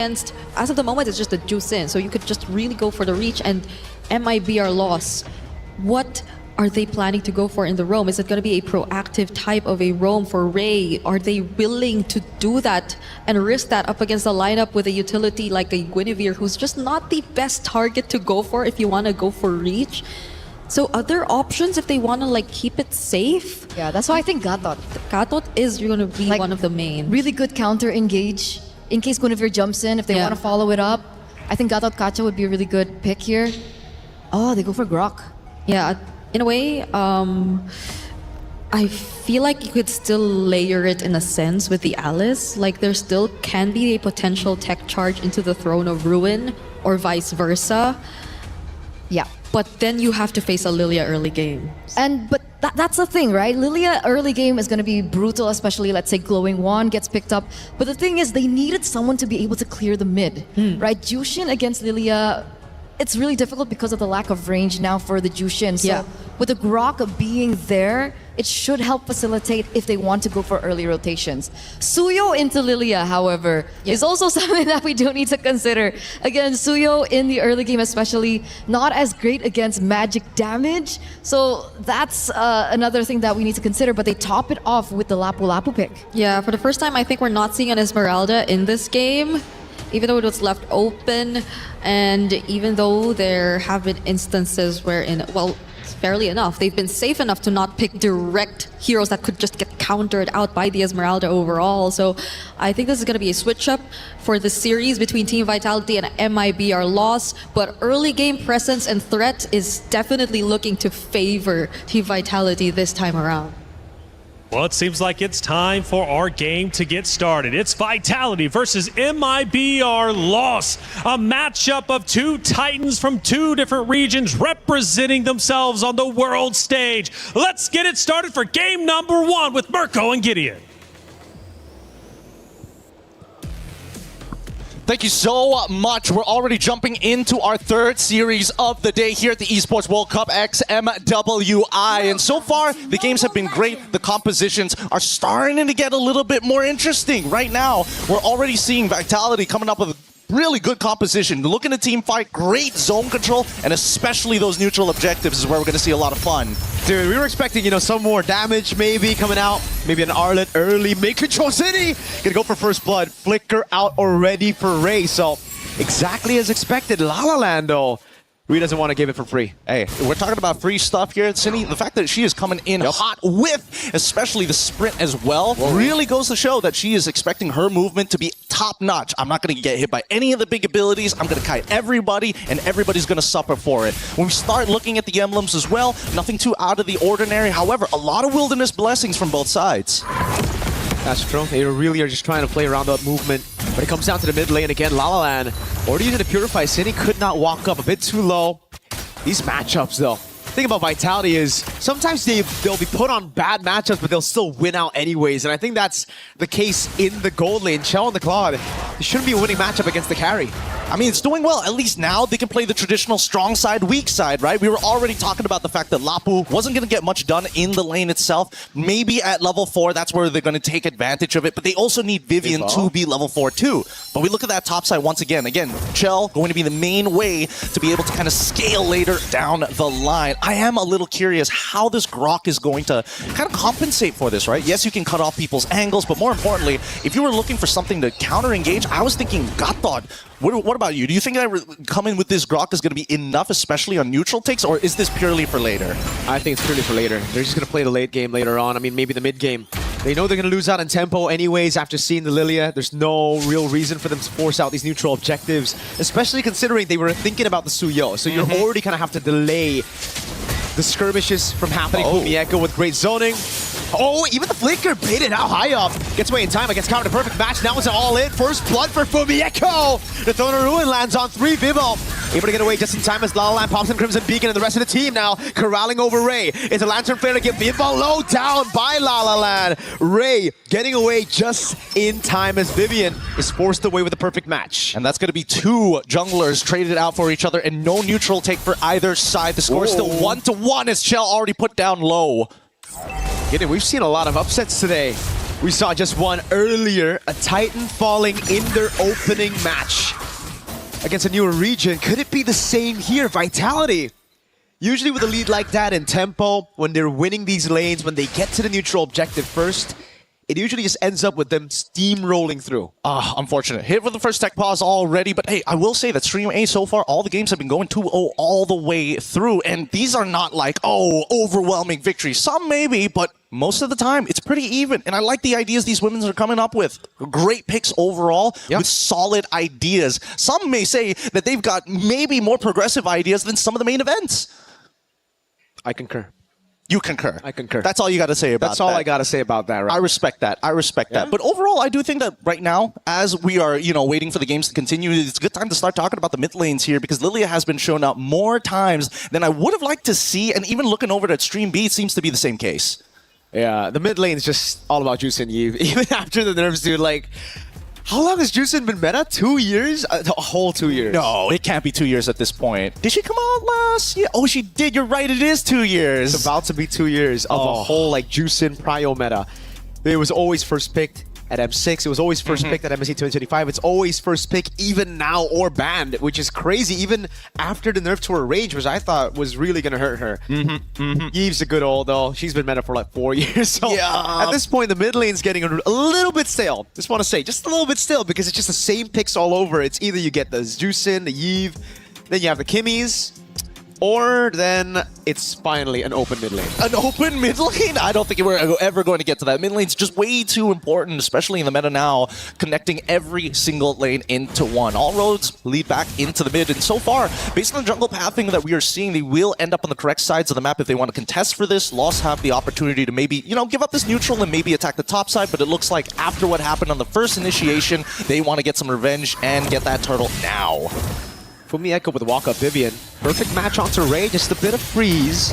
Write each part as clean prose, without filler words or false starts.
against, as of the moment, it's just a juice in. So you could just really go for the reach and Mibr loss. What are they planning to go for in the roam? Is it going to be a proactive type of a roam for Ray? Are they willing to do that and risk that up against a lineup with a utility like a Guinevere, who's just not the best target to go for if you want to go for reach? So other options if they want to like keep it safe? Yeah, that's why I think Gatot. Gatot is going to be Like, one of the main. Really good counter engage. In case Guinevere jumps in, if they want to follow it up, I think Gatot Kacha would be a really good pick here. Oh, they go for Grok. Yeah, in a way, I feel like you could still layer it in a sense with the Alice. Like there still can be a potential tech charge into the Throne of Ruin or vice versa. Yeah. But then you have to face a Lilia early game. But that's the thing, right? Lilia early game is going to be brutal, especially let's say Glowing Wand gets picked up. But the thing is, they needed someone to be able to clear the mid, right? Jushin against Lilia, it's really difficult because of the lack of range now for the Jushin. So with the Grok being there, it should help facilitate if they want to go for early rotations. Suyo into Lilia, however, is also something that we do need to consider. Again, Suyo in the early game especially, not as great against magic damage. So that's another thing that we need to consider, but they top it off with the Lapu Lapu pick. Yeah, for the first time, I think we're not seeing an Esmeralda in this game, even though it was left open, and even though there have been instances wherein, well, fairly enough, they've been safe enough to not pick direct heroes that could just get countered out by the Esmeralda overall. So I think this is going to be a switch up for the series between Team Vitality and Mibr loss, but early game presence and threat is definitely looking to favor Team Vitality this time around. Well, it seems like it's time for our game to get started. It's Vitality versus Mibr Loss, a matchup of two titans from two different regions representing themselves on the world stage. Let's get it started for game number one with Mirko and Gideon. Thank you so much. We're already jumping into our third series of the day here at the Esports World Cup X MWI. And so far, the games have been great. The compositions are starting to get a little bit more interesting. Right now, we're already seeing Vitality coming up with really good composition. Looking at team fight, great zone control, and especially those neutral objectives is where we're going to see a lot of fun. Dude, we were expecting, some more damage maybe coming out. Maybe an Arlet early. Make Control City! Gonna go for first blood. Flicker out already for Ray. So, exactly as expected. La La Land, though. Rui doesn't want to give it for free. Hey, we're talking about free stuff here at Cine. The fact that she is coming in hot with, especially the sprint as well, really goes to show that she is expecting her movement to be top-notch. I'm not going to get hit by any of the big abilities. I'm going to kite everybody, and everybody's going to suffer for it. When we start looking at the emblems as well, nothing too out of the ordinary. However, a lot of wilderness blessings from both sides. That's true. They really are just trying to play around that movement. But it comes down to the mid lane again. La La Land already using the Purify. Cine could not walk up a bit too low. These matchups, though. The thing about Vitality is sometimes they'll be put on bad matchups, but they'll still win out anyways. And I think that's the case in the gold lane. Chell and the Claude, it shouldn't be a winning matchup against the carry. I mean, it's doing well. At least now they can play the traditional strong side, weak side, right? We were already talking about the fact that Lapu wasn't going to get much done in the lane itself. Maybe at level 4, that's where they're going to take advantage of it. But they also need Vivian to be level 4 too. But we look at that top side once again. Again, Chell going to be the main way to be able to kind of scale later down the line. I am a little curious how this Grok is going to kind of compensate for this, right? Yes, you can cut off people's angles, but more importantly, if you were looking for something to counter-engage, I was thinking Gatot. What about you? Do you think that coming with this Grok is going to be enough, especially on neutral takes, or is this purely for later? I think it's purely for later. They're just going to play the late game later on. I mean, maybe the mid game. They know they're going to lose out in tempo anyways after seeing the Lilia. There's no real reason for them to force out these neutral objectives, especially considering they were thinking about the Suyo. So you're already kind of have to delay the skirmishes from happening. Fumieko with great zoning. Oh, even the Flicker baited out high up. Gets away in time against Counter. Perfect match. Now it's an all-in. First blood for Fumieko. The Throne of Ruin lands on 3. Vivo able to get away just in time as La La Land pops in Crimson Beacon, and the rest of the team now corralling over Ray. It's a Lantern Flare to get Vivo low down by La La Land. Ray getting away just in time as Vivian is forced away with a perfect match. And that's going to be 2 junglers traded out for each other and no neutral take for either side. The score is still 1-1 as Chell already put down low. We've seen a lot of upsets today. We saw just one earlier, a Titan falling in their opening match against a newer region. Could it be the same here? Vitality. Usually with a lead like that in tempo, when they're winning these lanes, when they get to the neutral objective first, it usually just ends up with them steamrolling through. Unfortunate. Hit with the first tech pause already, but hey, I will say that Stream A so far, all the games have been going 2-0 all the way through, and these are not like, oh, overwhelming victories. Some maybe, but most of the time, it's pretty even, and I like the ideas these women are coming up with. Great picks overall, with solid ideas. Some may say that they've got maybe more progressive ideas than some of the main events. I concur. You concur. I concur. That's all you got to say about that. That's all I got to say about that, right? I respect that. I respect that. But overall, I do think that right now, as we are, waiting for the games to continue, it's a good time to start talking about the mid lanes here, because Lilia has been shown up more times than I would have liked to see, and even looking over at Stream B, it seems to be the same case. Yeah, the mid lane is just all about Juice and Eve. Even after the nerfs, dude, like, how long has Juicin been meta? 2 years? A whole 2 years. No, it can't be 2 years at this point. Did she come out last year? Oh, she did. You're right. It is 2 years. It's about to be 2 years of a whole, like, Juicin Prio meta. It was always first picked at M6. It was always first picked at MSC 2025. It's always first pick even now or banned, which is crazy. Even after the nerf to her range, which I thought was really going to hurt her. Eve's a good old, though. She's been meta for like 4 years. So at this point, the mid lane's getting a little bit stale. Just want to say, just a little bit stale, because it's just the same picks all over. It's either you get the Juicin, the Eve, then you have the Kimmies, or then it's finally an open mid lane. An open mid lane? I don't think we're ever going to get to that. Mid lane's just way too important, especially in the meta now, connecting every single lane into one. All roads lead back into the mid, and so far, based on the jungle pathing that we are seeing, they will end up on the correct sides of the map if they want to contest for this. Lost have the opportunity to maybe, give up this neutral and maybe attack the top side, but it looks like after what happened on the first initiation, they want to get some revenge and get that turtle now. Fumi Echo with walk-up Vivian. Perfect match onto Ray, just a bit of freeze.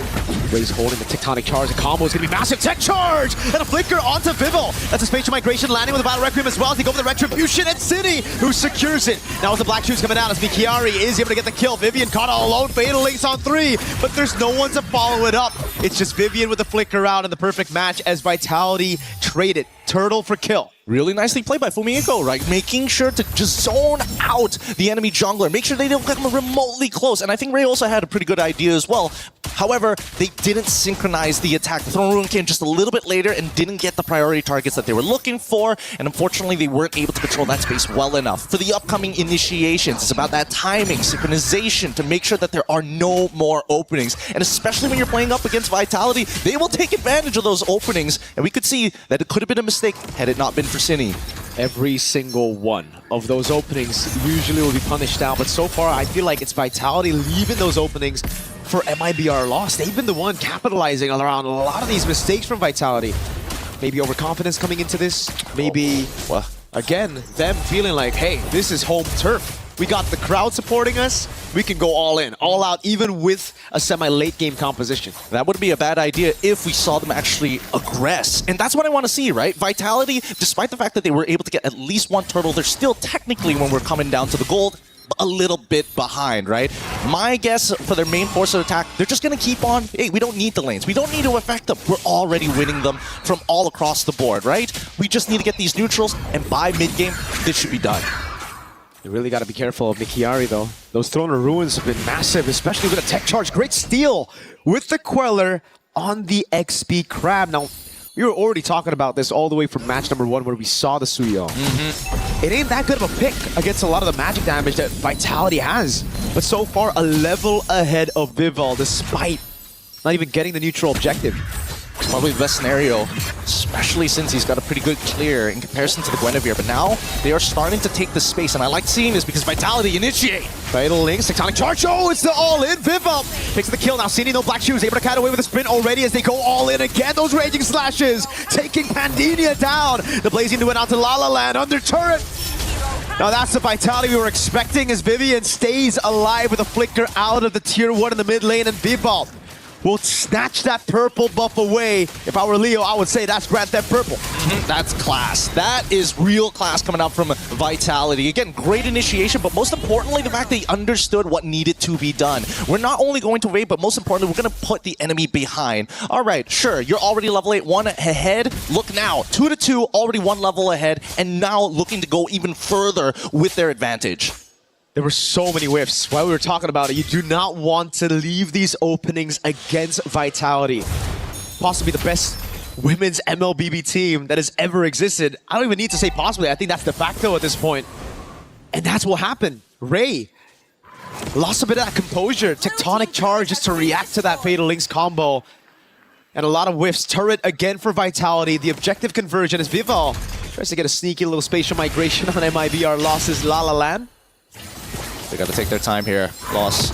Ray's holding the tectonic charge. The combo is going to be massive. Tech charge! And a flicker onto Vival. That's a spatial migration landing with a Battle Requiem as well as they go for the Retribution, and City, who secures it. Now with the Black Shoes coming out as Mikiari is able to get the kill. Vivian caught all alone. Fatal Links on 3, but there's no one to follow it up. It's just Vivian with the flicker out and the perfect match as Vitality traded Turtle for kill. Really nicely played by Fumiko, right? Making sure to just zone out the enemy jungler. Make sure they don't come remotely close. And I think Ray also had a pretty good idea as well. However, they didn't synchronize the attack. The Throne Rune came just a little bit later and didn't get the priority targets that they were looking for. And unfortunately, they weren't able to control that space well enough. For the upcoming initiations, it's about that timing, synchronization to make sure that there are no more openings. And especially when you're playing up against Vitality, they will take advantage of those openings. And we could see that it could have been a mistake had it not been for Cine. Every single one of those openings usually will be punished out, but so far I feel like it's Vitality leaving those openings for MIBR loss. They've been the one capitalizing around a lot of these mistakes from Vitality. Maybe overconfidence coming into this. Maybe, again, them feeling like, hey, this is home turf. We got the crowd supporting us. We can go all in, all out, even with a semi-late game composition. That would be a bad idea if we saw them actually aggress. And that's what I want to see, right? Vitality, despite the fact that they were able to get at least one turtle, they're still technically, when we're coming down to the gold, a little bit behind, right? My guess for their main force of attack, they're just going to keep on, hey, we don't need the lanes. We don't need to affect them. We're already winning them from all across the board, right? We just need to get these neutrals, and by mid-game, this should be done. You really got to be careful of Mikiari, though. Those Throne of Ruins have been massive, especially with a tech charge. Great steal with the Queller on the XP Crab. Now, we were already talking about this all the way from match number 1 where we saw the Suyo. It ain't that good of a pick against a lot of the magic damage that Vitality has. But so far, a level ahead of Vival, despite not even getting the neutral objective. It's probably the best scenario, especially since he's got a pretty good clear in comparison to the Guinevere. But now, they are starting to take the space, and I like seeing this because Vitality initiate. Fatal Links, Tectonic Charge, oh, it's the all-in. Vival takes the kill now. Cine, no Black Shoes, able to cat away with a sprint already as they go all in again. Those Raging Slashes, taking Pandinia down. The Blazing Duet out to La La Land under turret. Now that's the Vitality we were expecting as Vivian stays alive with a flicker out of the tier 1 in the mid lane, and Vival will snatch that purple buff away. If I were Leo, I would say that's Grand Theft Purple. That's class. That is real class coming out from Vitality. Again, great initiation, but most importantly, the fact they understood what needed to be done. We're not only going to raid, but most importantly, we're going to put the enemy behind. All right, sure, you're already level 8, 1 ahead. Look now, 2-2, already 1 level ahead, and now looking to go even further with their advantage. There were so many whiffs. While we were talking about it, you do not want to leave these openings against Vitality. Possibly the best women's MLBB team that has ever existed. I don't even need to say possibly. I think that's de facto at this point. And that's what happened. Ray lost a bit of that composure. Tectonic charge just to react to that Fatal Links combo. And a lot of whiffs. Turret again for Vitality. The objective conversion as Vival tries to get a sneaky little spatial migration on MIBR Loss's La La Land. They got to take their time here, Loss.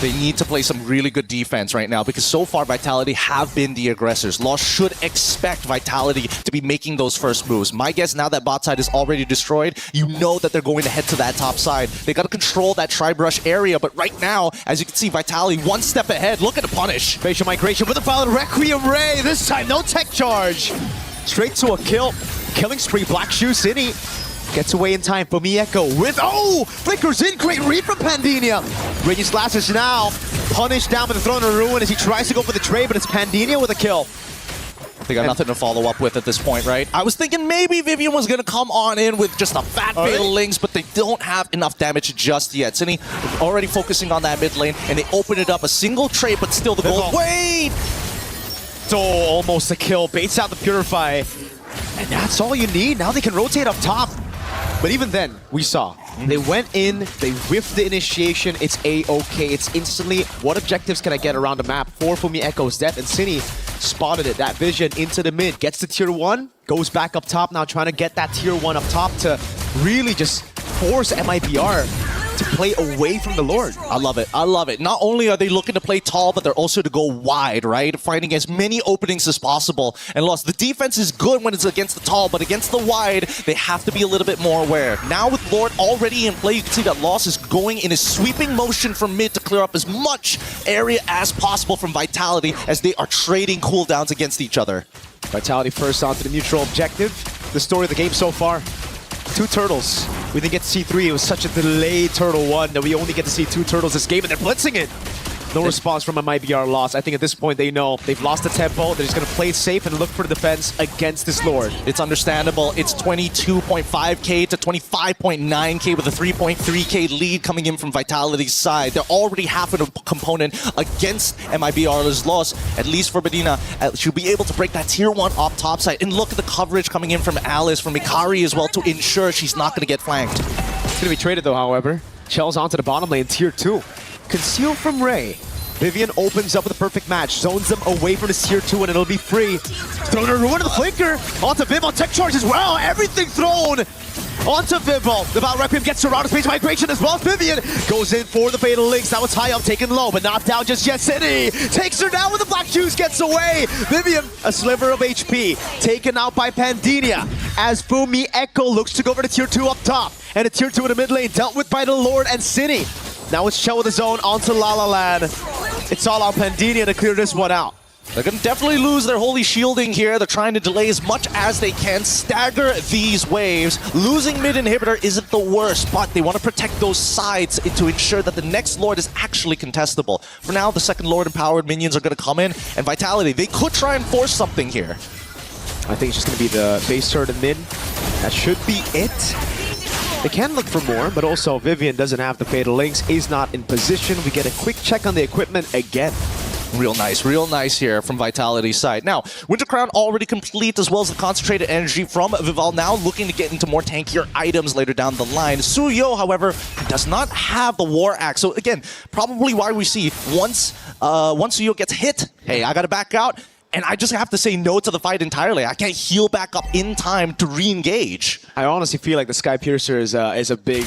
They need to play some really good defense right now because so far Vitality have been the aggressors. Loss should expect Vitality to be making those first moves. My guess, now that bot side is already destroyed, you know that they're going to head to that top side. They got to control that tri-brush area, but right now, as you can see, Vitality 1 step ahead. Look at the punish. Spatial migration with a foul Requiem Ray. This time, no tech charge. Straight to a kill. Killing spree. Black Shoe City gets away in time for Mieko with, flickers in, great read from Pandinia. Raging Slashes now punished down with the Throne of Ruin as he tries to go for the trade, but it's Pandinia with a kill. They got nothing to follow up with at this point, right? I was thinking maybe Vivian was going to come on in with just a fat Fatal Links, but they don't have enough damage just yet. Cine already focusing on that mid lane, and they open it up. A single trade, but still the goal. Wait! So almost a kill. Baits out the Purify. And that's all you need. Now they can rotate up top. But even then, we saw, they went in, they whiffed the initiation, it's A-okay, it's instantly, what objectives can I get around the map? For Fumi Echo's death, and Cine spotted it, that vision into the mid, gets to tier 1, goes back up top now, trying to get that tier 1 up top to really just force MIBR to play away from the Lord. I love it. I love it. Not only are they looking to play tall, but they're also to go wide, right? Finding as many openings as possible. And Lost, the defense is good when it's against the tall, but against the wide, they have to be a little bit more aware. Now with Lord already in play, you can see that Lost is going in a sweeping motion from mid to clear up as much area as possible from Vitality as they are trading cooldowns against each other. Vitality first onto the neutral objective. The story of the game so far. 2 turtles. We didn't get to see 3. It was such a delayed turtle 1 that we only get to see 2 turtles this game, and they're blitzing it. No response from a MIBR Loss. I think at this point they know they've lost the tempo. They're just going to play it safe and look for the defense against this Lord. It's understandable. It's 22.5k to 25.9k with a 3.3k lead coming in from Vitality's side. They're already half of a component against MIBR's Loss. At least for Medina, she'll be able to break that tier 1 off top side. And look at the coverage coming in from Alice, from Mikari as well, to ensure she's not going to get flanked. It's going to be traded though, however. Chell's onto the bottom lane, tier 2. Conceal from Ray. Vivian opens up with a perfect match, zones them away from his tier 2, and it'll be free. Thrown a ruin to the flinker. Onto Vival, tech charge as well. Everything thrown onto Vival. The Val Requiem gets surrounded space migration as well. Vivian goes in for the Fatal Links. That was high up, taken low, but not down just yet. City takes her down with the Black Shoes, gets away. Vivian, a sliver of HP, taken out by Pandinia. As Fumi Echo looks to go for the tier 2 up top, and a tier 2 in the mid lane, dealt with by the Lord and City. Now it's Chell with his own onto La La Land. It's all on Pandinia to clear this one out. They're going to definitely lose their holy shielding here. They're trying to delay as much as they can, stagger these waves. Losing mid inhibitor isn't the worst, but they want to protect those sides to ensure that the next Lord is actually contestable. For now, the second Lord empowered minions are going to come in, and Vitality, they could try and force something here. I think it's just going to be the base turret and mid. That should be it. They can look for more, but also Vivian doesn't have the Fatal Links, is not in position. We get a quick check on the equipment again. Real nice here from Vitality's side. Now, Winter Crown already complete, as well as the concentrated energy from Vival, now looking to get into more tankier items later down the line. Suyo, however, does not have the War Axe. So again, probably why we see once Suyo gets hit, hey, I gotta back out. And I just have to say no to the fight entirely. I can't heal back up in time to re-engage. I honestly feel like the Sky Piercer is a big...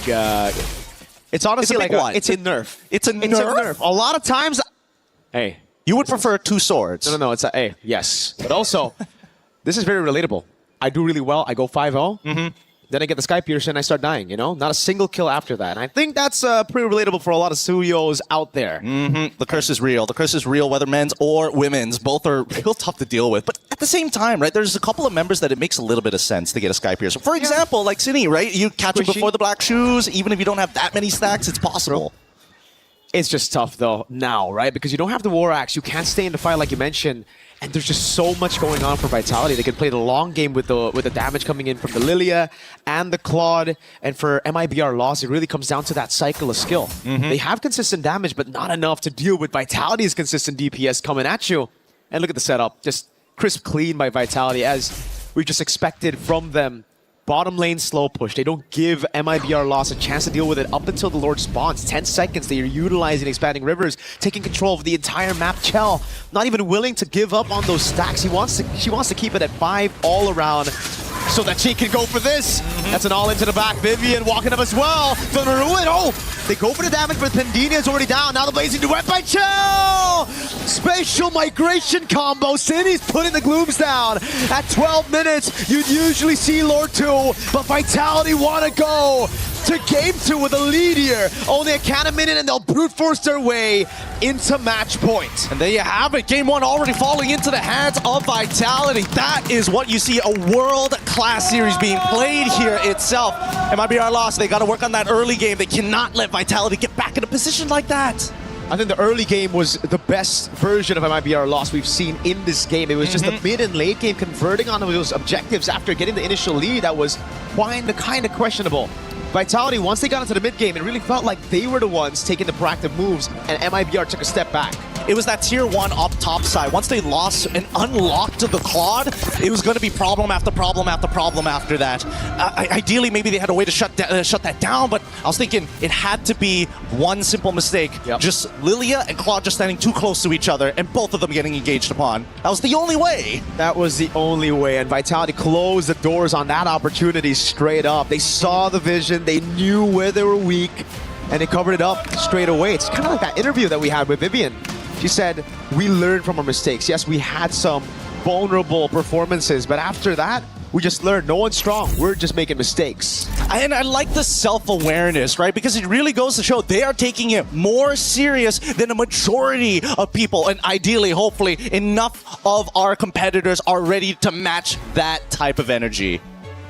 it's honestly like it's a nerf. It's a nerf? A lot of times... Hey. You would prefer 2 swords. No, it's a... Hey, yes. But also, this is very relatable. I do really well. I go 5-0. Then I get the Sky Piercer and I start dying, you know? Not a single kill after that. And I think that's pretty relatable for a lot of Suyos out there. The curse is real. The curse is real, whether men's or women's. Both are real tough to deal with. But at the same time, right, there's a couple of members that it makes a little bit of sense to get a Sky Piercer. For example, like Cine, right? You catch him before the black shoes. Even if you don't have that many stacks, it's possible. It's just tough, though, now, right? Because you don't have the War Axe. You can't stay in the fight like you mentioned. And there's just so much going on for Vitality. They can play the long game with the damage coming in from the Lilia and the Claude. And for MIBR loss, it really comes down to that cycle of skill. They have consistent damage, but not enough to deal with Vitality's consistent DPS coming at you. And look at the setup. Just crisp clean by Vitality, as we just expected from them. Bottom lane slow push. They don't give MIBR loss a chance to deal with it up until the Lord spawns. 10 seconds, they are utilizing Expanding Rivers, taking control of the entire map. Chell, not even willing to give up on those stacks. She wants to keep it at 5 all around so that she can go for this. That's an all into the back. Vivian walking up as well. Ruin. Oh, they go for the damage, but Pendina is already down. Now the Blazing Duet by Chell. Spatial migration combo. City's putting the glooms down. At 12 minutes, you'd usually see Lord 2, but Vitality want to go to game 2 with a lead here. Only a count of minute and they'll brute force their way into match point. And there you have it. Game 1 already falling into the hands of Vitality. That is what you see, a world-class series being played here itself. MIBR lost. They got to work on that early game. They cannot let Vitality get back in a position like that. I think the early game was the best version of MIBR loss we've seen in this game. It was just the mid and late game converting on those objectives after getting the initial lead that was kind of questionable. Vitality, once they got into the mid game, it really felt like they were the ones taking the proactive moves, and MIBR took a step back. It was that tier 1 up top side. Once they lost and unlocked the Claude, it was going to be problem after problem after problem after that. Ideally, maybe they had a way to shut that down, but I was thinking it had to be one simple mistake. Just Lilia and Claude just standing too close to each other, and both of them getting engaged upon. That was the only way. That was the only way, and Vitality closed the doors on that opportunity straight up. They saw the vision, they knew where they were weak, and they covered it up straight away. It's kind of like that interview that we had with Vivian. She said, we learned from our mistakes. Yes, we had some vulnerable performances, but after that, we just learned no one's strong. We're just making mistakes. And I like the self-awareness, right? Because it really goes to show they are taking it more serious than a majority of people. And ideally, hopefully, enough of our competitors are ready to match that type of energy.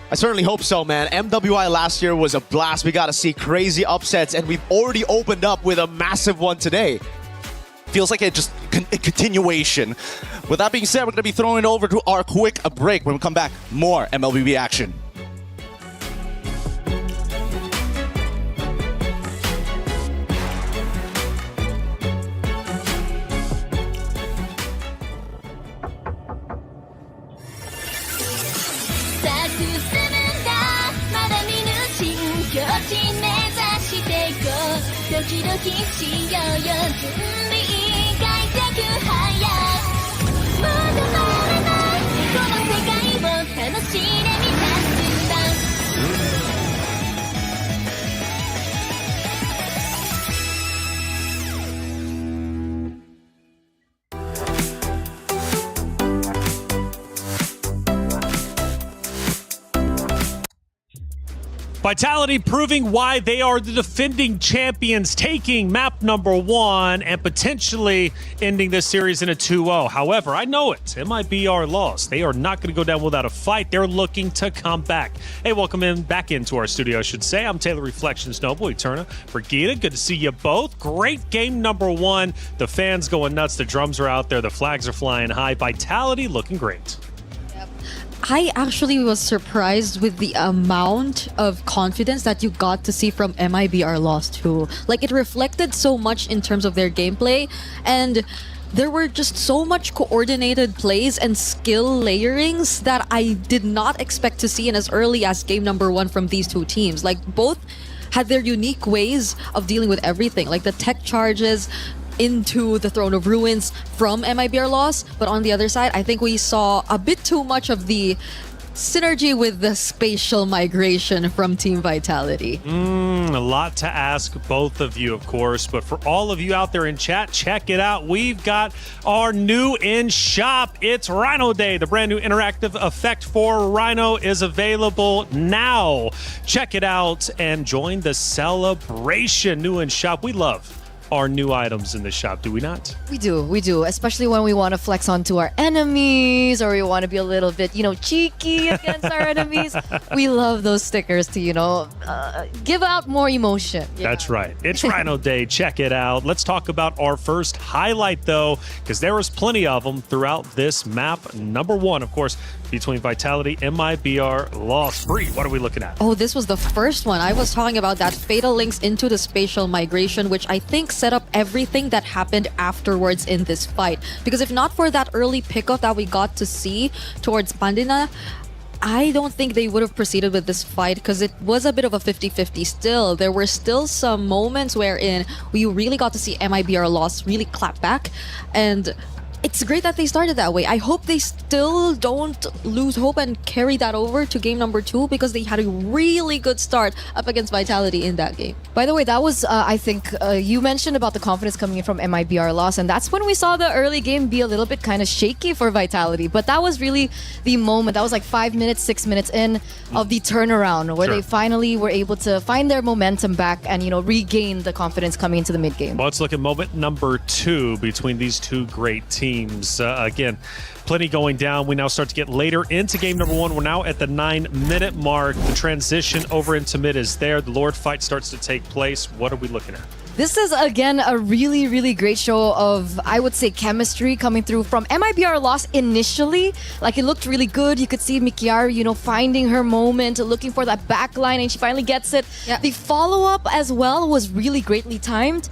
I certainly hope so, man. MWI last year was a blast. We got to see crazy upsets, and we've already opened up with a massive one today. Feels like a continuation. With that being said, we're going to be throwing it over to our quick break. When we come back, more MLBB action. Vitality proving why they are the defending champions, taking map number 1 and potentially ending this series in a 2-0. However, I know it. MIBR lost. They are not going to go down without a fight. They're looking to come back. Hey, welcome back into our studio, I should say. I'm Taylor Reflections Noble, Eterna, Brigida. Good to see you both. Great game number 1. The fans going nuts. The drums are out there. The flags are flying high. Vitality looking great. I actually was surprised with the amount of confidence that you got to see from MIBR Lost too. Like, it reflected so much in terms of their gameplay, and there were just so much coordinated plays and skill layerings that I did not expect to see in as early as game number 1 from these two teams. Like, both had their unique ways of dealing with everything, like the tech charges into the Throne of Ruins from MIBR Loss, but on the other side, I think we saw a bit too much of the synergy with the spatial migration from Team Vitality? A lot to ask both of you, of course, but for all of you out there in chat, check it out. We've got our new in shop. It's Rhino Day. The brand new interactive effect for Rhino is available now. Check it out and join the celebration. New in shop. We love our new items in the shop, do we not? We do, especially when we want to flex onto our enemies or we want to be a little bit, cheeky against our enemies. We love those stickers to, give out more emotion. That's right. It's Rhino Day. Check it out. Let's talk about our first highlight, though, because there was plenty of them throughout this map. Number one, of course, between Vitality, Mibr, Lost. Bree, what are we looking at? Oh, this was the first one. I was talking about that fatal links into the spatial migration, which I think set up everything that happened afterwards in this fight. Because if not for that early pickup that we got to see towards Pandina, I don't think they would have proceeded with this fight because it was a bit of a 50-50 still. There were still some moments wherein we really got to see Mibr Lost really clap back, and it's great that they started that way. I hope they still don't lose hope and carry that over to game number 2 because they had a really good start up against Vitality in that game. By the way, that was, I think, you mentioned about the confidence coming in from Mibr Loss, and that's when we saw the early game be a little bit kind of shaky for Vitality. But that was really the moment. That was like 5 minutes, 6 minutes in of the turnaround where they finally were able to find their momentum back and, regain the confidence coming into the mid game. Well, let's look at moment number 2 between these two great teams. Again, plenty going down. We now start to get later into game number 1. We're now at the 9-minute mark. The transition over into mid is there. The Lord fight starts to take place. What are we looking at? This is, again, a really, really great show of, I would say, chemistry coming through from Mibr Loss initially. Like, it looked really good. You could see Mikiaru, finding her moment, looking for that back line, and she finally gets it. Yeah. The follow-up as well was really greatly timed.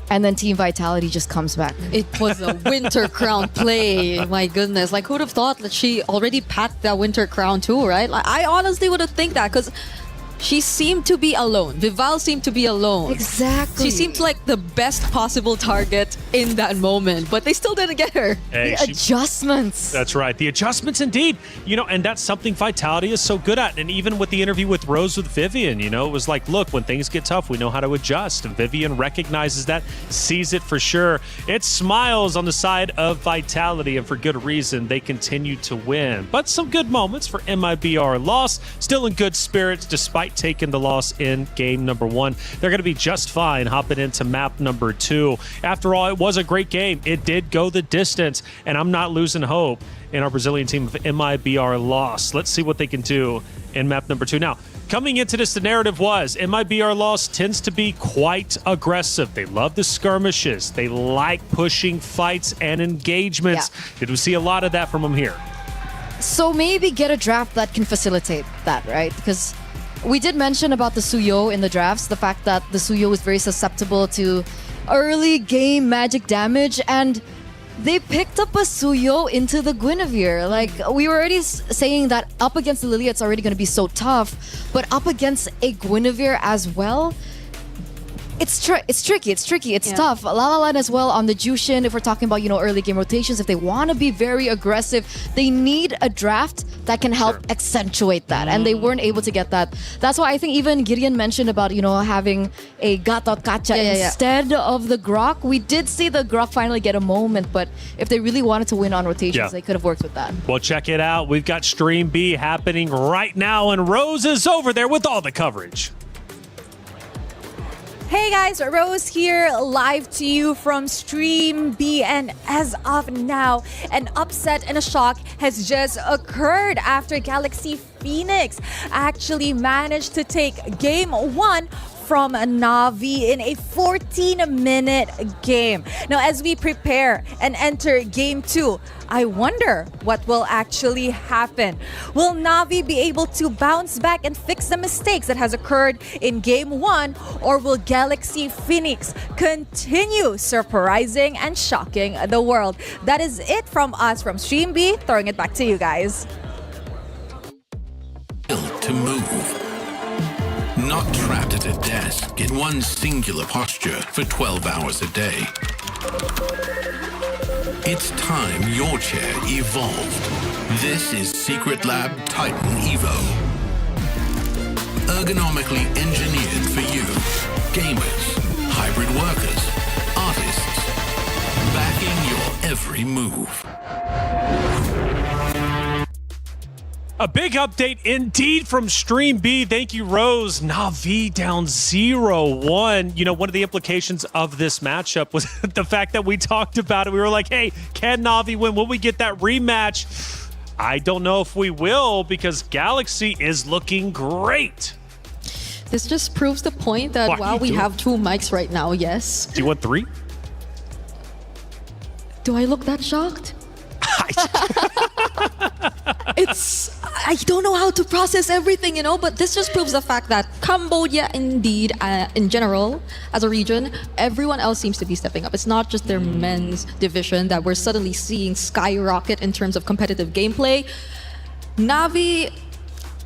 And then Team Vitality just comes back. It was a Winter Crown play. My goodness. Like, who'd have thought that she already packed that Winter Crown too, right? Like, I honestly would have think that because she seemed to be alone. Vival seemed to be alone. Exactly. She seemed like the best possible target in that moment, but they still didn't get her. Hey, The adjustments. That's right. The adjustments indeed. And that's something Vitality is so good at. And even with the interview with Rose with Vivian, it was like, look, when things get tough, we know how to adjust. And Vivian recognizes that, sees it for sure. It smiles on the side of Vitality, and for good reason. They continue to win. But some good moments for Mibr Loss. Still in good spirits despite taking the loss in game number 1. They're going to be just fine hopping into map number 2. After all, it was a great game. It did go the distance, and I'm not losing hope in our Brazilian team of Mibr Loss. Let's see what they can do in map number 2. Now, coming into this, the narrative was Mibr Loss tends to be quite aggressive. They love the skirmishes. They like pushing fights and engagements. Yeah. Did we see a lot of that from them here? So maybe get a draft that can facilitate that, right? Because we did mention about the Suyo in the drafts, the fact that the Suyo is very susceptible to early game magic damage, and they picked up a Suyo into the Guinevere. Like, we were already saying that up against the Lilia, it's already going to be so tough, but up against a Guinevere as well, it's tricky. It's tough. La La Land as well on the Jushin. If we're talking about, early game rotations, if they want to be very aggressive, they need a draft that can help accentuate that. And they weren't able to get that. That's why I think even Gideon mentioned about, having a Gatot Kacha instead of the Grok. We did see the Grok finally get a moment, but if they really wanted to win on rotations, they could have worked with that. Well, check it out. We've got Stream B happening right now, and Rose is over there with all the coverage. Hey guys, Rose here, live to you from Stream B, and as of now, an upset and a shock has just occurred after Galaxy Phoenix actually managed to take Game 1 from Na'Vi in a 14-minute game. Now, as we prepare and enter Game 2, I wonder what will actually happen. Will Na'Vi be able to bounce back and fix the mistakes that has occurred in Game 1, or will Galaxy Phoenix continue surprising and shocking the world? That is it from us from Stream B. Throwing it back to you guys. To move. Not trapped at a desk in one singular posture for 12 hours a day. It's time your chair evolved. This is Secret Lab Titan Evo. Ergonomically engineered for you. Gamers, hybrid workers, artists. Backing your every move. A big update indeed from Stream B. Thank you, Rose. Na'Vi down 0-1. You know, one of the implications of this matchup was the fact that we talked about it. We were like, hey, can Na'Vi win? Will we get that rematch? I don't know if we will, because Galaxy is looking great. This just proves the point that What are while you we doing? have 2 mics right now, yes. Do you want 3? Do I look that shocked? I don't know how to process everything, you know, but this just proves the fact that Cambodia, indeed, in general, as a region, everyone else seems to be stepping up. It's not just their men's division that we're suddenly seeing skyrocket in terms of competitive gameplay. Na'Vi,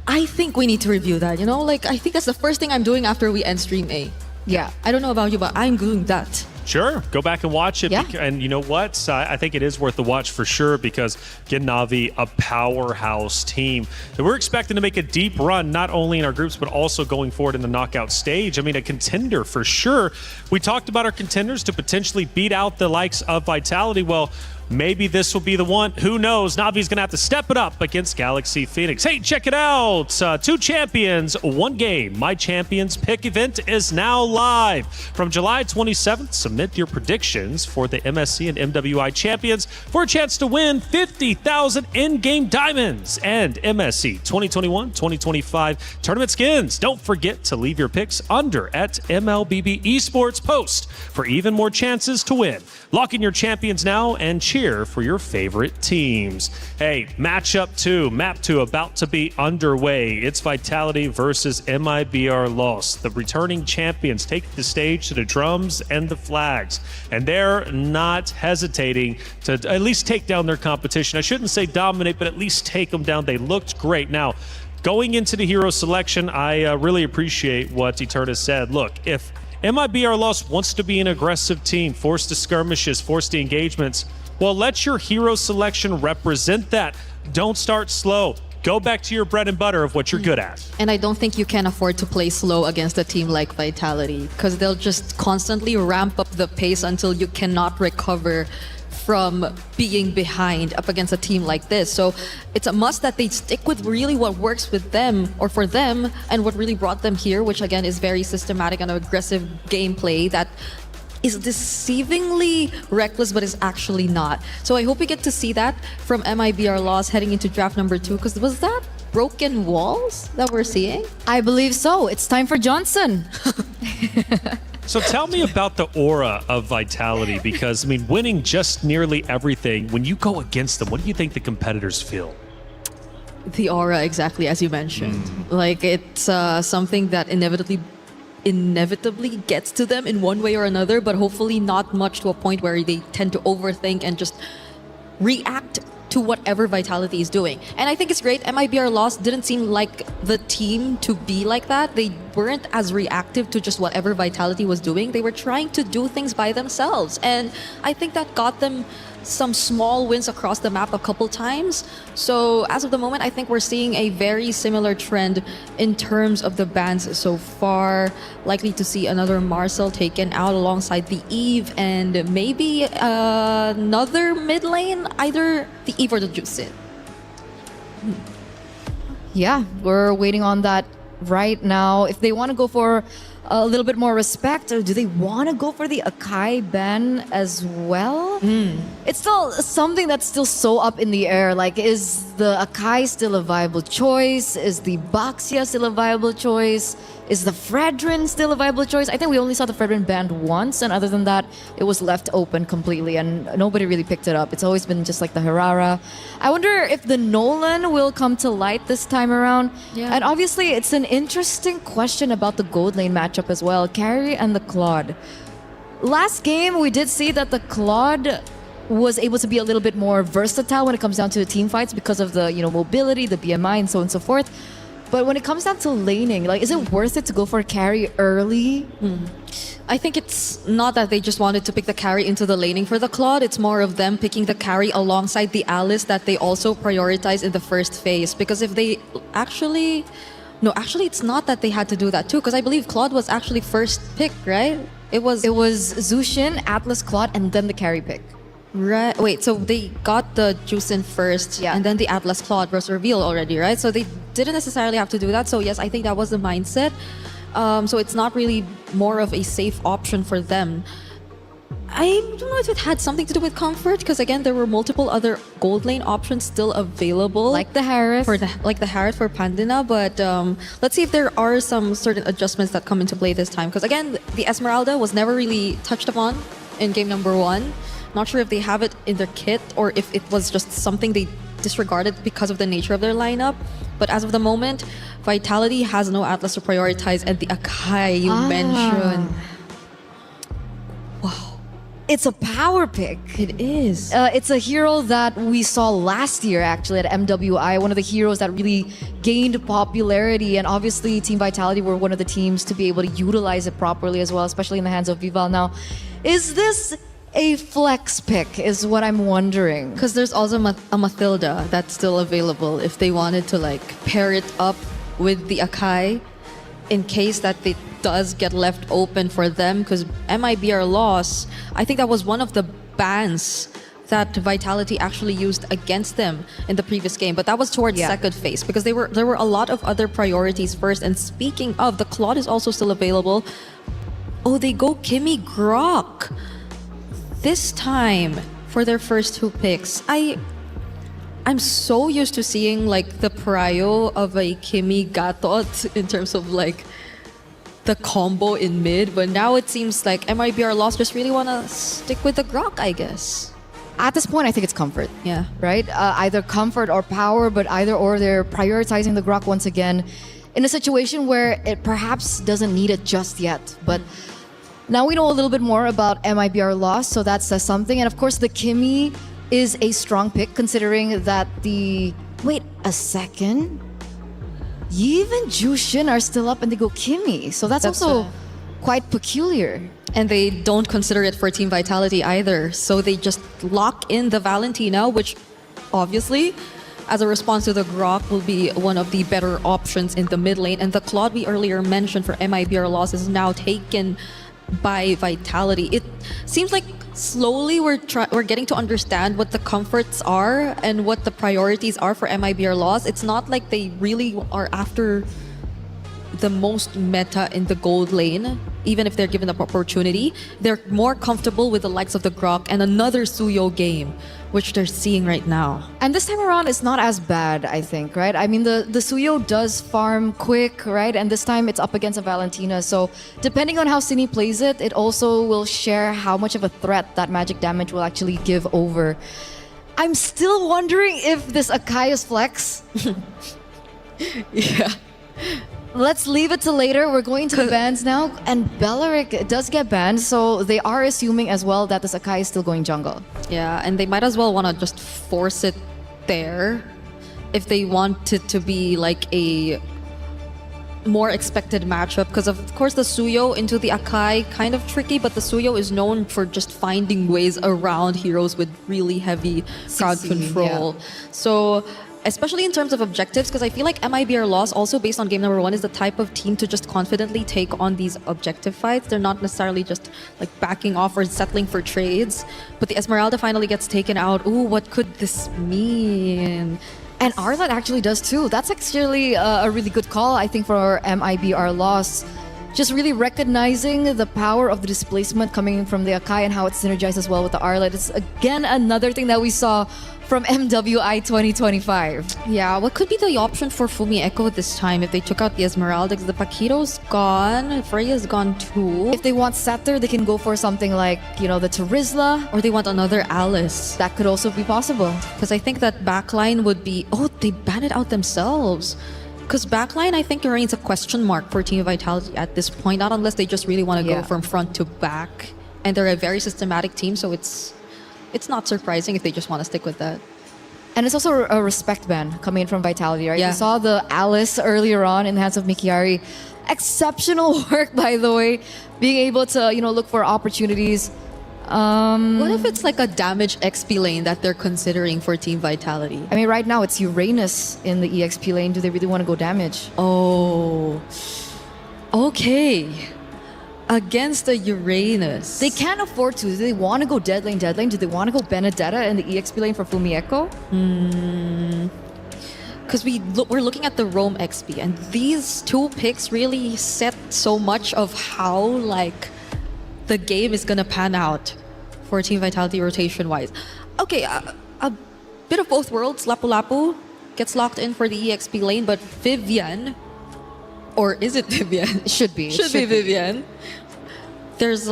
I think we need to review that, you know? Like, I think that's the first thing I'm doing after we end Stream A. Yeah. I don't know about you, but I'm doing that. Sure, go back and watch it. Yeah. And you know what? I think it is worth the watch for sure, because get Na'Vi a powerhouse team. And we're expecting to make a deep run, not only in our groups, but also going forward in the knockout stage. I mean, a contender for sure. We talked about our contenders to potentially beat out the likes of Vitality. Well, maybe this will be the one. Who knows? Na'Vi's going to have to step it up against Galaxy Phoenix. Hey, check it out. 2 champions, 1 game. My Champions Pick event is now live. From July 27th, submit your predictions for the MSC and MWI champions for a chance to win 50,000 in-game diamonds and MSC 2021-2025 tournament skins. Don't forget to leave your picks under at MLBB Esports Post for even more chances to win. Lock in your champions now and cheer for your favorite teams. Hey, matchup 2, map 2 about to be underway. It's Vitality versus MIBR Lost. The returning champions take the stage to the drums and the flags, and they're not hesitating to at least take down their competition. I shouldn't say dominate, but at least take them down. They looked great. Now, going into the hero selection, I really appreciate what Eterna said. Look, if MIBR Lost wants to be an aggressive team, forced to skirmishes, forced to engagements, well, let your hero selection represent that. Don't start slow. Go back to your bread and butter of what you're good at. And I don't think you can afford to play slow against a team like Vitality, because they'll just constantly ramp up the pace until you cannot recover from being behind up against a team like this. So it's a must that they stick with really what works with them or for them, and what really brought them here, which again is very systematic and aggressive gameplay that is deceivingly reckless but is actually not. So I hope we get to see that from MIBR Lost heading into draft number 2, because was that broken walls that we're seeing? I believe so. It's time for Johnson. So tell me about the aura of Vitality, because, I mean, winning just nearly everything, when you go against them, what do you think the competitors feel? The aura, exactly as you mentioned. Like, it's something that inevitably gets to them in one way or another, but hopefully not much to a point where they tend to overthink and just react to whatever Vitality is doing. And I think it's great. MIBR Lost didn't seem like the team to be like that. They weren't as reactive to just whatever Vitality was doing. They were trying to do things by themselves. And I think that got them some small wins across the map a couple times. So as of the moment, I think we're seeing a very similar trend in terms of the bans so far. Likely to see another Marcel taken out alongside the Eve, and maybe another mid lane, either the Eve or the Juicin. Yeah, we're waiting on that right now. If they want to go for a little bit more respect, or do they want to go for the Akai ban as well? It's still something that's still so up in the air. Like, is the Akai still a viable choice? Is the Baxia still a viable choice? Is the Fredrin still a viable choice? I think we only saw the Fredrin banned once, and other than that, it was left open completely, and nobody really picked it up. It's always been just like the Herrera. I wonder if the Nolan will come to light this time around. Yeah. And obviously, it's an interesting question about the gold lane matchup as well. Carry and the Claude. Last game, we did see that the Claude was able to be a little bit more versatile when it comes down to the team fights because of the mobility, the BMI, and so on and so forth. But when it comes down to laning, like, is it worth it to go for a carry early? I think it's not that they just wanted to pick the carry into the laning for the Claude. It's more of them picking the carry alongside the Alice that they also prioritize in the first phase. Because if they actually... No, actually, it's not that they had to do that too. Because I believe Claude was actually first pick, right? It was Zushin, Atlas, Claude, and then the carry pick. Right. Wait, so they got the Juicin first, Yeah. and then the Atlas Claude was revealed already, right? So they didn't necessarily have to do that. So yes, I think that was the mindset. So it's not really more of a safe option for them. I don't know if it had something to do with comfort, because again, there were multiple other gold lane options still available. Like the Harith. Like the Harith for Pandina, but let's see if there are some certain adjustments that come into play this time. Because again, the Esmeralda was never really touched upon in game number 1. Not sure if they have it in their kit or if it was just something they disregarded because of the nature of their lineup. But as of the moment, Vitality has no Atlas to prioritize, and the Akai you mentioned. It's a power pick. It is. It's a hero that we saw last year, actually, at MWI. One of the heroes that really gained popularity. And obviously, Team Vitality were one of the teams to be able to utilize it properly as well, especially in the hands of Vival. Now, is this a flex pick, is what I'm wondering. Because there's also a Mathilda that's still available if they wanted to like pair it up with the Akai in case that it does get left open for them. Because Mibr loss, I think that was one of the bans that Vitality actually used against them in the previous game, but that was towards second phase because there were a lot of other priorities first. And speaking of, the Claude is also still available. Oh, they go Kimmy Grok this time for their first 2 picks. I'm so used to seeing like the prio of a Kimmy Gatot in terms of like the combo in mid, but now it seems like Mibr lost just really want to stick with the Grok, I guess. At this point, I think it's comfort. Yeah. Right? Either comfort or power, but either or they're prioritizing the Grok once again in a situation where it perhaps doesn't need it just yet. But now we know a little bit more about Mibr loss, so that says something. And of course, the Kimmy is a strong pick considering that the... Wait a second. Yiv and Jushin are still up and they go Kimmy. So that's also quite peculiar. And they don't consider it for Team Vitality either. So they just lock in the Valentina, which obviously, as a response to the Grok, will be one of the better options in the mid lane. And the Claude we earlier mentioned for Mibr loss is now taken by Vitality. It seems like slowly we're getting to understand what the comforts are and what the priorities are for Mibr loss. It's not like they really are after the most meta in the gold lane, even if they're given the opportunity. They're more comfortable with the likes of the Grok and another Suyo game, which they're seeing right now. And this time around, it's not as bad, I think, right? I mean, the Suyo does farm quick, right? And this time it's up against a Valentina. So depending on how Cine plays it, it also will share how much of a threat that magic damage will actually give over. I'm still wondering if this Akai is flex. Yeah. Let's leave it to later. We're going to the bans now. And Bellaric does get banned, so they are assuming as well that this Akai is still going jungle. Yeah, and they might as well want to just force it there if they want it to be like a more expected matchup. Because of course the Suyo into the Akai, kind of tricky, but the Suyo is known for just finding ways around heroes with really heavy crowd CC, control. yeah. So especially in terms of objectives, because I feel like Mibr loss, also based on game number 1, is the type of team to just confidently take on these objective fights. They're not necessarily just like backing off or settling for trades. But the Esmeralda finally gets taken out. Ooh, what could this mean? And Arlet actually does too. That's actually a really good call, I think, for Mibr loss. Just really recognizing the power of the displacement coming from the Akai and how it synergizes well with the Arlet. It's again another thing that we saw from MWI 2025. Yeah, what could be the option for Fumi Echo this time if they took out the Esmeralda? Because the Paquito's gone, Freya's gone too. If they want Scepter, they can go for something like, you know, the Terizla. Or they want another Alice. That could also be possible. Because I think that backline would be... Oh, they ban it out themselves. Because backline, I think, remains a question mark for Team Vitality at this point. Not unless they just really want to go from front to back. And they're a very systematic team, so it's not surprising if they just want to stick with that. And it's also a respect ban coming in from Vitality, right? Yeah. You saw the Alice earlier on in the hands of Mikiari. Exceptional work, by the way. Being able to, look for opportunities. What if it's like a damage XP lane that they're considering for Team Vitality? I mean, right now it's Uranus in the EXP lane. Do they really want to go damage? Oh, okay. Against the Uranus. They can't afford to. Do they want to go dead lane? Do they want to go Benedetta in the EXP lane for Fumieko? Because we're looking at the Roam XP, and these two picks really set so much of how the game is gonna pan out for Team Vitality rotation wise. Okay, a bit of both worlds. Lapu Lapu gets locked in for the EXP lane, but Vivian, or is it Vivian? It should be. It Should be Vivian. There's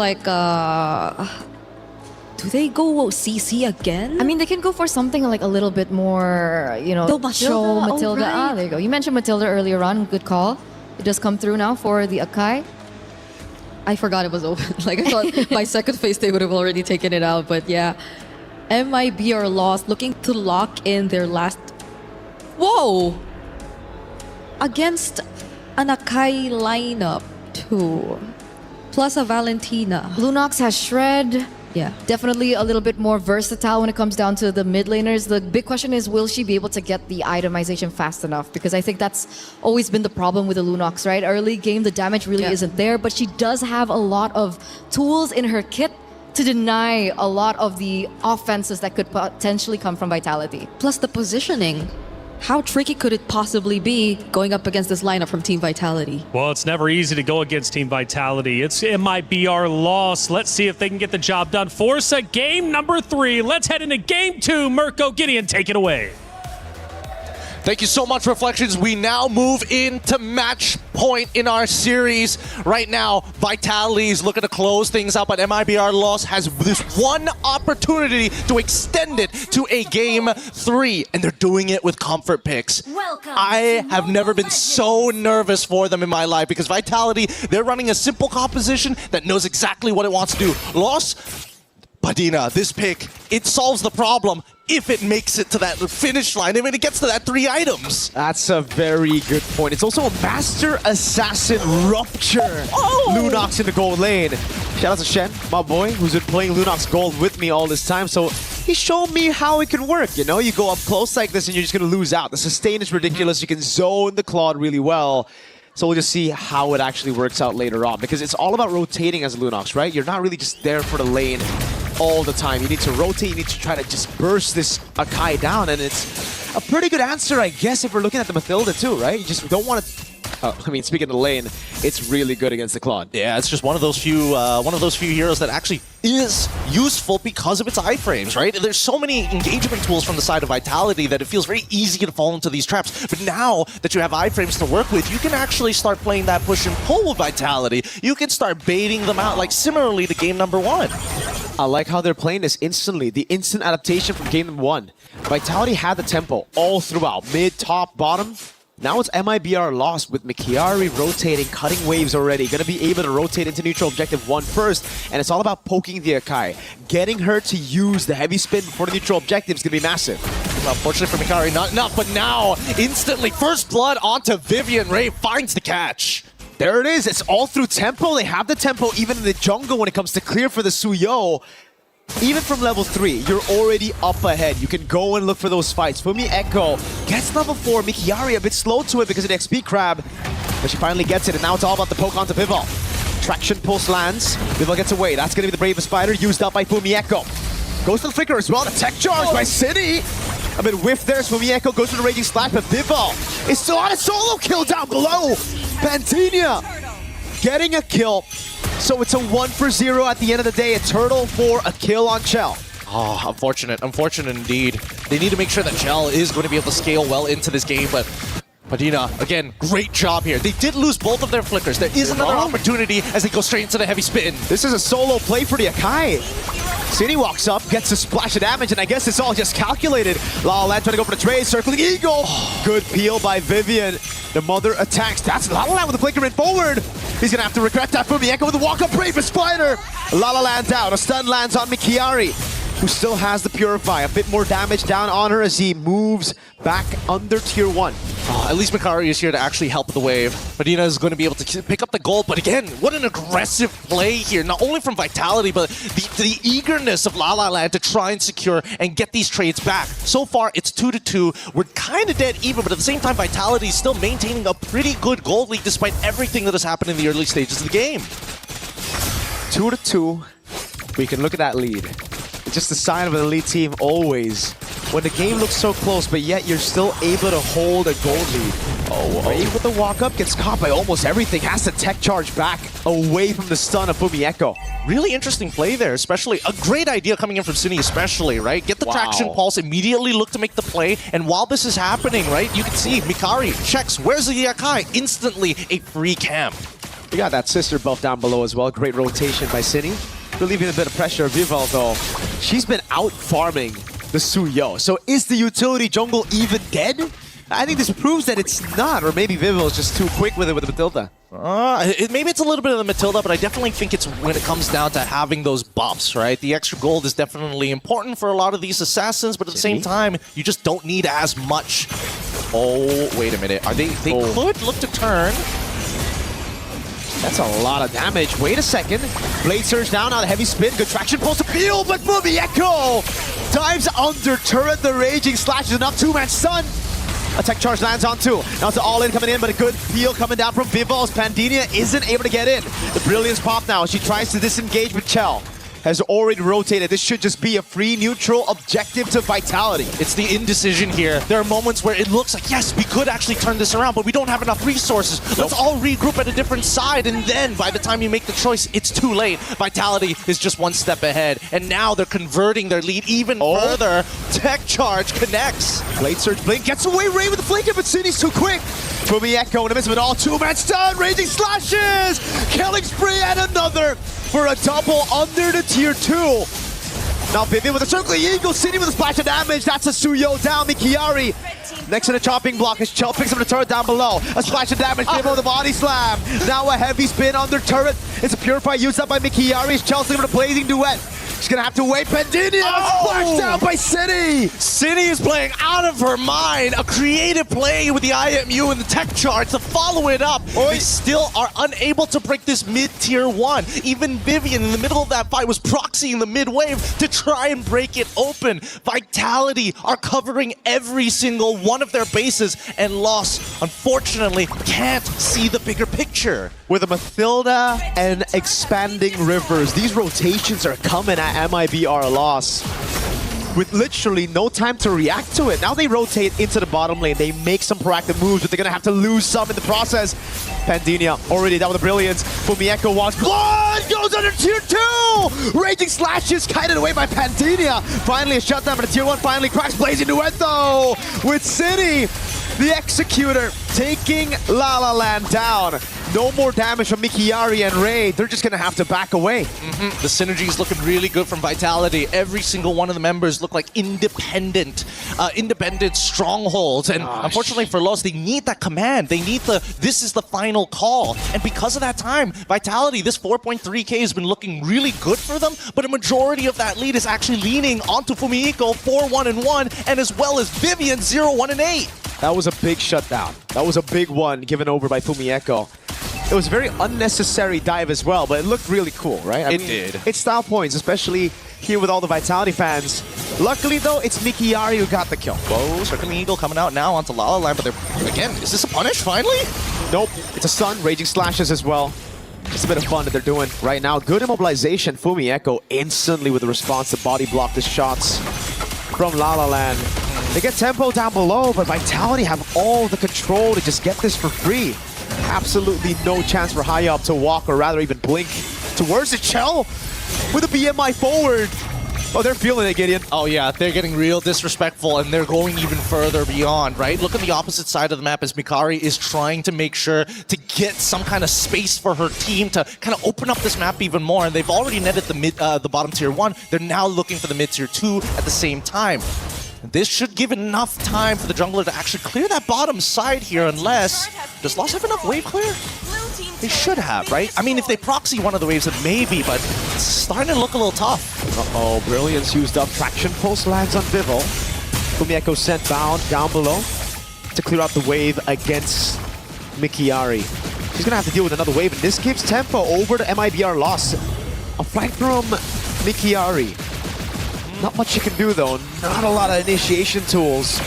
do they go CC again? I mean, they can go for something like a little bit more, Matilda? show Matilda. Oh, right. Ah, there you go. You mentioned Matilda earlier on. Good call. It does come through now for the Akai. I forgot it was open. I thought by second phase they would have already taken it out. But yeah, MIB are lost, looking to lock in their last. Whoa! Against an Akai lineup too, plus a Valentina. Lunox has Shred. Yeah. Definitely a little bit more versatile when it comes down to the mid laners. The big question is, will she be able to get the itemization fast enough? Because I think that's always been the problem with the Lunox, right? Early game, the damage really isn't there, but she does have a lot of tools in her kit to deny a lot of the offenses that could potentially come from Vitality. Plus the positioning. How tricky could it possibly be going up against this lineup from Team Vitality? Well, it's never easy to go against Team Vitality. It's MIBR loss. Let's see if they can get the job done. Forza game number 3. Let's head into game 2. Mirko, Gideon, take it away. Thank you so much, Reflections. We now move into match point in our series. Right now, Vitality is looking to close things out, but MIBR Loss has this one opportunity to extend it to a game 3, and they're doing it with comfort picks. I have never been so nervous for them in my life because Vitality, they're running a simple composition that knows exactly what it wants to do. Loss, Padina, this pick, it solves the problem if it makes it to that finish line. I mean, it gets to that 3 items. That's a very good point. It's also a Master Assassin Rupture. Lunox in the gold lane. Shout out to Shen, my boy, who's been playing Lunox Gold with me all this time. So he showed me how it can work. You go up close like this and you're just going to lose out. The sustain is ridiculous. You can zone the Claude really well. So we'll just see how it actually works out later on, because it's all about rotating as Lunox, right? You're not really just there for the lane all the time. You need to rotate, you need to try to just burst this Akai down, and it's a pretty good answer, I guess, if we're looking at the Mathilda too, right? You just don't want to... speaking of the lane, it's really good against the Claude. Yeah, it's just one of those few heroes that actually is useful because of its iframes, right? There's so many engagement tools from the side of Vitality that it feels very easy to fall into these traps. But now that you have iframes to work with, you can actually start playing that push and pull with Vitality. You can start baiting them out, like similarly to game number 1. I like how they're playing this instantly. The instant adaptation from game number 1. Vitality had the tempo all throughout, mid, top, bottom. Now it's MIBR lost with Mikiari rotating, cutting waves already. Gonna be able to rotate into neutral objective 1 first, and it's all about poking the Akai. Getting her to use the heavy spin for the neutral objective is gonna be massive. Unfortunately for Mikiari, not enough, but now, instantly, first blood onto Vivian. Ray finds the catch. There it is, it's all through tempo. They have the tempo even in the jungle when it comes to clear for the Suyo. Even from level 3, you're already up ahead. You can go and look for those fights. Fumi Echo gets level 4. Mikiari a bit slow to it because of the XP crab. But she finally gets it, and now it's all about the poke onto Vival. Traction pulse lands. Vival gets away. That's going to be the Bravest Spider used up by Fumi Echo. Goes to the Flicker as well. The tech charge by City. A bit whiff there. Fumi Echo goes to the Raging Slash, but Vival is still on a solo kill down below. Pantinia getting a kill. So it's a 1-for-0 at the end of the day. A turtle for a kill on Chell. Oh, unfortunate indeed. They need to make sure that Chell is going to be able to scale well into this game, but Padina, again, great job here. They did lose both of their flickers. There is another opportunity as they go straight into the heavy spin. This is a solo play for the Akai. City walks up, gets a splash of damage, and I guess it's all just calculated. La La Land trying to go for the trade, circling Eagle. Good peel by Vivian. The mother attacks. That's La La Land with the flicker in forward. He's gonna have to regret that. Fumi Echo with the walk-up Bravest Spider. La La Land down. A stun lands on Mikiari. who still has the Purify. A bit more damage down on her as he moves back under tier 1. At least Mikari is here to actually help the wave. Medina is going to be able to pick up the gold, but again, what an aggressive play here. Not only from Vitality, but the eagerness of La La Land to try and secure and get these trades back. So far, it's 2-2. We're kind of dead even, but at the same time, Vitality is still maintaining a pretty good gold lead despite everything that has happened in the early stages of the game. 2-2. We can look at that lead. It's just a sign of an elite team always. When the game looks so close, but yet you're still able to hold a gold lead. Brave with the walk-up, gets caught by almost everything, has to tech charge back away from the stun of Fumieko. Really interesting play there, especially. A great idea coming in from Cine especially, right? Get the traction pulse, immediately look to make the play, and while this is happening, right, you can see Mikari checks, where's the Yakai? Instantly a free camp. We got that sister buff down below as well. Great rotation by Cine. Relieving a bit of pressure. Vival, though, she's been out farming the Suyo. So is the utility jungle even dead? I think this proves that it's not, or maybe Vival is just too quick with it with the Matilda. Maybe it's a little bit of the Matilda, but I definitely think it's when it comes down to having those buffs, right? The extra gold is definitely important for a lot of these assassins, but at the same time, you just don't need as much. Oh, wait a minute. They could look to turn. That's a lot of damage. Wait a second. Blade Surge down, now the heavy spin. Good traction pulse to feel, but Fumieko dives under turret. The Raging Slash is enough. Two-man stun. A tech charge lands on 2. Now it's an all-in coming in, but a good peel coming down from Vival's. Pandinia isn't able to get in. The Brilliance pop now. She tries to disengage, but Chell has already rotated. This should just be a free neutral objective to Vitality. It's the indecision here. There are moments where it looks like, yes, we could actually turn this around, but we don't have enough resources. Let's all regroup at a different side, and then by the time you make the choice, it's too late. Vitality is just one step ahead, and now they're converting their lead even further. Tech charge connects. Blade Surge Blink gets away, Ray with the flanker, but City's too quick. Fumieko in the midst of it all, two-man stun, Raging Slashes! Killing spree and another for a double under the tier 2. Now Vivian with a circling eagle, City with a splash of damage, that's a Suyo down, Mikiari. Next to the chopping block as Chell picks up the turret down below. A splash of damage, give him the body slam. Now a heavy spin under turret. It's a Purify used up by Mikiari as Chelsea with a blazing duet. She's gonna have to wait. Pandinia splash down by City. City is playing out of her mind. A creative play with the IMU and the tech charge to follow it up. They still are unable to break this mid-tier 1. Even Vivian in the middle of that fight was proxying the mid-wave to try and break it open. Vitality are covering every single one of their bases, and Lost, unfortunately, can't see the bigger picture. With a Mathilda and expanding rivers, these rotations are coming at Mibr Loss with literally no time to react to it. Now they rotate into the bottom lane. They make some proactive moves, but they're gonna have to lose some in the process. Pandinia already down with the Brilliance. Fumieko wants blood, goes under tier 2! Raging Slashes kited away by Pandinia. Finally a shutdown, but the tier 1 finally cracks. Blazing Duet though with City. The Executor taking La La Land down. No more damage from Mikiari and Ray. They're just gonna have to back away. The synergy is looking really good from Vitality. Every single one of the members look like independent strongholds. And unfortunately for Lost, they need that command. They need this is the final call. And because of that time, Vitality, this 4.3k has been looking really good for them, but a majority of that lead is actually leaning onto Fumieko 4-1-1, and as well as Vivian 0-1-8. That was a big shutdown. That was a big one given over by Fumieko. It was a very unnecessary dive as well, but it looked really cool, right? I mean, did. It's style points, especially here with all the Vitality fans. Luckily, though, it's Mikiari who got the kill. Whoa, Circling Eagle coming out now onto La La Land, but they're, again, is this a punish finally? Nope, it's a stun, Raging Slashes as well. Just a bit of fun that they're doing right now. Good immobilization. Fumieko instantly with the response to body block the shots from La La Land. They get tempo down below, but Vitality have all the control to just get this for free. Absolutely no chance for high up to walk or rather even blink towards the Chell with a BMI forward. Oh, they're feeling it, Gideon. Oh yeah, they're getting real disrespectful and they're going even further beyond, right? Look at the opposite side of the map as Mikari is trying to make sure to get some kind of space for her team to kind of open up this map even more. And they've already netted the bottom tier 1. They're now looking for the mid tier 2 at the same time. This should give enough time for the jungler to actually clear that bottom side here, unless... Does Lost have enough wave clear? They should have, right? I mean, if they proxy one of the waves, then maybe, but it's starting to look a little tough. Uh-oh, Brilliance used up. Traction Pulse lands on Vivo. Fumieko sent bound down below to clear out the wave against Mikiari. She's gonna have to deal with another wave, and this gives tempo over to MIBR loss. A fight from Mikiari. Not much you can do though, not a lot of initiation tools.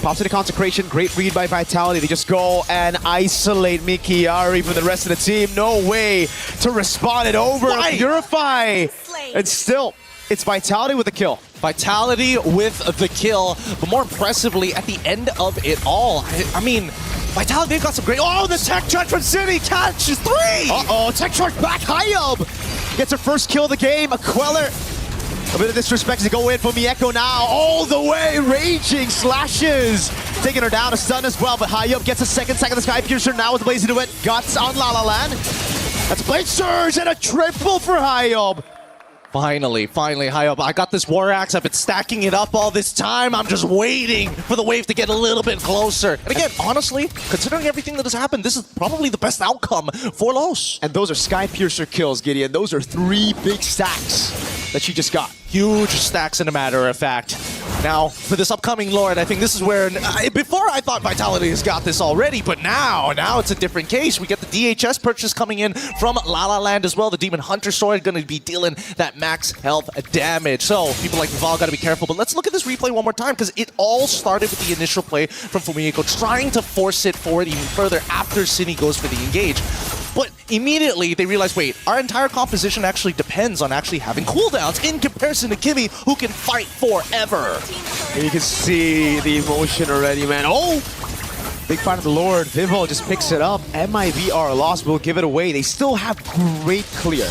Pops into Consecration, great read by Vitality. They just go and isolate Mikiari from the rest of the team. No way to respond it over. Why? Purify. And still, it's Vitality with the kill. Vitality with the kill, but more impressively, at the end of it all, I mean, Vitality, they've got some great... Oh, the tech charge from City catches 3! Uh-oh, tech charge back high up. Gets her first kill of the game. A Queller. A bit of disrespect to go in for Mieko now. All the way, raging slashes. Taking her down, a stun as well, but high up gets a second sack of the Sky Piercer now with Blaze into it. Guts on La La Land. That's Blade Surge and a triple for Hyob. Finally, high up. I got this War Axe. I've been stacking it up all this time. I'm just waiting for the wave to get a little bit closer. And again, honestly, considering everything that has happened, this is probably the best outcome for Los. And those are Sky Piercer kills, Gideon. Those are 3 big stacks that she just got. Huge stacks, in a matter of fact. Now, for this upcoming Lord, I think this is where... before, I thought Vitality has got this already, but now it's a different case. We get the DHS purchase coming in from La La Land as well. The Demon Hunter Sword going to be dealing that max health damage. So, people like Vival got to be careful. But let's look at this replay one more time, because it all started with the initial play from Fumieko, trying to force it forward even further after Cine goes for the engage. But immediately they realize, wait, our entire composition actually depends on actually having cooldowns in comparison to Kimmy, who can fight forever. You can see the emotion already, man. Oh! Big fight of the Lord. Vivo just picks it up. MIBR lost will give it away. They still have great clear.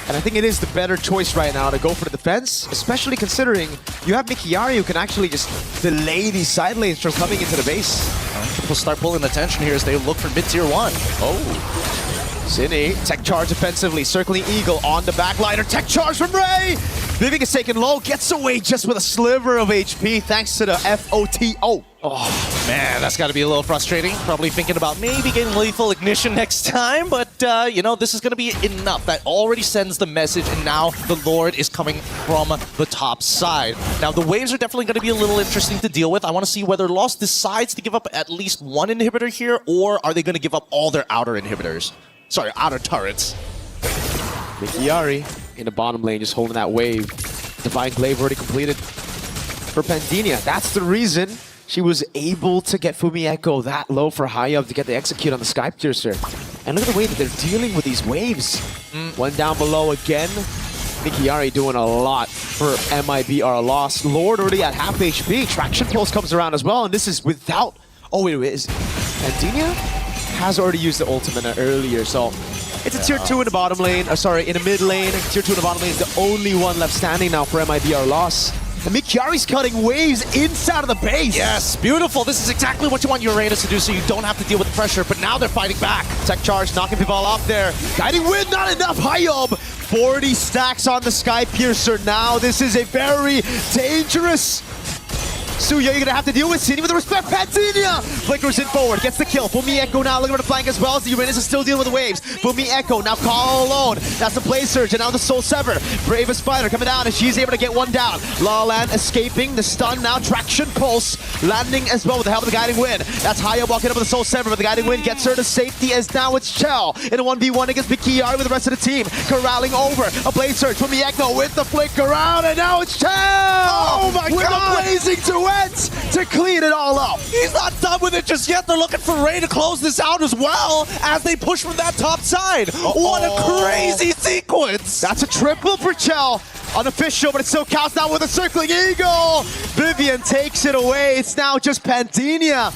And I think it is the better choice right now to go for the defense, especially considering you have Mikiari who can actually just delay these side lanes from coming into the base. People start pulling attention here as they look for mid-tier 1. Oh. Cine, tech charge offensively, circling Eagle on the backliner. Tech charge from Ray! Vivek is taken low, gets away just with a sliver of HP thanks to the FOTO. Oh, man, that's got to be a little frustrating. Probably thinking about maybe getting lethal ignition next time, but, you know, this is going to be enough. That already sends the message, and now the Lord is coming from the top side. Now, the waves are definitely going to be a little interesting to deal with. I want to see whether Lost decides to give up at least one inhibitor here, or are they going to give up all their outer inhibitors? Sorry, outer turrets. Mikiari in the bottom lane just holding that wave. Divine Glaive already completed for Pandinia. That's the reason she was able to get Fumieko that low for high up to get the execute on the Sky Piercer. And look at the way that they're dealing with these waves. One down below again. Mikiari doing a lot for MIBR loss. Lord already at half HP. Traction Pulse comes around as well, and this is without... Oh, wait, is Pandinia has already used the ultimate earlier, so it's a tier 2 in the bottom lane, in the mid lane. Tier 2 in the bottom lane is the only one left standing now for MIBR loss. And Mikiari's cutting waves inside of the base. Yes, beautiful. This is exactly what you want Uranus to do, so you don't have to deal with pressure, but now they're fighting back. Tech charge, knocking people off there. Guiding Wind, not enough. Hyob, 40 stacks on the Sky Piercer now. This is a very dangerous... Suya, you're gonna have to deal with Cine with the respect. Pandinia flickers in forward, gets the kill. Fumieko now looking for the flank as well. The Uranus is still dealing with the waves. Fumieko now call alone. That's the Blaze Surge, and now the Soul Sever. Bravest Spider coming down, and she's able to get one down. La La Land escaping the stun now. Traction Pulse landing as well with the help of the Guiding Wind. That's Haya walking up with the Soul Sever, but the Guiding Wind gets her to safety as now it's Chell in a 1v1 against Mikiari with the rest of the team. Corralling over. A Blaze Surge from Mieko with the flick around, and now it's Chell! Oh my with God! a blazing duet to clean it all up. He's not done with it just yet. They're looking for Ray to close this out as well as they push from that top side. What a crazy sequence. That's a triple for Chell. Unofficial, but it still counts now with a circling Eagle. Vivian takes it away. It's now just Pandinia.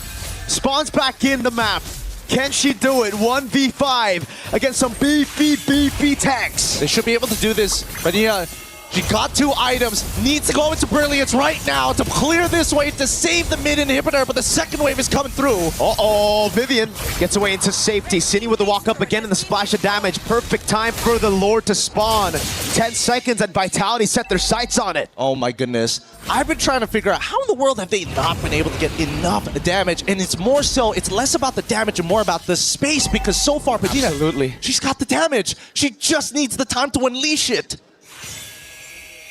Spawns back in the map. Can she do it? 1v5 against some beefy tanks. They should be able to do this, but yeah, She got 2 items, needs to go into Brilliance right now to clear this wave to save the mid inhibitor, but the second wave is coming through. Uh-oh, Vivian gets away into safety. Cine with the walk up again and the splash of damage. Perfect time for the Lord to spawn. 10 seconds and Vitality set their sights on it. Oh my goodness. I've been trying to figure out how in the world have they not been able to get enough damage, and it's more so, it's less about the damage and more about the space, because so far, Padina, Absolutely. she's got the damage. She just needs the time to unleash it.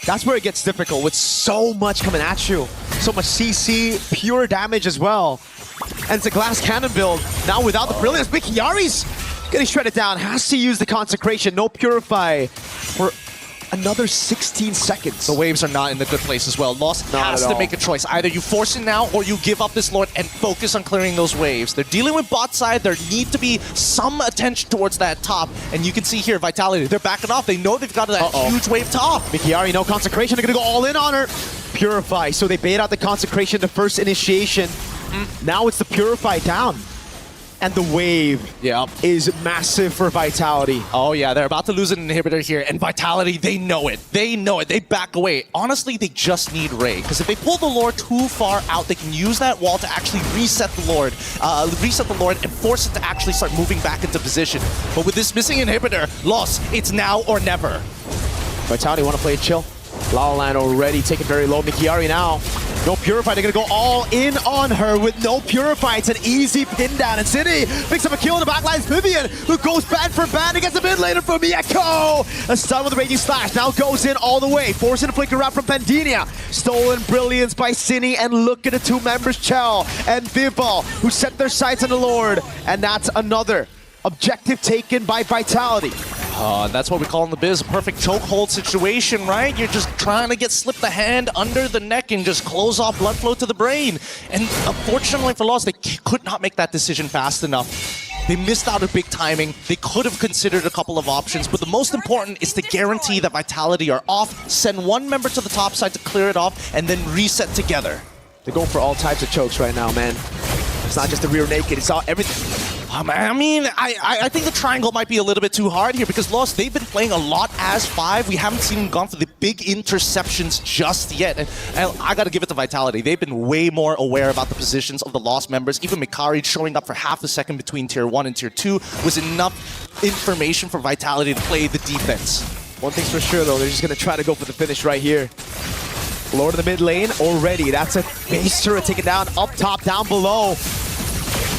That's where it gets difficult with so much coming at you. So much CC, pure damage as well. And it's a glass cannon build. Now without the brilliance, Mikiyari's getting shredded down. Has to use the consecration. No purify for another 16 seconds. The waves are not in a good place as well. Lost Not has at to all. make a choice. Either you force it now or you give up this Lord and focus on clearing those waves. They're dealing with bot side. There need to be some attention towards that top. And you can see here, Vitality, they're backing off. They know they've got that huge wave top. Mikiyari, no consecration. They're gonna go all in on her. Purify. So they bait out the consecration, the first initiation. Now it's the purify down. And the wave is massive for Vitality. Oh yeah, they're about to lose an inhibitor here, and Vitality, they know it. They know it. They back away. Honestly, they just need Ray, because if they pull the Lord too far out, they can use that wall to actually reset the Lord, and force it to actually start moving back into position. But with this missing inhibitor, Lost, it's now or never. Vitality want to play it chill. La La Land already taken very low. Mikiyari now. No Purify. They're going to go all in on her with no Purify. It's an easy pin down. And City picks up a kill in the backline. Vivian, who goes bad for bad and gets a mid laner from Mieko. A stun with a Raging Slash. Now goes in all the way. Forcing a flicker out from Pandinia. Stolen Brilliance by Cine. And look at the 2 members, Chell and Vival, who set their sights on the Lord. And that's another objective taken by Vitality. That's what we call in the biz a perfect chokehold situation, right? You're just trying to get slipped the hand under the neck and just close off blood flow to the brain. And unfortunately for Lost, they could not make that decision fast enough. They missed out on big timing. They could have considered a couple of options, but the most important is to guarantee that Vitality are off, send 1 member to the top side to clear it off, and then reset together. They're going for all types of chokes right now, man. It's not just the rear naked, it's all everything. I mean, I think the triangle might be a little bit too hard here because Lost, they've been playing a lot as 5. We haven't seen them gone for the big interceptions just yet. And I got to give it to Vitality. They've been way more aware about the positions of the Lost members. Even Mikari showing up for half a second between Tier 1 and Tier 2 was enough information for Vitality to play the defense. One thing's for sure, though, they're just going to try to go for the finish right here. Lord of the mid lane already. That's a base turret taken down, up top, down below.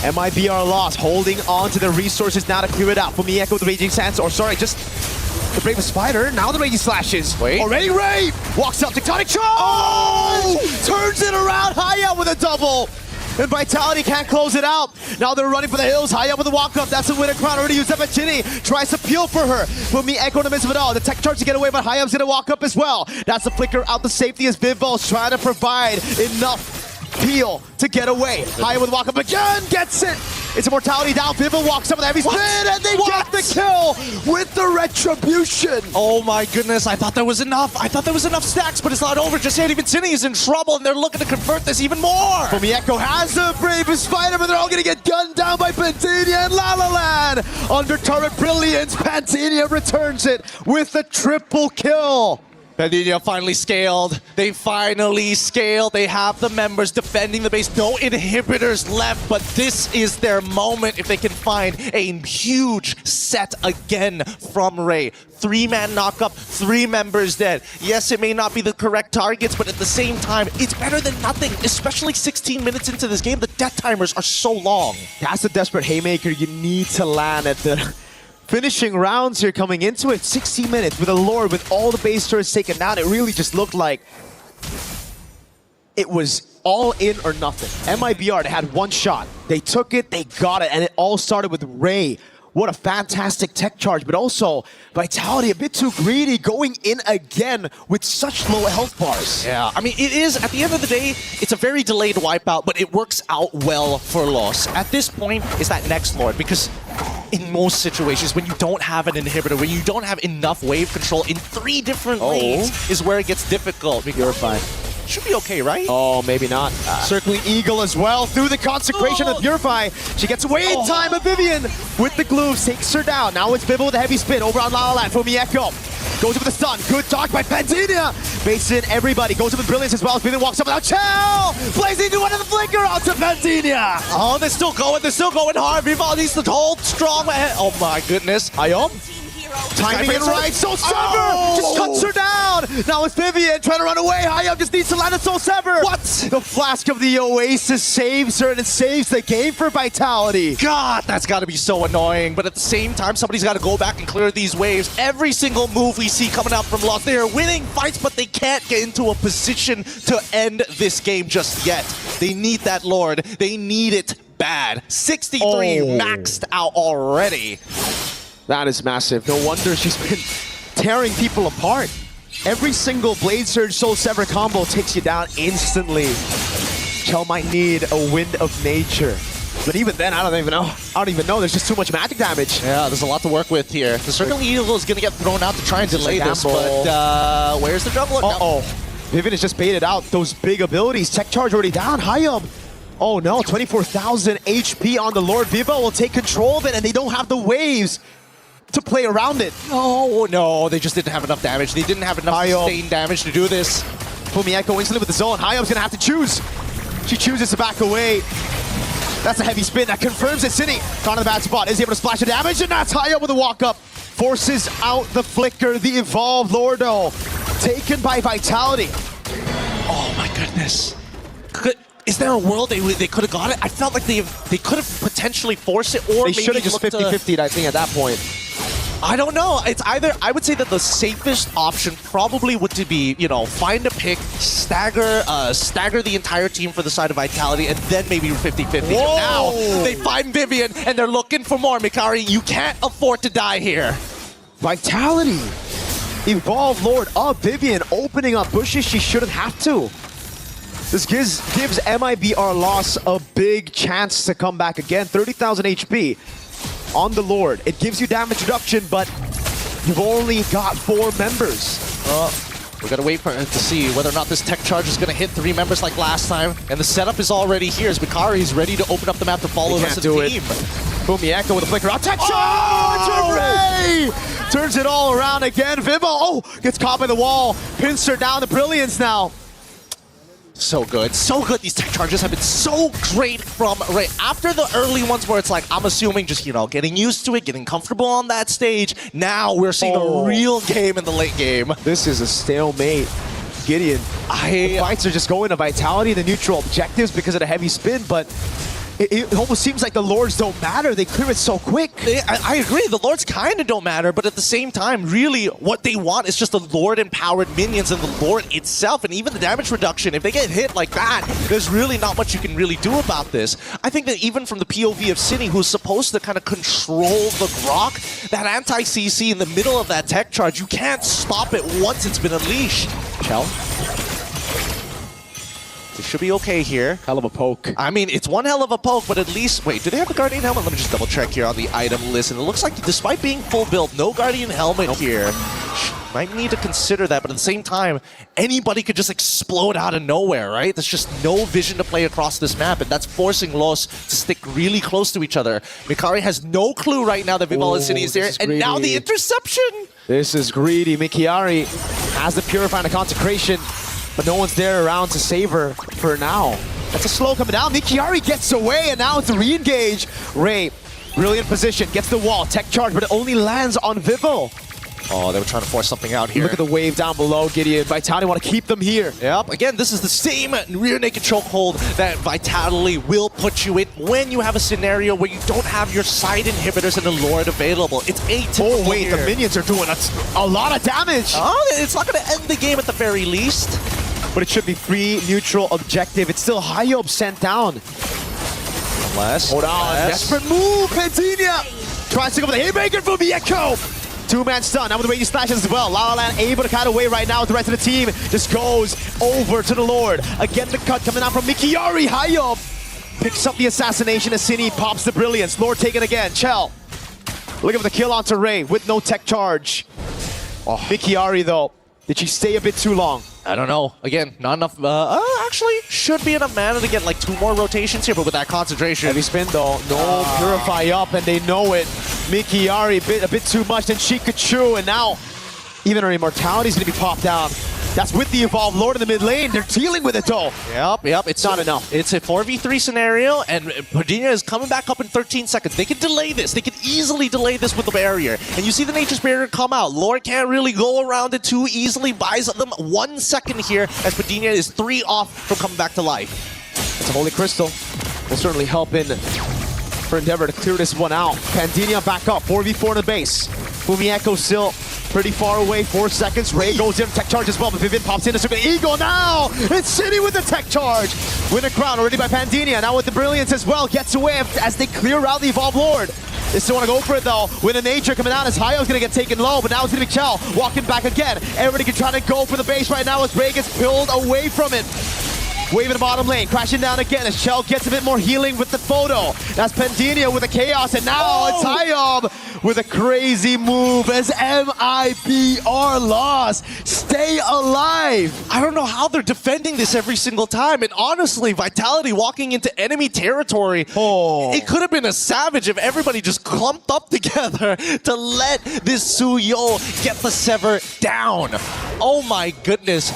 Mibr lost, holding on to the resources now to clear it out. For Mieko with the Raging Sands, or sorry, just the Bravest Spider. Now the Raging Slashes. Wait. Already Ray walks up, Tectonic Charge! Oh! Turns it around, high up with a double. And Vitality can't close it out. Now they're running for the hills, high up with the walk-up. That's the winner crown already used up at Ginny. Tries to peel for her. But Mieko in the midst of it all. The tech charge to get away, but high up's gonna walk up as well. That's the flicker out the safety as Vival's trying to provide enough peel to get away. High with walk up again, gets it. It's Immortality down. Vival walks up with a heavy spin, and they get the kill with the retribution. Oh my goodness, I thought there was enough. I thought there was enough stacks, but it's not over just yet. Even Cine is in trouble, and they're looking to convert this even more. Mieko has the Bravest Spider, but they're all gonna get gunned down by Pantinia and La La Land. Under turret brilliance, Pantinia returns it with a triple kill. Pandinia finally scaled. They finally scaled. They have the members defending the base. No inhibitors left, but this is their moment if they can find a huge set again from Ray. 3-man knock-up, 3 members dead. Yes, it may not be the correct targets, but at the same time, it's better than nothing, especially 16 minutes into this game. The death timers are so long. That's the desperate haymaker you need to land at the finishing rounds here coming into it. 60 minutes with a Lord with all the base turrets taken down. It really just looked like it was all in or nothing. Mibr, they had 1 shot. They took it, they got it, and it all started with Ray. What a fantastic tech charge, but also Vitality a bit too greedy, going in again with such low health bars. Yeah, I mean, it is, at the end of the day, it's a very delayed wipeout, but it works out well for Lost. At this point, it's that next Lord, because in most situations, when you don't have an inhibitor, when you don't have enough wave control in 3 different lanes, is where it gets difficult. You're fine. Should be okay, right? Oh, maybe not. Circling Eagle as well through the consecration of Purify. She gets away in time, but Vivian with the glue takes her down. Now it's Vival with a heavy spin over on La La Land for Mieko. Goes over the stun. Good dodge by Pantinia. Baits in everybody. Goes over the Brilliance as well. Vivian walks up without Chell. Blazing into one of the flicker onto Pantinia. Oh, they're still going hard. Vival needs to hold strong ahead. Oh my goodness. Ayom. Timing it right. Soul Sever just cuts her down. Now it's Vivian trying to run away. Hayam just needs to land a Soul Sever. What? The flask of the Oasis saves her and it saves the game for Vitality. God, that's got to be so annoying. But at the same time, somebody's got to go back and clear these waves. Every single move we see coming out from Lost, they are winning fights, but they can't get into a position to end this game just yet. They need that Lord. They need it bad. 63 maxed out already. That is massive. No wonder she's been tearing people apart. Every single Blade Surge Soul Sever combo takes you down instantly. Chell might need a Wind of Nature. But even then, I don't even know. There's just too much magic damage. Yeah, there's a lot to work with here. The Circling Eagle is going to get thrown out to try and delay this, but where's the jungler? Uh-oh. Vivian is just baited out. Those big abilities. Tech Charge already down. Hayam. Oh no, 24,000 HP on the Lord. Viva will take control of it, and they don't have the waves to play around it. Oh no, they just didn't have enough damage. They didn't have enough sustained damage to do this. Fumieko instantly with the zone. Hayam's gonna have to choose. She chooses to back away. That's a heavy spin that confirms it. City caught in the bad spot, is able to splash the damage, and that's Hayam with a walk up. Forces out the flicker, the evolved Lordo. Taken by Vitality. Oh my goodness. Is there a world they could have got it? I felt like they could have potentially forced it, or they maybe should have just 50-50'd, I think, at that point. I don't know. It's either, I would say that the safest option probably would to be, you know, find a pick, stagger the entire team for the side of Vitality, and then maybe 50-50. Now they find Vivian and they're looking for more. Mikari, you can't afford to die here. Vitality. Evolve Lord up. Vivian opening up bushes she shouldn't have to. This gives Mibr loss a big chance to come back again. 30,000 HP on the Lord. It gives you damage reduction, but you've only got 4 members. We gotta wait to see whether or not this tech charge is gonna hit 3 members like last time. And the setup is already here as Mikari is ready to open up the map to follow the rest of the team. Fumieko with a flicker out. Tech charge! Ray! Turns it all around again. Vivo, gets caught by the wall. Pins her down. The Brilliance now. So good, so good. These tech charges have been so great from right after the early ones where it's like, I'm assuming just, you know, getting used to it, getting comfortable on that stage. Now we're seeing a real game in the late game. This is a stalemate. Gideon, the fights are just going to Vitality, the neutral objectives because of the heavy spin, but it almost seems like the Lords don't matter. They clear it so quick. I agree. The Lords kind of don't matter, but at the same time, really, what they want is just the Lord-empowered minions and the Lord itself, and even the damage reduction. If they get hit like that, there's really not much you can really do about this. I think that even from the POV of City, who's supposed to kind of control the Grok, that anti-CC in the middle of that tech charge, you can't stop it once it's been unleashed. Chell? We should be okay here. Hell of a poke. I mean, it's one hell of a poke, but at least... Wait, do they have the Guardian Helmet? Let me just double check here on the item list. And it looks like despite being full build, no Guardian Helmet here. Might need to consider that, but at the same time, anybody could just explode out of nowhere, right? There's just no vision to play across this map, and that's forcing Los to stick really close to each other. Mikari has no clue right now that Vival and City is there, and now the interception! This is greedy. Mikari has the Purify and the Consecration, but no one's there around to save her for now. That's a slow coming down. Mikari gets away, and now it's a re-engage. Ray, brilliant position, gets the wall, tech charge, but it only lands on Vivo. Oh, they were trying to force something out here. Look at the wave down below, Gideon. Vitality want to keep them here. Yep, again, this is the same rear naked chokehold that Vitality will put you in when you have a scenario where you don't have your side inhibitors and the Lord available. It's atypical. Oh, wait, here. the minions are doing a lot of damage. Oh, it's not going to end the game at the very least. But it should be free, neutral, objective. It's still Hayop sent down. Hold on. Desperate move, Pantinia. Tries to go for the haymaker from Mieko. 2-man stun. Now with the way he slashes as well. La La Land able to cut away right now with the rest of the team. Just goes over to the Lord. Again, the cut coming out from Mikiari. Hayop picks up the assassination as Cine pops the Brilliance. Lord taken again. Chell looking for the kill onto Ray with no tech charge. Mikiari though. Did she stay a bit too long? I don't know. Again, not enough. Actually, should be enough mana to get like 2 more rotations here, but with that concentration. Heavy spin though. No Purify up, and they know it. Mikiari a bit too much than Chikachu, and now Even our immortality is going to be popped down. That's with the Evolved Lord in the mid lane. They're dealing with it though. Yep. It's not enough. It's a 4v3 scenario, and Padina is coming back up in 13 seconds. They can delay this. They can easily delay this with the barrier. And you see the Nature's Barrier come out. Lord can't really go around it too easily. Buys them 1 second here as Padina is 3 off from coming back to life. It's a Holy Crystal. Will certainly help in for Endeavor to clear this one out. Pandinia back up, 4v4 in the base. Fumieko still pretty far away, 4 seconds. Ray goes in, tech charge as well, but Vivian pops in. It's an Eagle now! It's City with the tech charge! Win a crown already by Pandinia, now with the Brilliance as well, gets away as they clear out the Evolved Lord. They still want to go for it though. With a Nature coming out as Hayo's going to get taken low, but now it's going to be Chell walking back again. Everybody can try to go for the base right now as Ray gets pulled away from it. Wave in the bottom lane, crashing down again as Chell gets a bit more healing with the photo. That's Pandinia with the Chaos, and now it's Hayob with a crazy move as Mibr lost. Stay alive. I don't know how they're defending this every single time, and honestly, Vitality walking into enemy territory, it could have been a savage if everybody just clumped up together to let this Suyo get the Sever down. Oh my goodness.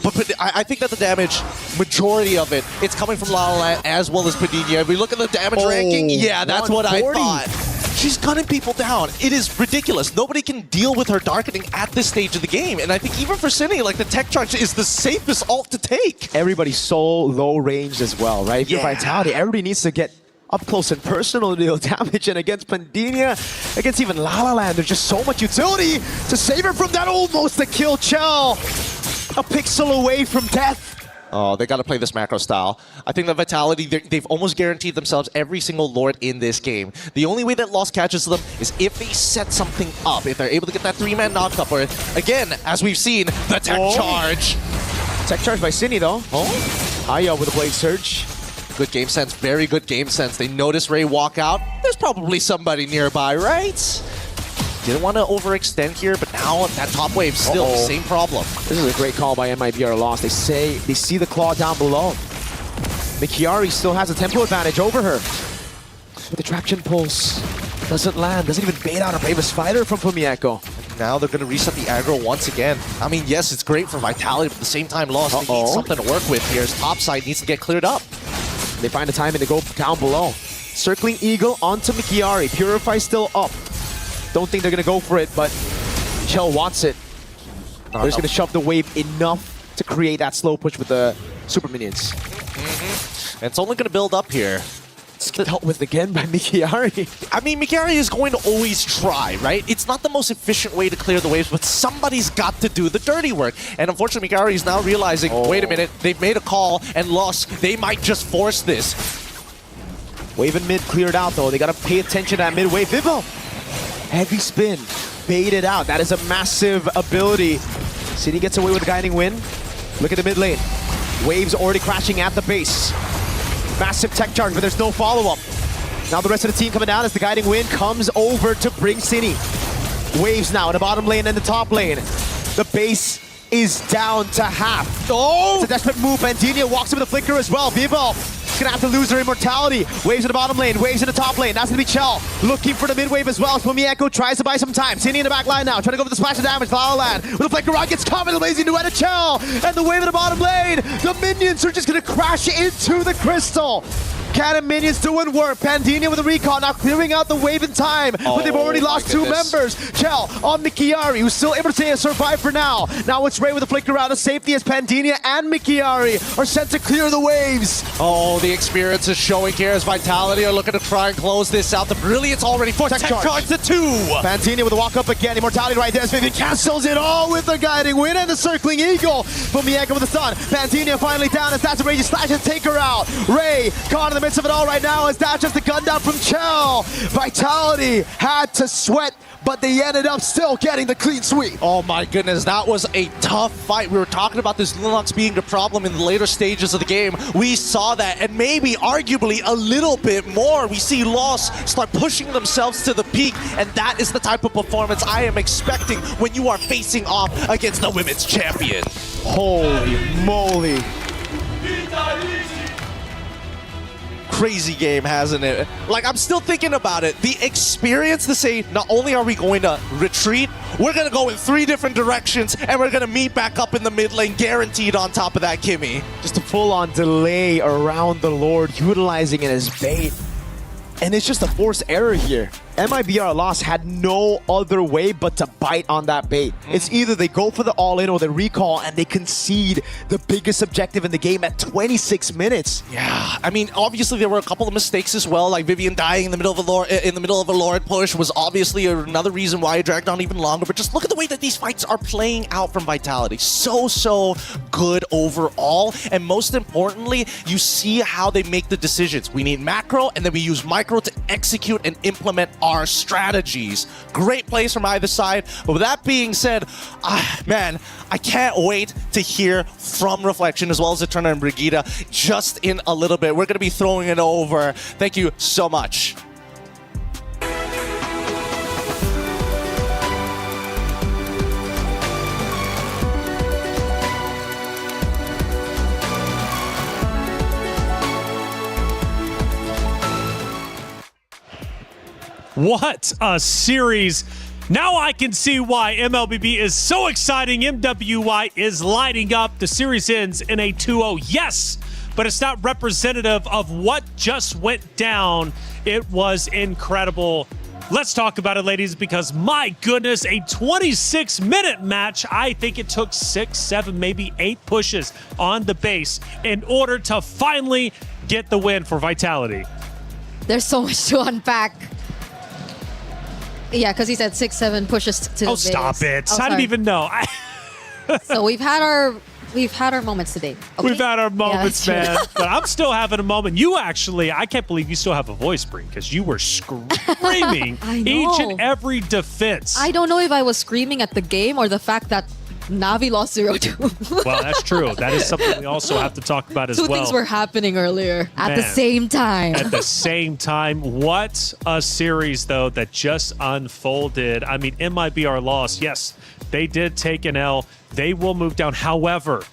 But I think that the damage, majority of it, it's coming from La La Land as well as Padina. If we look at the damage ranking, yeah, that's what I thought. She's gunning people down. It is ridiculous. Nobody can deal with her darkening at this stage of the game. And I think even for Cine, like the tech charge is the safest ult to take. Everybody's so low ranged as well, right? If you're Vitality, everybody needs to get up close and personal to deal damage, and against Pandinia, against even La La Land, there's just so much utility to save her from that almost to kill Chell. A pixel away from death. Oh, they got to play this macro style. I think that Vitality, they've almost guaranteed themselves every single Lord in this game. The only way that loss catches them is if they set something up. If they're able to get that 3-man knocked up, or again, as we've seen, the tech charge. Tech charge by Cine though. Aya with a Blade Surge. Good game sense, very good game sense. They notice Ray walk out. There's probably somebody nearby, right? Didn't want to overextend here, but now that top wave still the same problem. This is a great call by Mibr lost. They see the claw down below. Mikiari still has a tempo advantage over her. But the traction pulse doesn't land, doesn't even bait out a Bravest Fighter from Fumieko. Now they're going to reset the aggro once again. I mean, yes, it's great for Vitality, but at the same time, Lost, they need something to work with here. His top side needs to get cleared up. They find the timing to go down below. Circling Eagle onto Mikiari. Purify still up. Don't think they're going to go for it, but Chell wants it. They're just going to shove the wave enough to create that slow push with the super minions. And it's only going to build up here. It's dealt with again by Mikiari. I mean, Mikiari is going to always try, right? It's not the most efficient way to clear the waves, but somebody's got to do the dirty work. And unfortunately, Mikiari is now realizing, wait a minute, they've made a call and lost. They might just force this. Wave and mid cleared out, though. They got to pay attention to that mid wave. Vivo! Heavy spin. Baited out. That is a massive ability. City gets away with the Guiding Wind. Look at the mid lane. Waves already crashing at the base. Massive tech charge, but there's no follow-up. Now the rest of the team coming down as the Guiding Wind comes over to bring Cine. Waves now in the bottom lane and the top lane. The base is down to half. It's a desperate move. Pandinia walks in with a flicker as well. Vivo is gonna have to lose her immortality. Waves in the bottom lane, waves in the top lane. That's gonna be Chell looking for the mid wave as well. Fumieko tries to buy some time. Cine in the back line now, trying to go for the splash of damage. La La Land with a flicker on gets caught with a lazy duet of Chell. And the wave in the bottom lane. The minions are just gonna crash into the crystal. Cannon minions doing work. Pandinia with a recall, now clearing out the wave in time. But they've already lost 2 members. Chell on Mikiari, who's still able to survive for now. Now it's Ray with a flicker out of safety as Pandinia and Mikiari are sent to clear the waves. Oh, the experience is showing here as Vitality are looking to try and close this out. The Brilliance already for tech charge to 2. Pandinia with a walk up again. Immortality right there as Vivian cancels it all with the Guiding Wind and the Circling Eagle. Fumieko with the stun. Pandinia finally down as that's a Rage Slash and take her out. Ray caught in the midst of it all right now as that's just the gun down from Chell. Vitality had to sweat, but they ended up still getting the clean sweep. Oh my goodness, that was a tough fight. We were talking about this Linux being the problem in the later stages of the game. We saw that, and maybe arguably a little bit more. We see Lost start pushing themselves to the peak, and that is the type of performance I am expecting when you are facing off against the women's champion. Holy moly. crazy game, hasn't it? Like, I'm still thinking about it. The experience to say, not only are we going to retreat, we're going to go in 3 different directions, and we're going to meet back up in the mid lane, guaranteed on top of that Kimmy. Just a full-on delay around the Lord, utilizing it as bait. And it's just a forced error here. MIBR Lost had no other way but to bite on that bait. It's either they go for the all-in or the recall and they concede the biggest objective in the game at 26 minutes. Yeah, I mean, obviously there were a couple of mistakes as well, like Vivian dying in the middle of a Lord push was obviously another reason why it dragged on even longer. But just look at the way that these fights are playing out from Vitality. So good overall, and most importantly, you see how they make the decisions. We need macro, and then we use micro to execute and implement our strategies. Great plays from either side. But with that being said, man, I can't wait to hear from Reflection as well as Eterna and Brigitte just in a little bit. We're going to be throwing it over. Thank you so much. What a series. Now I can see why MLBB is so exciting. MWI is lighting up. The series ends in a 2-0. Yes, but it's not representative of what just went down. It was incredible. Let's talk about it, ladies, because my goodness, a 26-minute match. I think it took 6, 7, maybe 8 pushes on the base in order to finally get the win for Vitality. There's so much to unpack. Yeah, because he said 6, 7 pushes to the Oh, base. stop it. Oh, I didn't even know. So we've had our moments today. Okay? We've had our moments, that's man. But I'm still having a moment. You actually, I can't believe you still have a voice, Bree, because you were screaming I know. each and every defense. I don't know if I was screaming at the game or the fact that Navi lost 0-2. Well, that's true. That is something we also have to talk about as Two well. things were happening earlier. At the Man. same time. At the same time, what a series, though, that just unfolded. I mean, MIBR lost. Yes, they did take an L. They will move down. However,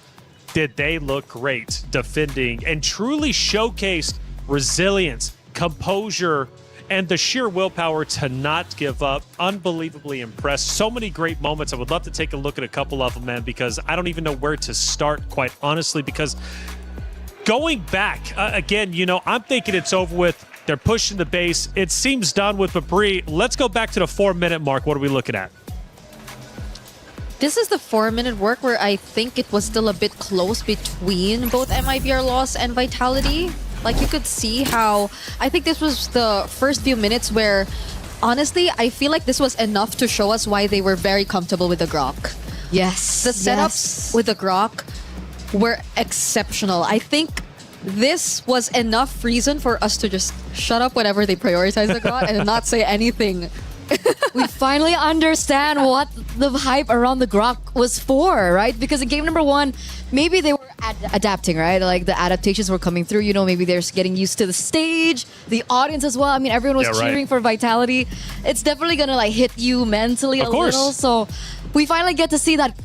did they look great defending and truly showcased resilience, composure, and the sheer willpower to not give up. Unbelievably impressed. So many great moments. I would love to take a look at a couple of them, man, because I don't even know where to start, quite honestly, because going back, again, you know, I'm thinking it's over with. They're pushing the base. It seems done with Mibr. Let's go back to the 4-minute mark. What are we looking at? This is the 4-minute work where I think it was still a bit close between both MIBR Loss and Vitality. Like, you could see how, I think this was the first few minutes where, honestly, I feel like this was enough to show us why they were very comfortable with the Grok. Yes. The setups with the Grok were exceptional. I think this was enough reason for us to just shut up whenever they prioritize the Grok and not say anything. We finally understand what the hype around the Grok was for, right? Because in game number 1, maybe they were adapting, right? Like the adaptations were coming through, you know, maybe they're getting used to the stage, the audience as well. I mean, everyone was cheering for Vitality. It's definitely gonna like hit you mentally a little. So we finally get to see that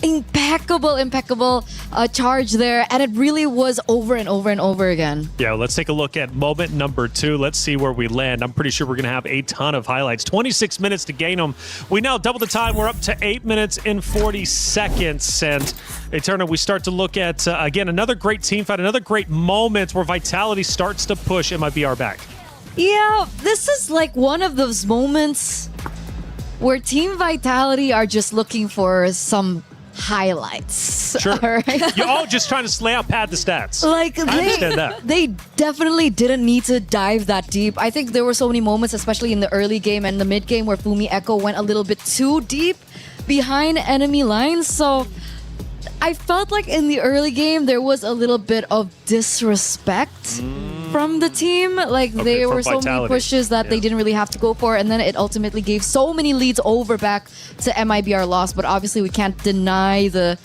impeccable charge there, and it really was over and over and over again. Yeah, let's take a look at moment number 2. Let's see where we land. I'm pretty sure we're going to have a ton of highlights. 26 minutes to gain them. We now double the time. We're up to 8 minutes and 40 seconds. And Eterna, we start to look at, again, another great team fight, another great moment where Vitality starts to push MIBR back. Yeah, this is like one of those moments where Team Vitality are just looking for some highlights. Sure. All right? You're all just trying to lay out, pad the stats. Like, I understand that. They definitely didn't need to dive that deep. I think there were so many moments, especially in the early game and the mid game, where Fumi Echo went a little bit too deep behind enemy lines. So I felt like in the early game, there was a little bit of disrespect from the team. Like, there were so many pushes that they didn't really have to go for, and then it ultimately gave so many leads over back to MIBR Loss. But obviously, we can't deny the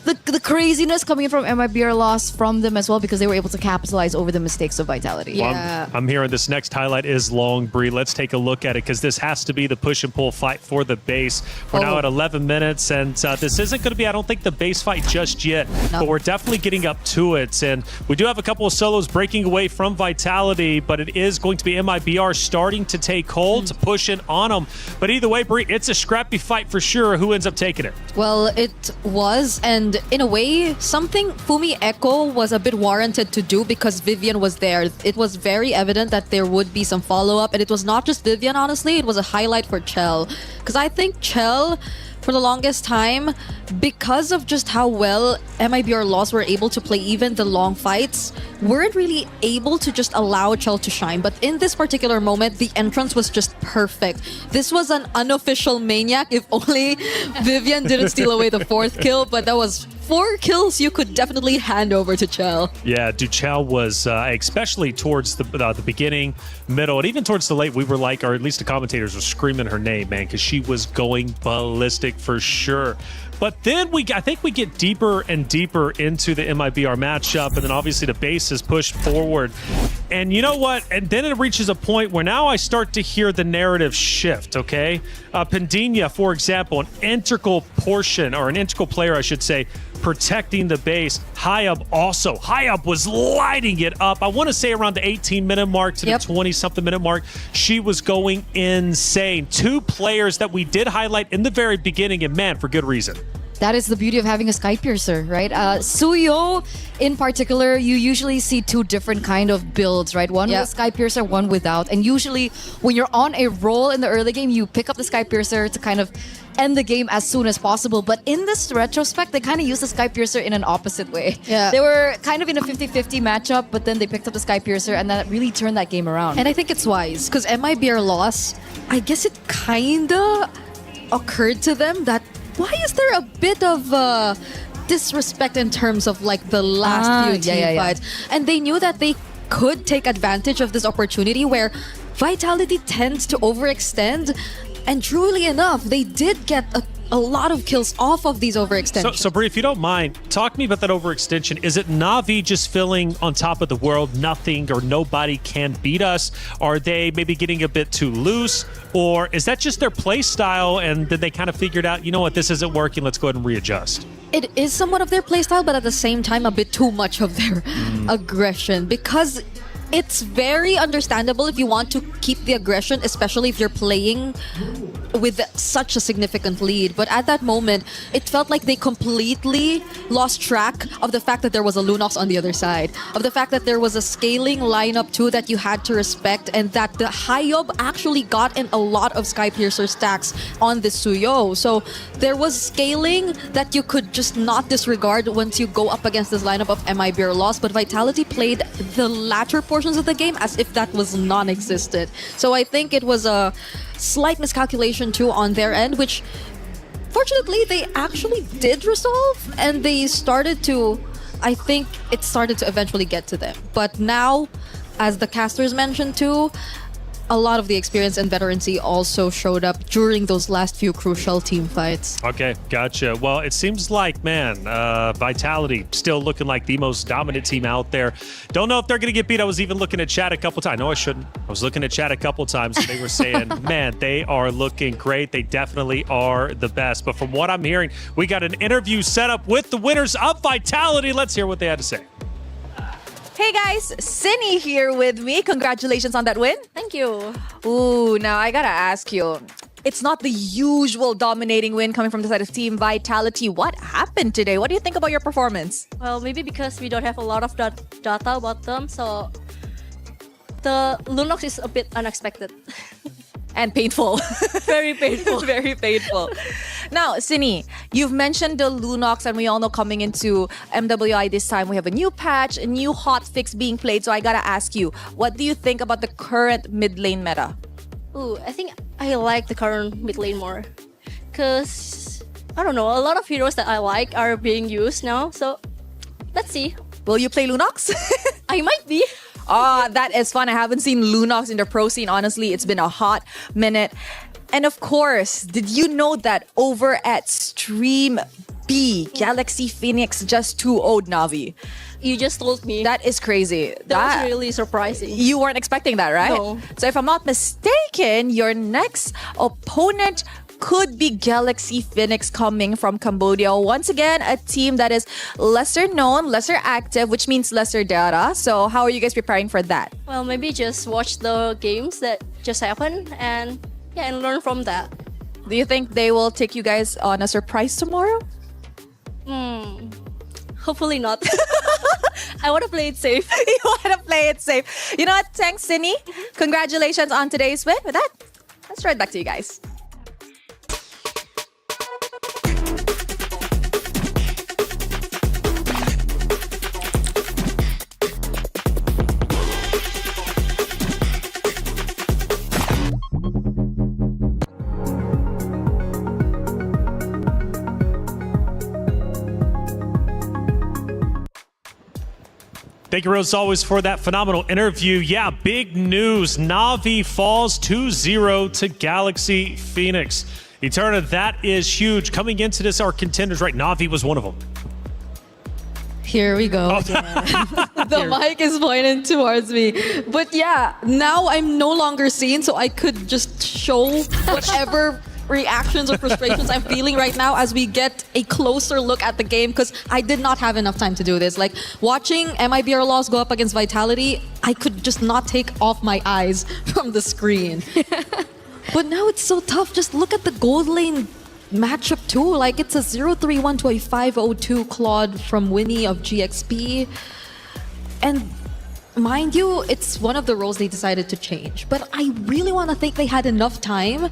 the craziness coming in from MIBR loss from them as well because they were able to capitalize over the mistakes of Vitality. Yeah. Well, I'm hearing this next highlight is long, Bree. Let's take a look at it because this has to be the push and pull fight for the base. We're now at 11 minutes, and this isn't going to be, I don't think, the base fight just yet, but we're definitely getting up to it. And we do have a couple of solos breaking away from Vitality, but it is going to be MIBR starting to take hold, to push in on them. But either way, Bree, it's a scrappy fight for sure. Who ends up taking it? Well, it was, and in a way, something Fumi Echo was a bit warranted to do because Vivian was there. It was very evident that there would be some follow-up, and it was not just Vivian, honestly. It was a highlight for Chell. Because I think Chell, for the longest time, because of just how well MIBR Lost were able to play even the long fights, weren't really able to just allow Chell to shine. But in this particular moment, the entrance was just perfect. This was an unofficial maniac, if only Vivian didn't steal away the 4th kill, but that was 4 kills you could definitely hand over to Chell. Yeah, Duchel was, especially towards the beginning, middle, and even towards the late, we were like, or at least the commentators were screaming her name, man, because she was going ballistic for sure. But then I think we get deeper and deeper into the MIBR matchup, and then obviously the base is pushed forward. And you know what? And then it reaches a point where now I start to hear the narrative shift, okay? Pendinia, for example, an integral portion, or an integral player, I should say, protecting the base. Hayab also. Hayab was lighting it up. I want to say around the 18-minute mark to the 20-something minute mark. She was going insane. 2 players that we did highlight in the very beginning, and man, for good reason. That is the beauty of having a Sky Piercer, right? Suyo, in particular, you usually see 2 different kind of builds, right? One with Sky Piercer, one without. And usually, when you're on a roll in the early game, you pick up the Sky Piercer to kind of end the game as soon as possible. But in this retrospect, they kind of used the Sky Piercer in an opposite way. Yeah. They were kind of in a 50-50 matchup, but then they picked up the Sky Piercer, and that really turned that game around. And I think it's wise, because MIBR loss, I guess it kinda occurred to them that why is there a bit of disrespect in terms of like the last few team fights? And they knew that they could take advantage of this opportunity where Vitality tends to overextend, and truly enough, they did get a lot of kills off of these overextensions. So Bree, if you don't mind, talk to me about that overextension. Is it Na'Vi just feeling on top of the world, nothing or nobody can beat us? Are they maybe getting a bit too loose? Or is that just their play style and then they kind of figured out, you know what, this isn't working, let's go ahead and readjust? It is somewhat of their playstyle, but at the same time, a bit too much of their aggression, because it's very understandable if you want to keep the aggression, especially if you're playing with such a significant lead. But at that moment, it felt like they completely lost track of the fact that there was a Lunox on the other side, of the fact that there was a scaling lineup too that you had to respect, and that the Hayob actually got in a lot of Sky Piercer stacks on this Suyo. So there was scaling that you could just not disregard once you go up against this lineup of MIBR loss, but Vitality played the latter portions of the game as if that was non-existent. So I think it was a slight miscalculation too on their end, which fortunately they actually did resolve, and they started to, I think it started to eventually get to them. But now, as the casters mentioned too, a lot of the experience and veterancy also showed up during those last few crucial team fights. Okay, gotcha. Well, it seems like, man, Vitality still looking like the most dominant team out there. Don't know if they're going to get beat. I was even looking at chat a couple times. No, I shouldn't. I was looking at chat a couple times, and they were saying, man, they are looking great. They definitely are the best. But from what I'm hearing, we got an interview set up with the winners of Vitality. Let's hear what they had to say. Hey guys, Cindy here with me. Congratulations on that win. Thank you. Ooh, now I gotta ask you. It's not the usual dominating win coming from the side of Team Vitality. What happened today? What do you think about your performance? Well, maybe because we don't have a lot of data about them, so the Lunox is a bit unexpected. And painful. Very painful. Very painful. Now, Sini, you've mentioned the Lunox, and we all know coming into MWI this time, we have a new patch, a new hot fix being played. So I gotta ask you, what do you think about the current mid lane meta? Ooh, I think I like the current mid lane more. Because, I don't know, a lot of heroes that I like are being used now. So, let's see. Will you play Lunox? I might be. Ah, that is fun. I haven't seen Lunox in the pro scene, honestly. It's been a hot minute. And of course, did you know that over at Stream B, Galaxy Phoenix just 2-0'd Navi. You just told me. That is crazy. That was really surprising. You weren't expecting that, right? No. So if I'm not mistaken, your next opponent could be Galaxy Phoenix coming from Cambodia. Once again, a team that is lesser known, lesser active, which means lesser data. So how are you guys preparing for that? Well, maybe just watch the games that just happened and learn from that. Do you think they will take you guys on a surprise tomorrow? Hopefully not. I want to play it safe. You want to play it safe. You know what? Thanks, Cindy. Congratulations on today's win. With that, let's throw it back to you guys. Thank you, Rose, as always, for that phenomenal interview. Yeah, big news. Na'Vi falls 2-0 to Galaxy Phoenix. Eterna, that is huge. Coming into this, our contenders, right? Na'Vi was one of them. Here we go again. The mic is pointing towards me. But yeah, now I'm no longer seen, so I could just show whatever reactions or frustrations I'm feeling right now as we get a closer look at the game, because I did not have enough time to do this. Like, watching MIBR Loss go up against Vitality, I could just not take off my eyes from the screen. But now it's so tough. Just look at the gold lane matchup too. Like, it's a 0-3-1 to a 5-0-2 Claude from Winnie of GXP. And mind you, it's one of the roles they decided to change. But I really want to think they had enough time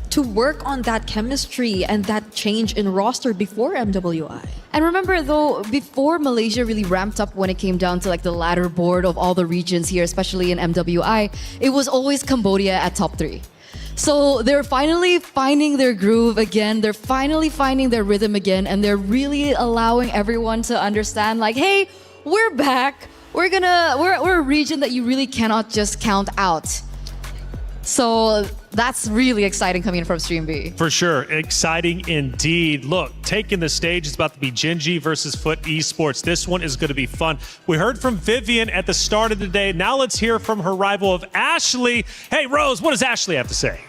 to work on that chemistry and that change in roster before MWI. And remember though, before Malaysia really ramped up when it came down to like the ladder board of all the regions here, especially in MWI, it was always Cambodia at top 3. So they're finally finding their groove again. They're finally finding their rhythm again. And they're really allowing everyone to understand like, hey, we're back. We're a region that you really cannot just count out. So that's really exciting coming in from Stream B. For sure. Exciting indeed. Look, taking the stage is about to be Genji versus Foot Esports. This one is going to be fun. We heard from Vivian at the start of the day. Now let's hear from her rival of Ashley. Hey, Rose, what does Ashley have to say?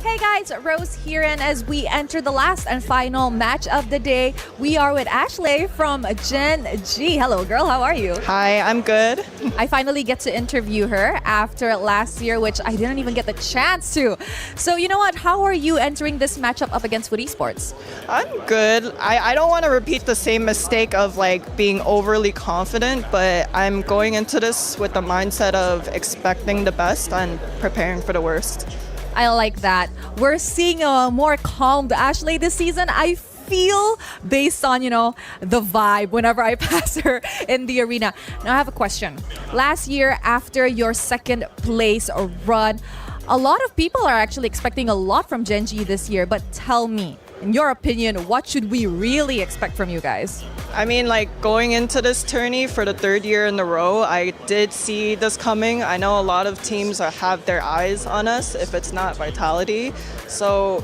Hey guys, Rose here, and as we enter the last and final match of the day, we are with Ashley from Gen G. Hello girl, how are you? Hi, I'm good. I finally get to interview her after last year, which I didn't even get the chance to. So you know what, how are you entering this matchup up against Foot Esports? I'm good. I don't want to repeat the same mistake of like being overly confident, but I'm going into this with the mindset of expecting the best and preparing for the worst. I like that. We're seeing a more calmed Ashley this season. I feel based on, the vibe whenever I pass her in the arena. Now I have a question. Last year, after your second place run, a lot of people are actually expecting a lot from Gen G this year. But tell me, in your opinion, what should we really expect from you guys? I mean, like going into this tourney for the third year in a row, I did see this coming. I know a lot of teams have their eyes on us if it's not Vitality. So,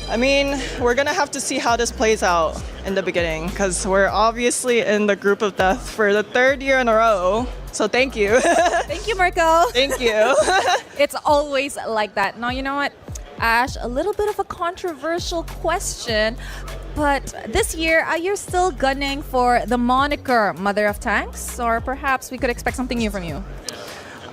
I mean, we're going to have to see how this plays out in the beginning because we're obviously in the group of death for the third year in a row. So thank you. Thank you, Marco. Thank you. It's always like that. Now, you know what? Ash, a little bit of a controversial question, but this year, you're still gunning for the moniker Mother of Tanks, or perhaps we could expect something new from you?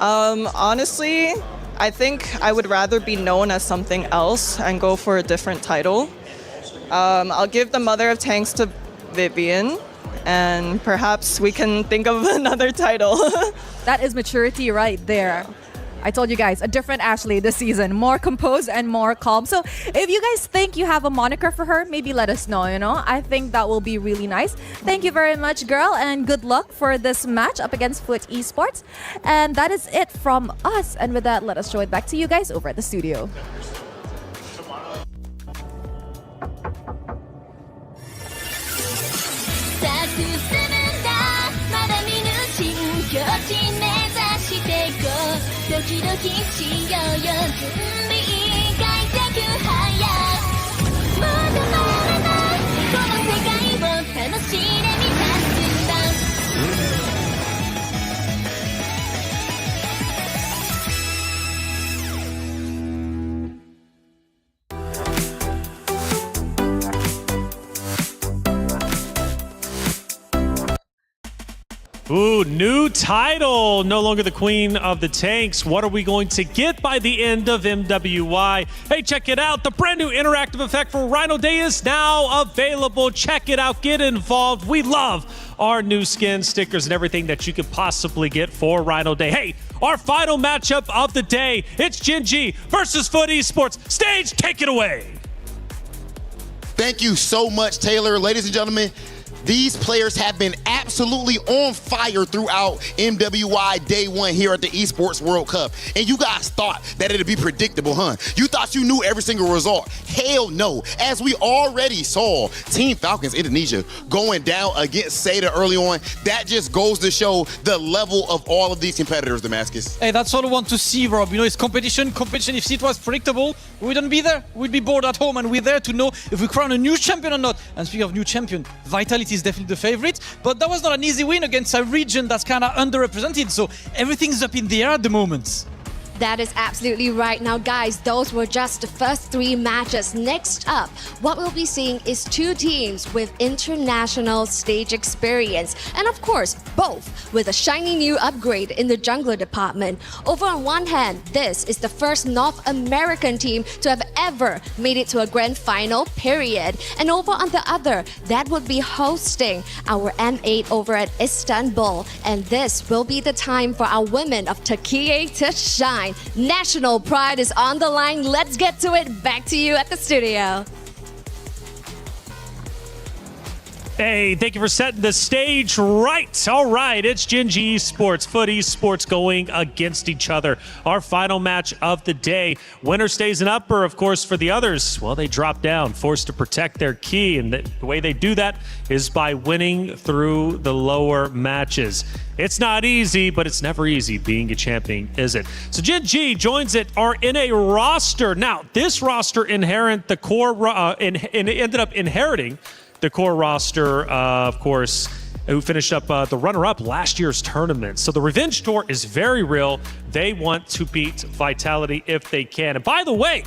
Honestly, I think I would rather be known as something else and go for a different title. I'll give the Mother of Tanks to Vivian, and perhaps we can think of another title. That is maturity right there. I told you guys, a different Ashley this season, more composed and more calm. So if you guys think you have a moniker for her, maybe let us know, I think that will be really nice. Thank you very much, girl, and good luck for this match up against Foot Esports. And that is it from us. And with that, let us show it back to you guys over at the studio. Ooh, new title. No longer the queen of the tanks. What are we going to get by the end of MWI? Hey, check it out. The brand new interactive effect for Rhino Day is now available. Check it out. Get involved. We love our new skins, stickers, and everything that you could possibly get for Rhino Day. Hey, our final matchup of the day. It's Gen G versus Foot Esports. Stage, take it away. Thank you so much, Taylor. Ladies and gentlemen, these players have been absolutely on fire throughout MWI Day 1 here at the Esports World Cup. And you guys thought that it'd be predictable, huh? You thought you knew every single result. Hell no. As we already saw Team Falcons Indonesia going down against Seda early on, that just goes to show the level of all of these competitors, Damascus. Hey, that's all I want to see, Rob. You know, it's competition. Competition, if it was predictable, we wouldn't be there. We'd be bored at home, and we're there to know if we crown a new champion or not. And speaking of new champion, Vitality is definitely the favorite, but that was not an easy win against a region that's kind of underrepresented, so everything's up in the air at the moment. That is absolutely right. Now, guys, those were just the first 3 matches. Next up, what we'll be seeing is 2 teams with international stage experience. And of course, both with a shiny new upgrade in the jungler department. Over on one hand, this is the first North American team to have ever made it to a grand final, period. And over on the other, that would be hosting our M8 over at Istanbul. And this will be the time for our women of Turkey to shine. National pride is on the line. Let's get to it. Back to you at the studio. Hey, thank you for setting the stage right. All right, it's Gen G Esports, Foot Esports going against each other. Our final match of the day. Winner stays in upper, of course, for the others. Well, they drop down, forced to protect their key. And the way they do that is by winning through the lower matches. It's not easy, but it's never easy being a champion, is it? So Gen G joins it, are in a roster. Now, this roster ended up inheriting the core roster, of course, who finished up the runner-up last year's tournament. So the revenge tour is very real. They want to beat Vitality if they can. And by the way,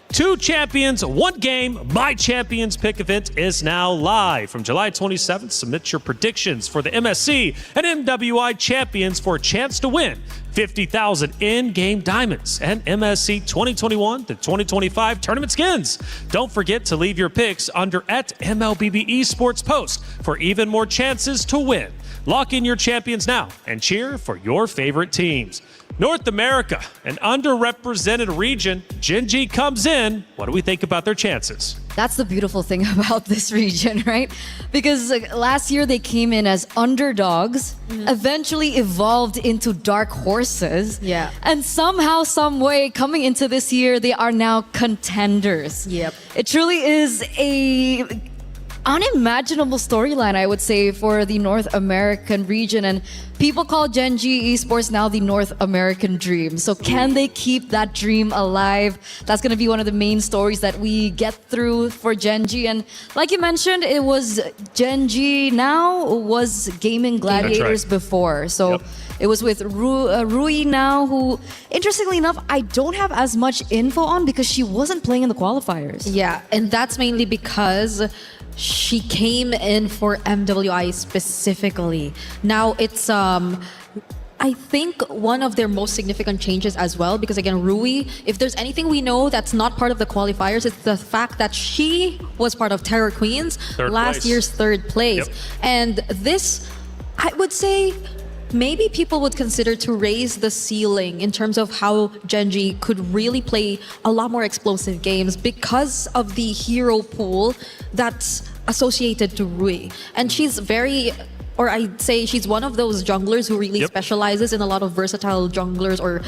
2 champions, 1 game. My Champions Pick event is now live. From July 27th, submit your predictions for the MSC and MWI champions for a chance to win 50,000 in-game diamonds and MSC 2021 to 2025 tournament skins. Don't forget to leave your picks under @MLBB Esports post for even more chances to win. Lock in your champions now and cheer for your favorite teams. North America, an underrepresented region. Gen G comes in. What do we think about their chances? That's the beautiful thing about this region, right? Because last year they came in as underdogs, eventually evolved into dark horses. Yeah. And somehow, some way, coming into this year, they are now contenders. Yep. It truly is a unimaginable storyline, I would say, for the North American region. And people call Gen G Esports now the North American dream. So can they keep that dream alive? That's going to be one of the main stories that we get through for Gen G. And like you mentioned, it was Gen G now was Gaming Gladiators before. So it was with Rui now, who, interestingly enough, I don't have as much info on because she wasn't playing in the qualifiers. Yeah, and that's mainly because she came in for MWI specifically. Now it's I think one of their most significant changes as well, because again, Rui, if there's anything we know that's not part of the qualifiers, it's the fact that she was part of Terror Queens last year's 3rd place. And this, I would say, maybe people would consider to raise the ceiling in terms of how Gen G could really play a lot more explosive games because of the hero pool that's associated to Rui. And she's very, or I'd say she's one of those junglers who really specializes in a lot of versatile junglers or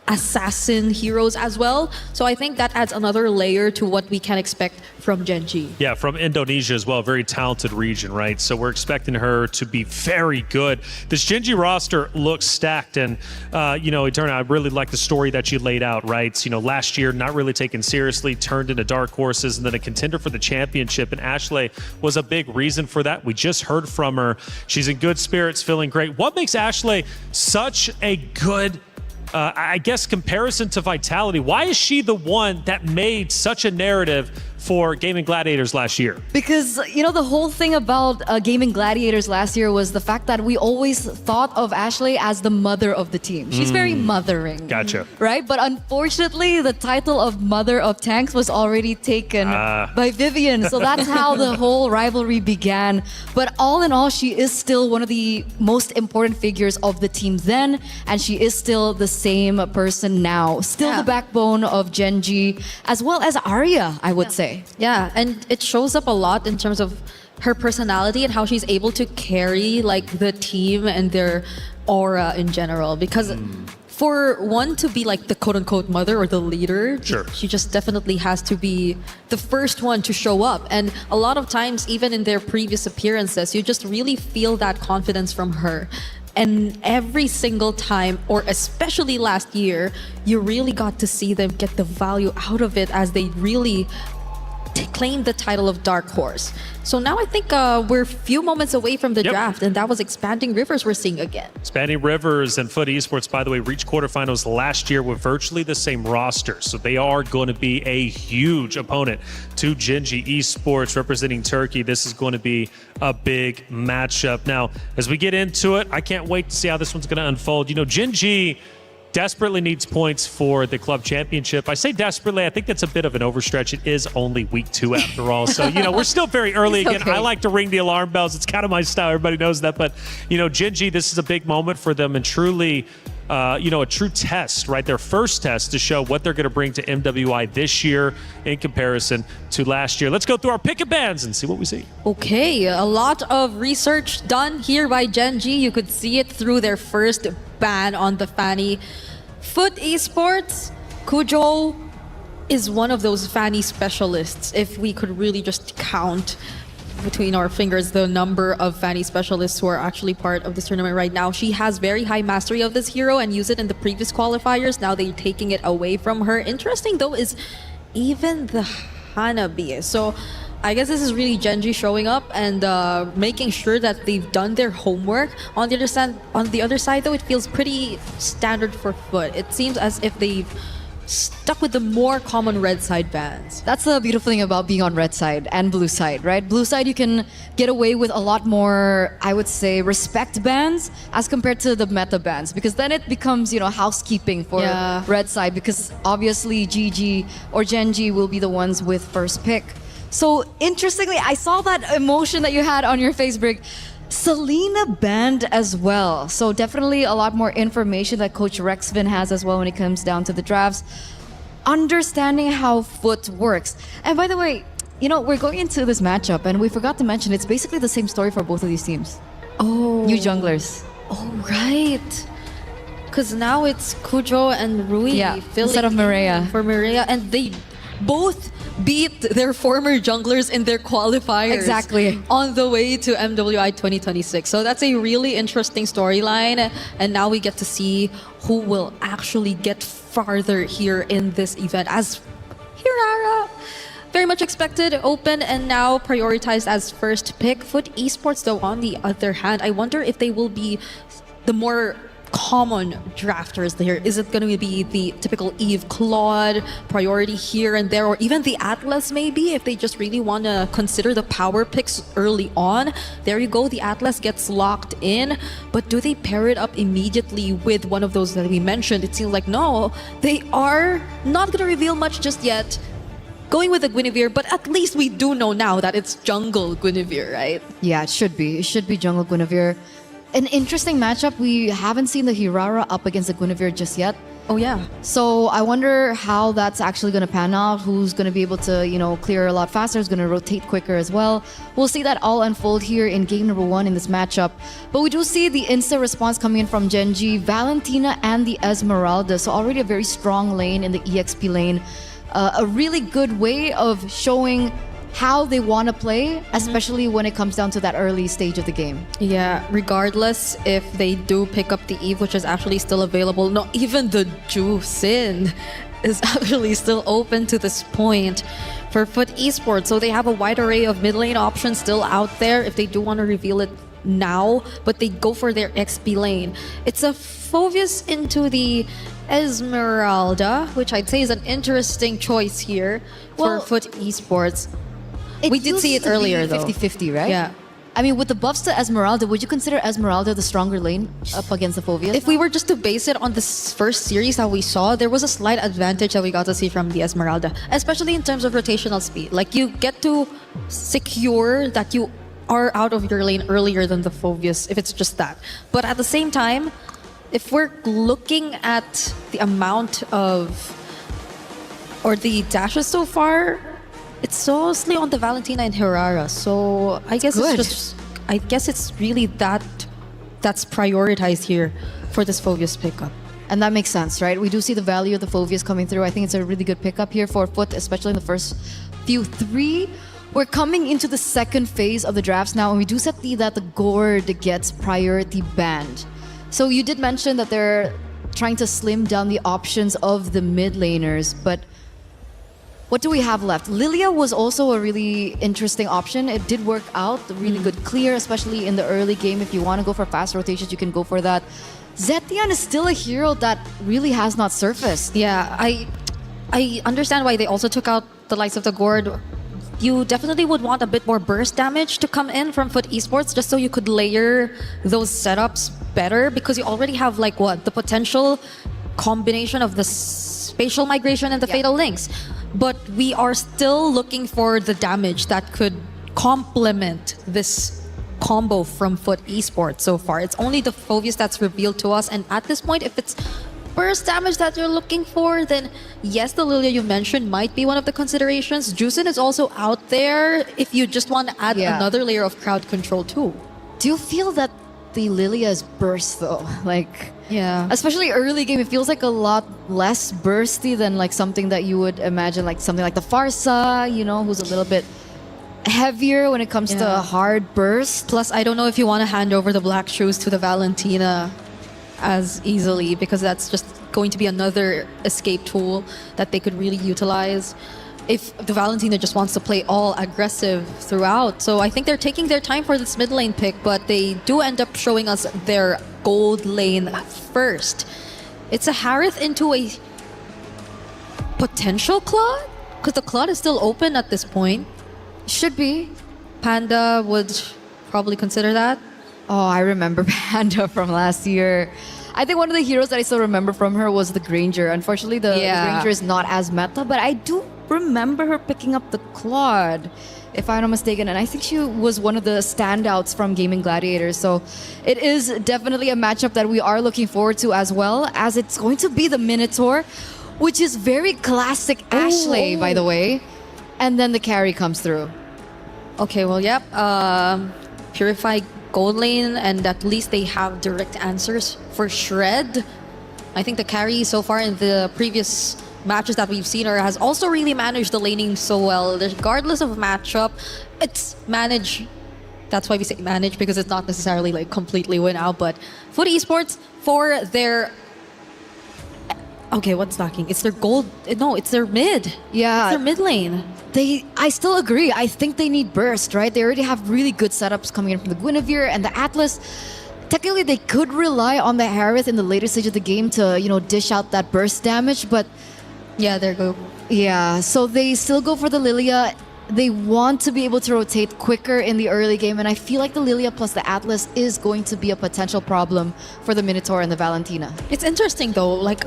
assassin heroes as well. So I think that adds another layer to what we can expect from Gen G. Yeah, from Indonesia as well, very talented region, right? So we're expecting her to be very good. This Gen G roster looks stacked, and Eterna, I really like the story that you laid out, right? You know, last year not really taken seriously, turned into dark horses, and then a contender for the championship, and Ashley was a big reason for that. We just heard from her. She's in good spirits, feeling great. What makes Ashley such a good I guess comparison to Vitality? Why is she the one that made such a narrative for Gaming Gladiators last year? Because, you know, the whole thing about Gaming Gladiators last year was the fact that we always thought of Ashley as the mother of the team. She's very mothering. Gotcha. Right? But unfortunately, the title of Mother of Tanks was already taken by Vivian. So that's how the whole rivalry began. But all in all, she is still one of the most important figures of the team then. And she is still the same person now. Still the backbone of Genji, as well as Arya, I would say. Yeah, and it shows up a lot in terms of her personality and how she's able to carry like the team and their aura in general. Because for one to be like the quote-unquote mother or the leader, she just definitely has to be the first one to show up. And a lot of times, even in their previous appearances, you just really feel that confidence from her. And every single time, or especially last year, you really got to see them get the value out of it as they really claimed the title of Dark Horse. So now I think we're a few moments away from the draft, and that was Expanding Rivers we're seeing again. Expanding Rivers and Foot Esports, by the way, reached quarterfinals last year with virtually the same roster. So they are going to be a huge opponent to Genji Esports representing Turkey. This is going to be a big matchup. Now, as we get into it, I can't wait to see how this one's going to unfold. You know, Genji desperately needs points for the club championship. I say desperately, I think that's a bit of an overstretch. It is only week 2 after all. So, you know, we're still very early. Again, I like to ring the alarm bells. It's kind of my style. Everybody knows that. But, you know, Genji, this is a big moment for them and truly, you know, a true test, right? Their first test to show what they're going to bring to MWI this year in comparison to last year. Let's go through our pick of bands and see what we see. Okay, a lot of research done here by Genji. You could see it through their first ban on the Fanny. Foot Esports, Kujo is one of those Fanny specialists. If we could really just count between our fingers the number of Fanny specialists who are actually part of this tournament right now. She has very high mastery of this hero and used it in the previous qualifiers. Now they're taking it away from her. Interesting though is even the Hanabi. So I guess this is really Genji showing up and making sure that they've done their homework. On the other side, though, it feels pretty standard for Foot. It seems as if they've stuck with the more common red side bans. That's the beautiful thing about being on red side and blue side, right? Blue side, you can get away with a lot more, I would say, respect bans as compared to the meta bans, because then it becomes, you know, housekeeping for red side, because obviously GG or Genji will be the ones with first pick. So interestingly, I saw that emotion that you had on your face, Brig. Selena banned as well. So definitely a lot more information that Coach Rexvin has as well when it comes down to the drafts. Understanding how Foot works. And by the way, you know, we're going into this matchup and we forgot to mention it's basically the same story for both of these teams. Oh. New junglers. Oh, right. Because now it's Kujo and Rui instead of Mireia. For Mireia. And they both beat their former junglers in their qualifiers. Exactly. On the way to MWI 2026. So that's a really interesting storyline. And now we get to see who will actually get farther here in this event as Hirara. Very much expected, open, and now prioritized as first pick. Foot Esports, though, on the other hand, I wonder if they will be the more common drafters there. Is it going to be the typical Eve Claude priority here and there, or even the Atlas maybe, if they just really want to consider the power picks early on? There you go, the Atlas gets locked in, but do they pair it up immediately with one of those that we mentioned? It seems like no, they are not going to reveal much just yet. Going with the Guinevere, but at least we do know now that it's jungle Guinevere, right? Yeah, it should be. It should be jungle Guinevere. An interesting matchup. We haven't seen the Hirara up against the Guinevere just yet. Oh yeah. So I wonder how that's actually going to pan out. Who's going to be able to, you know, clear a lot faster? Who's going to rotate quicker as well? We'll see that all unfold here in game number 1 in this matchup. But we do see the instant response coming in from Genji, Valentina, and the Esmeralda. So already a very strong lane in the EXP lane. A really good way of showing how they want to play, especially when it comes down to that early stage of the game. Yeah, regardless if they do pick up the Eve, which is actually still available, not even the Ju Sin is actually still open to this point for Foot Esports. So they have a wide array of mid lane options still out there if they do want to reveal it now, but they go for their XP lane. It's a Phoveus into the Esmeralda, which I'd say is an interesting choice here for Foot Esports. We did see it earlier, though. 50-50, right? Yeah. I mean, with the buffs to Esmeralda, would you consider Esmeralda the stronger lane up against the Phoveus? If we were just to base it on this first series that we saw, there was a slight advantage that we got to see from the Esmeralda, especially in terms of rotational speed. Like, you get to secure that you are out of your lane earlier than the Phoveus, if it's just that. But at the same time, if we're looking at the amount of, or the dashes so far, it's mostly on the Valentina and Hirara. So I guess it's really that's prioritized here for this Phoveus pickup. And that makes sense, right? We do see the value of the Phoveus coming through. I think it's a really good pickup here for Foot, especially in the first few three. We're coming into the second phase of the drafts now, and we do see that the Gourd gets priority banned. So you did mention that they're trying to slim down the options of the mid laners, but what do we have left? Lilia was also a really interesting option. It did work out, a really good clear, especially in the early game. If you want to go for fast rotations, you can go for that. Zetian is still a hero that really has not surfaced. Yeah, I understand why they also took out the likes of the Gourd. You definitely would want a bit more burst damage to come in from Foot Esports, just so you could layer those setups better, because you already have like the potential combination of the spatial migration and the fatal links. But we are still looking for the damage that could complement this combo from Foot Esports so far. It's only the Phoveus that's revealed to us, and at this point, if it's burst damage that you're looking for, then yes, the Lilia you mentioned might be one of the considerations. Juicin is also out there if you just want to add another layer of crowd control too. Do you feel that the Lilia is burst though? Like, yeah, especially early game, it feels like a lot less bursty than like something that you would imagine, like something like the Farsa, you know, who's a little bit heavier when it comes to hard burst. Plus, I don't know if you want to hand over the black shoes to the Valentina as easily, because that's just going to be another escape tool that they could really utilize if the Valentina just wants to play all aggressive throughout. So I think they're taking their time for this mid lane pick, but they do end up showing us their gold lane first. It's a Harith into a potential Claude, because the Claude is still open at this point. Should be. Panda would probably consider that. Oh, I remember Panda from last year. I think one of the heroes that I still remember from her was the Granger. Unfortunately, the Granger is not as meta, but I do remember her picking up the Claude, if I'm not mistaken. And I think she was one of the standouts from Gaming Gladiators. So it is definitely a matchup that we are looking forward to, as well as it's going to be the Minotaur, which is very classic Ashley, by the way. And then the carry comes through. Okay, well, yep. Purify gold lane, and at least they have direct answers for Shred. I think the carry so far in the previous matches that we've seen her has also really managed the laning so well. Regardless of matchup, it's managed. That's why we say manage, because it's not necessarily like completely win out. But Foot Esports, for their... Okay, what's lacking? It's their gold... No, it's their mid. Yeah. It's their mid lane. I still agree. I think they need burst, right? They already have really good setups coming in from the Guinevere and the Atlas. Technically, they could rely on the Harith in the later stage of the game to, you know, dish out that burst damage, but... Yeah, there you go. Yeah, so they still go for the Lilia. They want to be able to rotate quicker in the early game, and I feel like the Lilia plus the Atlas is going to be a potential problem for the Minotaur and the Valentina. It's interesting, though, like...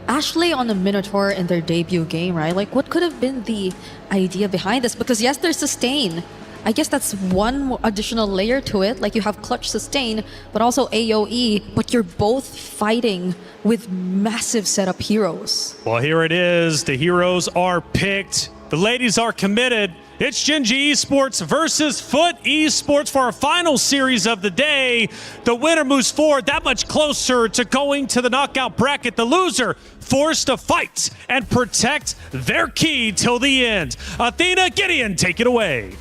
Ashley on the Minotaur in their debut game, right? Like, what could have been the idea behind this? Because yes, there's sustain. I guess that's one additional layer to it. Like, you have clutch sustain, but also AoE, but you're both fighting with massive setup heroes. Well, here it is. The heroes are picked. The ladies are committed. It's Gen.G Esports versus Foot Esports for our final series of the day. The winner moves forward that much closer to going to the knockout bracket. The loser forced to fight and protect their key till the end. Athena, Gideon, take it away.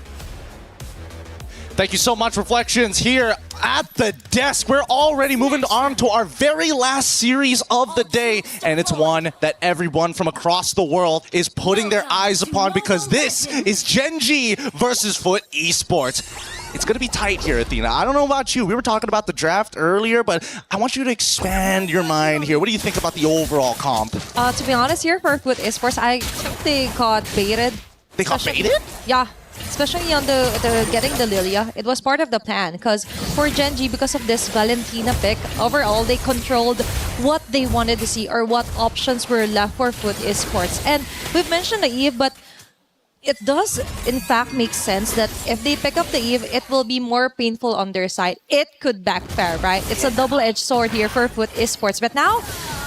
Thank you so much, Reflections, here at the desk. We're already moving on to our very last series of the day, and it's one that everyone from across the world is putting their eyes upon, because this is Gen.G versus Foot Esports. it's going to be tight here, Athena. I don't know about you. We were talking about the draft earlier, but I want you to expand your mind here. What do you think about the overall comp? To be honest, here for Foot Esports, I think they got baited. They got baited? Yeah. Especially on the getting the Lilia. It was part of the plan because for Gen G, because of this Valentina pick, overall they controlled what they wanted to see or what options were left for Foot Esports. And we've mentioned the Eve, but it does in fact make sense that if they pick up the Eve, it will be more painful on their side. It could backfire, right? It's a double-edged sword here for Foot Esports. But now,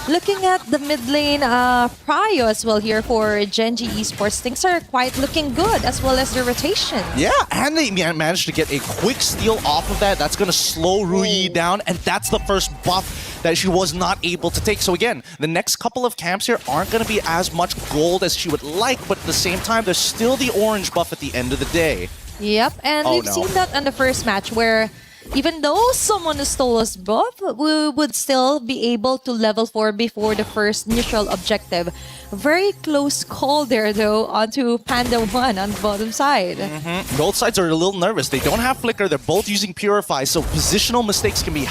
looking at the mid lane prio as well here for Gen G Esports, things are quite looking good as well as the rotation. Yeah, and they managed to get a quick steal off of that. That's going to slow Ruyi down, and that's the first buff that she was not able to take. So again, the next couple of camps here aren't going to be as much gold as she would like, but at the same time, there's still the orange buff at the end of the day. Yep, and we've seen that in the first match where even though someone stole us buff, we would still be able to level 4 before the first neutral objective. Very close call there though onto Panda 1 on the bottom side. Both sides are a little nervous. They don't have Flicker. They're both using Purify, so positional mistakes can be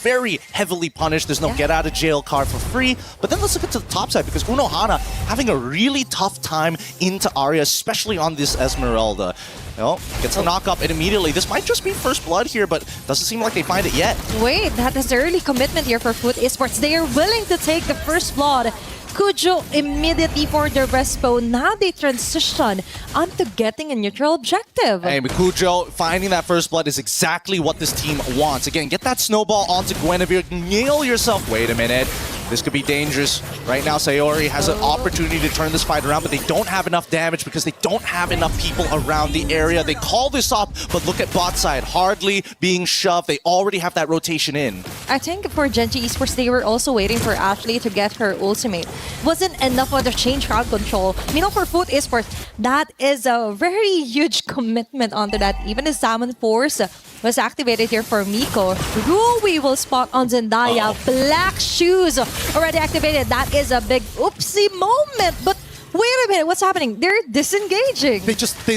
very heavily punished. There's no get out of jail card for free. But then let's look at the top side because Unohana having a really tough time into Arya, especially on this Esmeralda. Well, gets the knock up and immediately, this might just be first blood here, but doesn't seem like they find it yet. Wait, that is the early commitment here for Foot Esports. They are willing to take the first blood. Kujo immediately for the respo. Now they transition onto getting a neutral objective. Hey, Kujo finding that first blood is exactly what this team wants. Again, get that snowball onto Guinevere. Nail yourself. Wait a minute. This could be dangerous. Right now, Sayori has an opportunity to turn this fight around, but they don't have enough damage because they don't have enough people around the area. They call this up, but look at bot side. Hardly being shoved. They already have that rotation in. I think for Gen G Esports, they were also waiting for Ashley to get her ultimate. Wasn't enough of the chain crowd control. You know, for Foot Esports, that is a very huge commitment onto that. Even the Salmon Force was activated here for Miko. Ruyi will spot on Zendaya. Black Shoes already activated. That is a big oopsie moment. But wait a minute, what's happening? They're disengaging.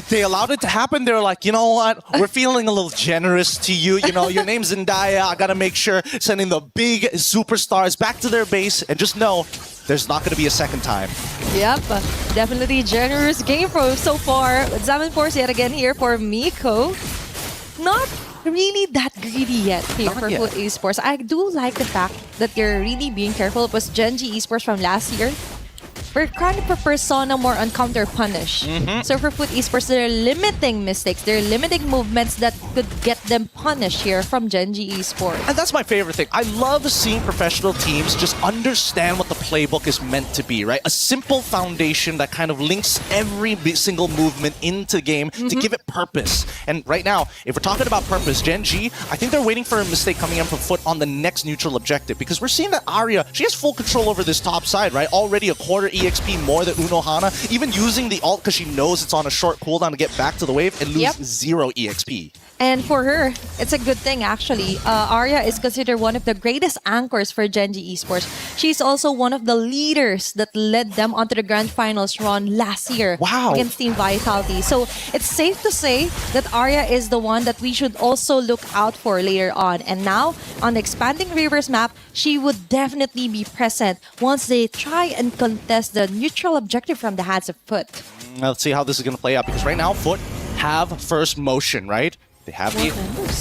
They allowed it to happen. They're like, you know what? We're feeling a little generous to you. You know, your name's Zendaya. I gotta make sure sending the big superstars back to their base and just know there's not going to be a second time. Yep, definitely generous game so far. Salmon Force yet again here for Miko. Not really that greedy yet here for Foot Esports. I do like the fact that they're really being careful. It was Gen G Esports from last year. We're kind of a persona more on counter punish. So for Foot Esports, they're limiting mistakes. They're limiting movements that could get them punished here from Gen G Esports. And that's my favorite thing. I love seeing professional teams just understand what the playbook is meant to be, right? A simple foundation that kind of links every single movement into the game to give it purpose. And right now, if we're talking about purpose, Gen G, I think they're waiting for a mistake coming in from Foot on the next neutral objective because we're seeing that Arya, she has full control over this top side, right? Already a quarter EXP more than Unohana, even using the ult because she knows it's on a short cooldown to get back to the wave and lose 0 EXP. And for her, it's a good thing actually. Arya is considered one of the greatest anchors for Gen G Esports. She's also one of the leaders that led them onto the grand finals run last year against Team Vitality. So it's safe to say that Arya is the one that we should also look out for later on. And now, on the expanding Rivers map, she would definitely be present once they try and contest the neutral objective from the hands of Foot. Let's see how this is going to play out because right now, Foot have first motion, right? They have the...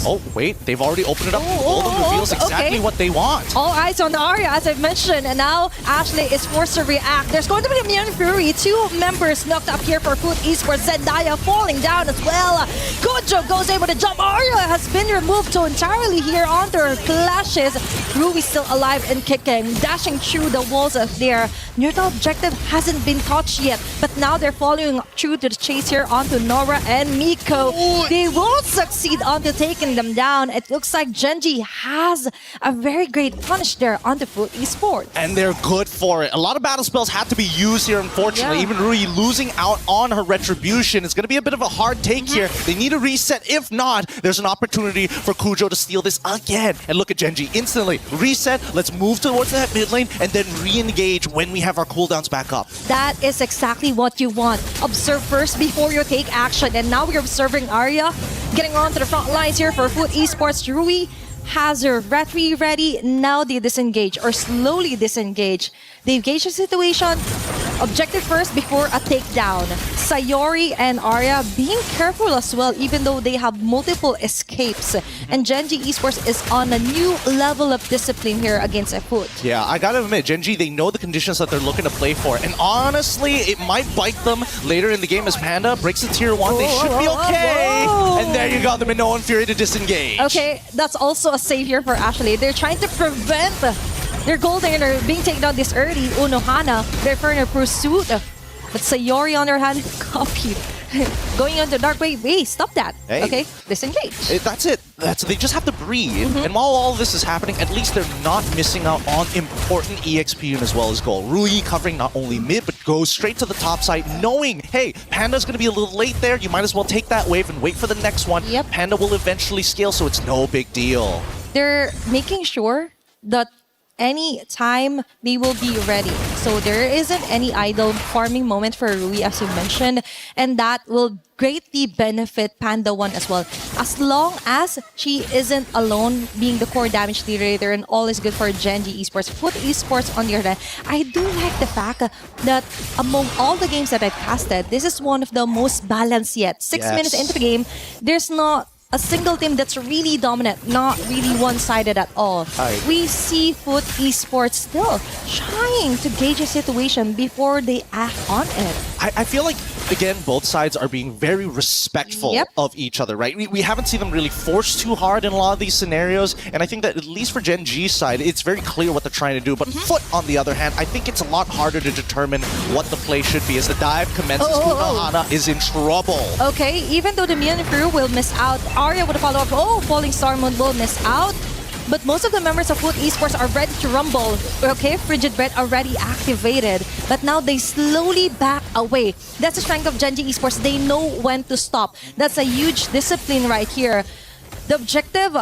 Oh, wait. They've already opened it up. Golden reveals exactly what they want. All eyes on Arya, as I've mentioned. And now Ashley is forced to react. There's going to be a Immune Fury. 2 members knocked up here for Foot Esports. Zendaya falling down as well. Kujo goes able to jump. Arya has been removed so entirely here onto her clashes. Ruyi still alive and kicking. Dashing through the walls of their neutral objective hasn't been touched yet. But now they're following through to the chase here onto Nora and Miko. They won't succeed onto taking them down. It looks like Gen G has a very great punish there on the Foot Esports. And they're good for it. A lot of battle spells had to be used here, unfortunately. Even Ruyi losing out on her retribution. It's going to be a bit of a hard take here. They need need a reset. If not, there's an opportunity for Kujo to steal this again. And look at Genji, instantly reset. Let's move towards that mid lane and then re-engage when we have our cooldowns back up. That is exactly what you want. Observe first before you take action. And now we're observing Arya getting on to the front lines here for Foot Esports. Rui has her retry ready. Now they disengage or slowly disengage. They engage the situation. Objective first before a takedown. Sayori and Arya being careful as well, even though they have multiple escapes. And Genji Esports is on a new level of discipline here against Foot. Yeah, I gotta admit, Genji, they know the conditions that they're looking to play for. And honestly, it might bite them later in the game as Panda breaks the tier 1. They should be okay. And there you go, the Minoan Fury to disengage. Okay, that's also a save here for Ashley. They're trying to prevent their gold laner being taken down this early. Unohana, they're for a pursuit. But Sayori on their hand, copied. Going on the dark way. Wait, stop that. Hey. Okay, disengage. That's it. They just have to breathe. And while all this is happening, at least they're not missing out on important EXP and as well as gold. Rui covering not only mid, but goes straight to the top side, knowing, hey, Panda's going to be a little late there. You might as well take that wave and wait for the next one. Yep. Panda will eventually scale, so it's no big deal. They're making sure that any time they will be ready. So there isn't any idle farming moment for Rui, as you mentioned, and that will greatly benefit Panda 1 as well. As long as she isn't alone being the core damage leader there, and all is good for Genji Esports. Foot Esports on the other hand, I do like the fact that among all the games that I've casted, this is one of the most balanced yet. 6 minutes into the game, there's not a single team that's really dominant, not really one-sided at all. We see Foot Esports still trying to gauge a situation before they act on it. I feel like, again, both sides are being very respectful of each other, right? We haven't seen them really force too hard in a lot of these scenarios, and I think that at least for Gen G's side, it's very clear what they're trying to do. But Foot, on the other hand, I think it's a lot harder to determine what the play should be. As the dive commences, Unohana is in trouble. Okay, even though the Minion crew will miss out, Arya with a follow-up. Oh, Falling Star Moon will miss out. But most of the members of Foot Esports are ready to rumble. Okay, Frigid Bread already activated. But now they slowly back away. That's the strength of Genji Esports. They know when to stop. That's a huge discipline right here. The objective,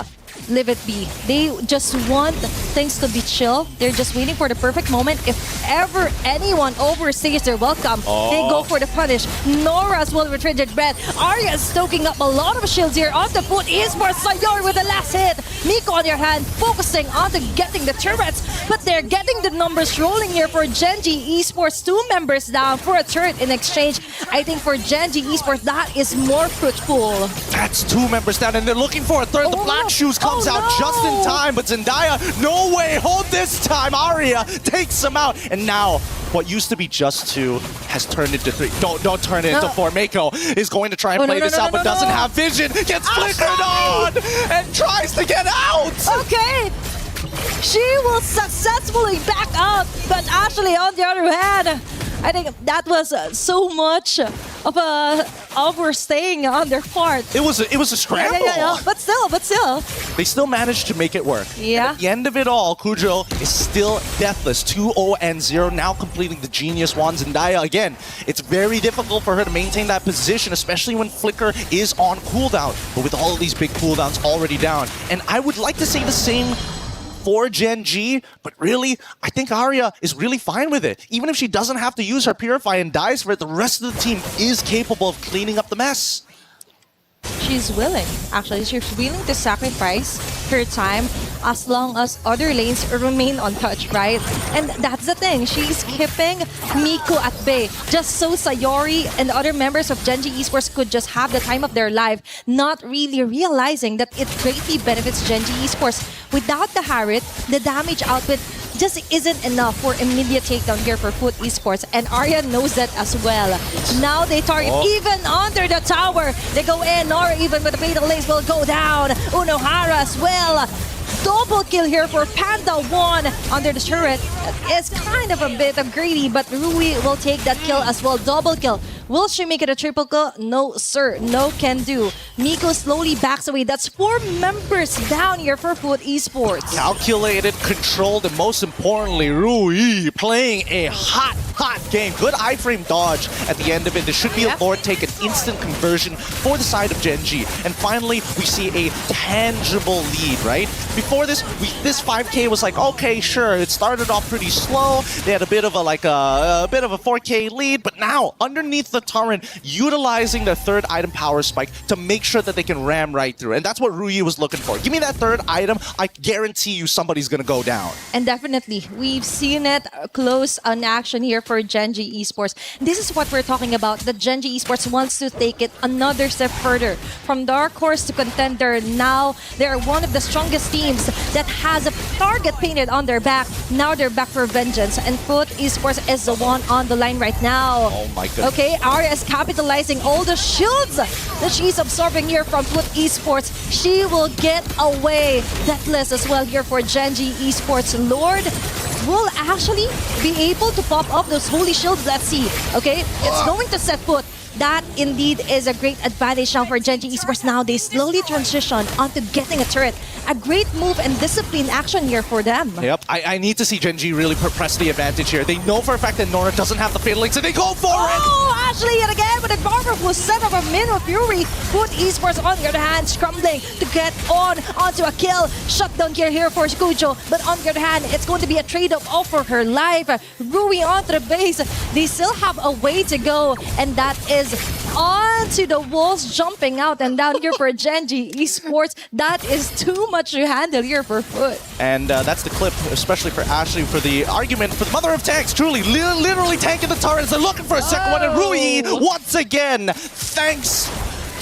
leave it be. They just want things to be chill. They're just waiting for the perfect moment. If ever anyone overstays their welcome, they go for the punish. Nora as well with Frigid Bread. Arya is stoking up a lot of shields here on the Foot Esports. Sayori with the last hit. Miko on their hand, focusing on getting the turrets. But they're getting the numbers rolling here for Genji Esports. 2 members down for a turret in exchange. I think for Genji Esports, that is more fruitful. That's 2 members down, and they're looking for a third. The Black Shoes comes out just in time, but Zendaya, no way, hold this time. Arya takes him out, and now what used to be just 2 has turned into 3. Don't turn it into 4. Mako is going to try and play this out, but doesn't have vision. Gets flickered on and tries to get out. Okay. She will successfully back up, but Ashley on the other hand, I think that was so much of a overstaying on their part. It was a scramble. Yeah. But still. They still managed to make it work. Yeah. And at the end of it all, Kujo is still deathless. 2-0-0, now completing the Genius Wand. Zendaya, again, it's very difficult for her to maintain that position, especially when Flicker is on cooldown. But with all of these big cooldowns already down. And I would like to say the same for Gen G, but really, I think Arya is really fine with it. Even if she doesn't have to use her Purify and dies for it, the rest of the team is capable of cleaning up the mess. She's willing. Actually, she's willing to sacrifice her time as long as other lanes remain untouched, right? And that's the thing. She's keeping Miko at bay. Just so Sayori and other members of Genji Esports could just have the time of their life, not really realizing that it greatly benefits Genji Esports. Without the Harriet, the damage output just isn't enough for immediate takedown here for Foot Esports, and Arya knows that as well. Now they target even under the tower. They go in, or even with the fatal lace will go down. Unohara as well. Double kill here for Panda 1 under the turret. It's kind of a bit of greedy, but Rui will take that kill as well. Double kill. Will she make it a triple kill? No, sir. No can do. Miko slowly backs away. That's 4 members down here for Foot Esports. Calculated, controlled, and most importantly, Rui playing a hot hot game. Good iframe dodge at the end of it. There should be a Lord take, an instant conversion for the side of Genji. And finally, we see a tangible lead, right? Before this, this 5K was like, okay, sure, it started off pretty slow. They had a bit of a 4K lead, but now underneath the turret, utilizing their third item power spike to make sure that they can ram right through. And that's what Ruyi was looking for. Give me that third item, I guarantee you somebody's gonna go down. And definitely, we've seen it close on action here for Genji Esports. This is what we're talking about. The Genji Esports wants to take it another step further. From dark horse to contender, now they're one of the strongest teams that has a target painted on their back. Now they're back for vengeance. And Foot Esports is the one on the line right now. Oh my goodness. Okay, Arya is capitalizing all the shields that she's absorbing here from Foot Esports. She will get away deathless as well here for Genji Esports. Lord will actually be able to pop up those holy shields. Let's see. Okay, it's going to set Foot. That indeed is a great advantage now for Genji Esports. Now they slowly transition onto getting a turret. A great move and discipline action here for them. Yep, I need to see Genji really press the advantage here. They know for a fact that Nora doesn't have the Fatal Links, and they go for it! Oh, Ashley yet again with a powerful set of a Minnow Fury. Foot Esports on the other hand, scrambling to get onto a kill. Shutdown here for Kujo. But on the other hand, it's going to be a trade-off for her life. Rui onto the base. They still have a way to go, and that is onto the walls, jumping out and down here for Genji Esports. That is too much to handle here for Foot. And that's the clip, especially for Ashley, for the argument for the mother of tanks. Truly, literally tanking the turrets. They're looking for a second one. And Rui, once again, thanks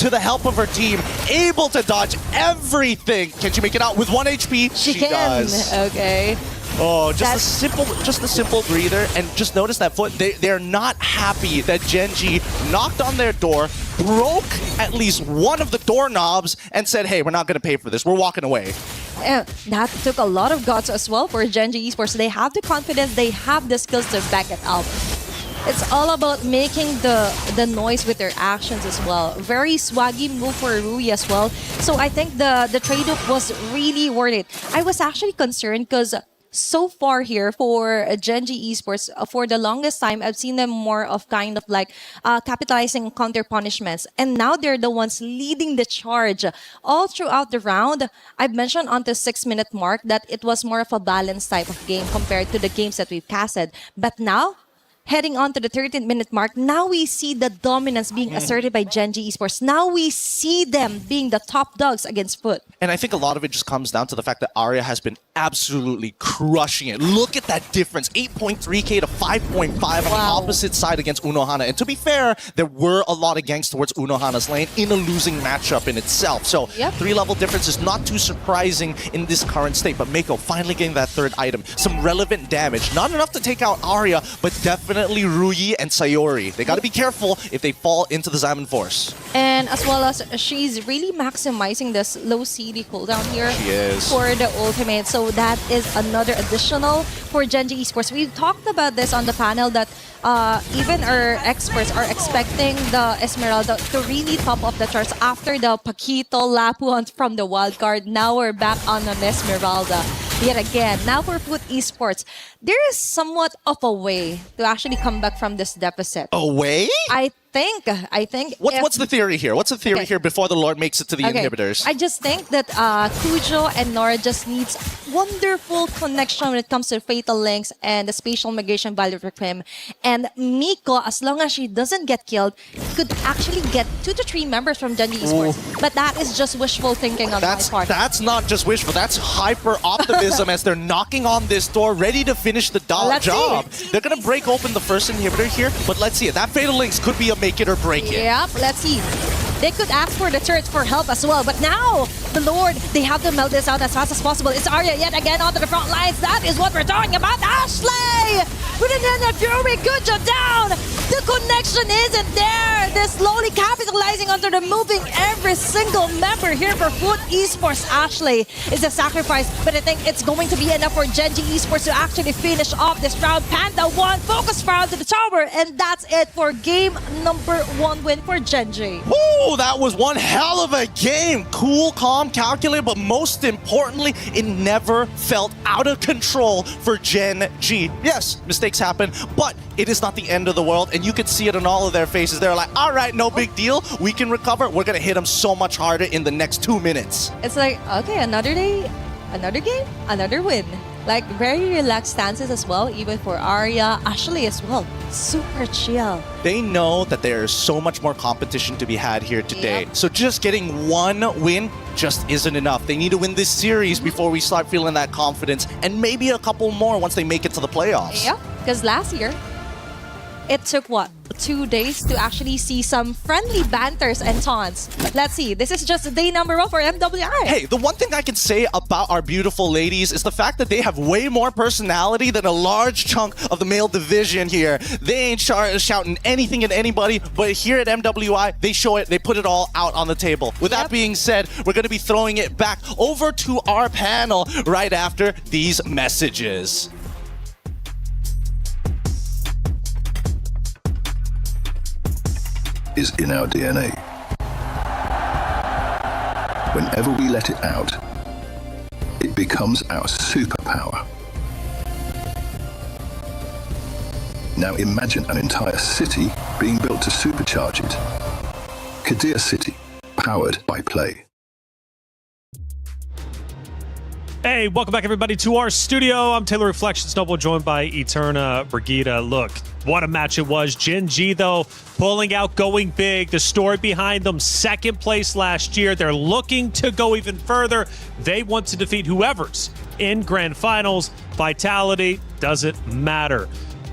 to the help of her team, able to dodge everything. Can she make it out with 1 HP? She can. Does. Okay. Oh, just a simple breather, and just notice that Foot, they're not happy that Genji knocked on their door, broke at least one of the doorknobs, and said, hey, we're not going to pay for this. We're walking away. That took a lot of guts as well for Genji Esports. They have the confidence, they have the skills to back it up. It's all about making the noise with their actions as well. Very swaggy move for Rui as well. So I think the trade-off was really worth it. I was actually concerned because so far here for Genji Esports, for the longest time, I've seen them more of kind of like capitalizing counter punishments. And now they're the ones leading the charge. All throughout the round, I've mentioned on the 6-minute mark that it was more of a balanced type of game compared to the games that we've casted. But now, heading on to the 13-minute mark, now we see the dominance being asserted by Genji Esports. Now we see them being the top dogs against Foot. And I think a lot of it just comes down to the fact that Arya has been absolutely crushing it. Look at that difference, 8.3k to 5.5 on the opposite side against Unohana. And to be fair, there were a lot of ganks towards Unohana's lane in a losing matchup in itself. So 3-level difference is not too surprising in this current state. But Mako finally getting that third item. Some relevant damage. Not enough to take out Arya, but definitely Rui and Sayori. They got to be careful if they fall into the Xamon Force. And as well as she's really maximizing this low CD cooldown here for the ultimate. So that is another additional for Genji Esports. We've talked about this on the panel that even our experts are expecting the Esmeralda to really top up the charts after the Paquito Lapu hunt from the wildcard. Now we're back on an Esmeralda yet again. Now for Foot Esports, there is somewhat of a way to actually come back from this deficit. A way? I think. What's the theory here? What's the theory here before the Lord makes it to the inhibitors? I just think that Kujo and Nora just needs wonderful connection when it comes to Fatal Links and the spatial migration value for him. And Miko, as long as she doesn't get killed, could actually get 2 to 3 members from Genji Esports. But that is just wishful thinking on my part. That's not just wishful. That's hyper optimism as they're knocking on this door, ready to finish the job. They're going to break open the first inhibitor here, but let's see it. That Fatal Links could be a make it or break it. Yep, let's see. They could ask for the turret for help as well, but now the Lord, they have to melt this out as fast as possible. It's Arya yet again onto the front lines. That is what we're talking about. Ashley with an Fury, good job down. The connection isn't there. They're slowly capitalizing under the moving every single member here for Foot Esports. Ashley is a sacrifice, but I think it's going to be enough for Genji Esports to actually finish off this round. Panda 1 focus round to the tower, and that's it for game number 1 win for Genji. Woo, that was one hell of a game. Cool, calm, calculated, but most importantly, it never felt out of control for Gen G. Yes, mistakes happen, but it is not the end of the world, and you could see it on all of their faces. They're like, all right, no big deal. We can recover. We're going to hit them so much harder in the next 2 minutes. It's like, okay, another day, another game, another win. Like, very relaxed stances as well, even for Arya, Ashley as well. Super chill. They know that there's so much more competition to be had here today. So just getting one win just isn't enough. They need to win this series before we start feeling that confidence, and maybe a couple more once they make it to the playoffs. Yeah, because last year, it took what? 2 days to actually see some friendly banters and taunts. Let's see. This is just day number 1 for MWI. Hey, the one thing I can say about our beautiful ladies is the fact that they have way more personality than a large chunk of the male division here. They ain't shouting anything at anybody, but here at MWI, they show it, they put it all out on the table. With that being said, we're going to be throwing it back over to our panel right after these messages. Is in our DNA. Whenever we let it out, it becomes our superpower. Now imagine an entire city being built to supercharge it. Kadir City, powered by play. Hey, welcome back everybody to our studio. I'm Taylor Reflection Snowball, joined by Eterna Brigida. Look, what a match it was. Gen G, though, pulling out, going big. The story behind them, second place last year. They're looking to go even further. They want to defeat whoever's in grand finals. Vitality doesn't matter.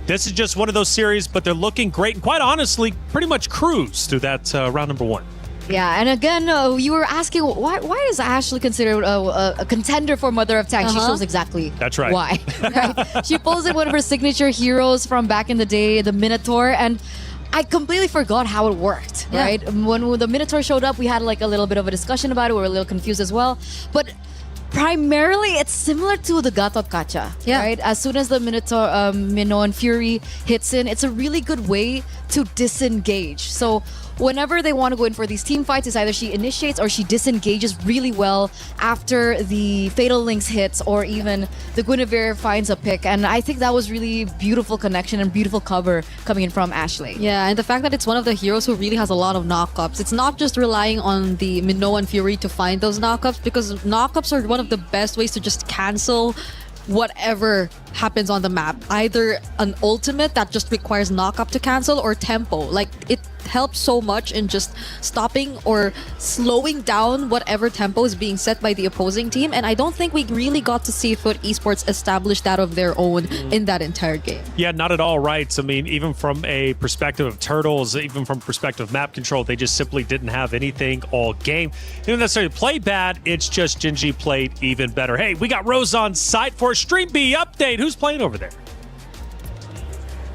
This is just one of those series, but they're looking great. And quite honestly, pretty much cruise through that round number 1. Yeah, and again, you were asking why is Ashley considered a contender for Mother of Tanks? She shows exactly That's right. why. Right? She pulls in one of her signature heroes from back in the day, the Minotaur, and I completely forgot how it worked, right? When the Minotaur showed up, we had like a little bit of a discussion about it. We were a little confused as well. But primarily, it's similar to the Gatot Kacha, right? As soon as the Minotaur, Minoan Fury hits in, it's a really good way to disengage. So whenever they want to go in for these team fights, it's either she initiates or she disengages really well after the Fatal Links hits, or even the Guinevere finds a pick. And I think that was really beautiful connection and beautiful cover coming in from Ashley. Yeah, and the fact that it's one of the heroes who really has a lot of knockups. It's not just relying on the Minoan Fury to find those knockups, because knockups are one of the best ways to just cancel whatever happens on the map. Either an ultimate that just requires knockup to cancel, or tempo. Like, it helps so much in just stopping or slowing down whatever tempo is being set by the opposing team. And I don't think we really got to see Foot Esports establish that of their own in that entire game. Yeah, not at all right. I mean, even from a perspective of Turtles, even from perspective of map control, they just simply didn't have anything all game. They didn't necessarily play bad, it's just Gen G played even better. Hey, we got Rose on site for a Stream B update. Who's playing over there?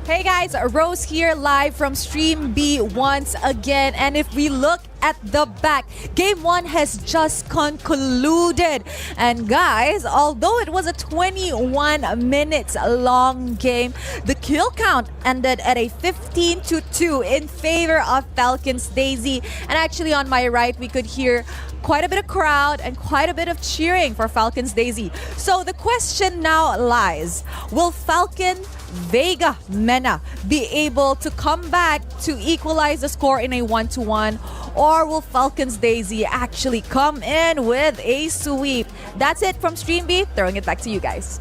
Hey guys, Rose here live from Stream B once again. And if we look at the back, Game 1 has just concluded. And guys, although it was a 21 minutes long game, the kill count ended at a 15-2 in favor of Falcons Daisy. And actually on my right, we could hear quite a bit of crowd and quite a bit of cheering for Falcons Daisy. So the question now lies, will Falcon Vega Mena be able to come back to equalize the score in a 1-1, or will Falcons Daisy actually come in with a sweep? That's it from Stream B. Throwing it back to you guys.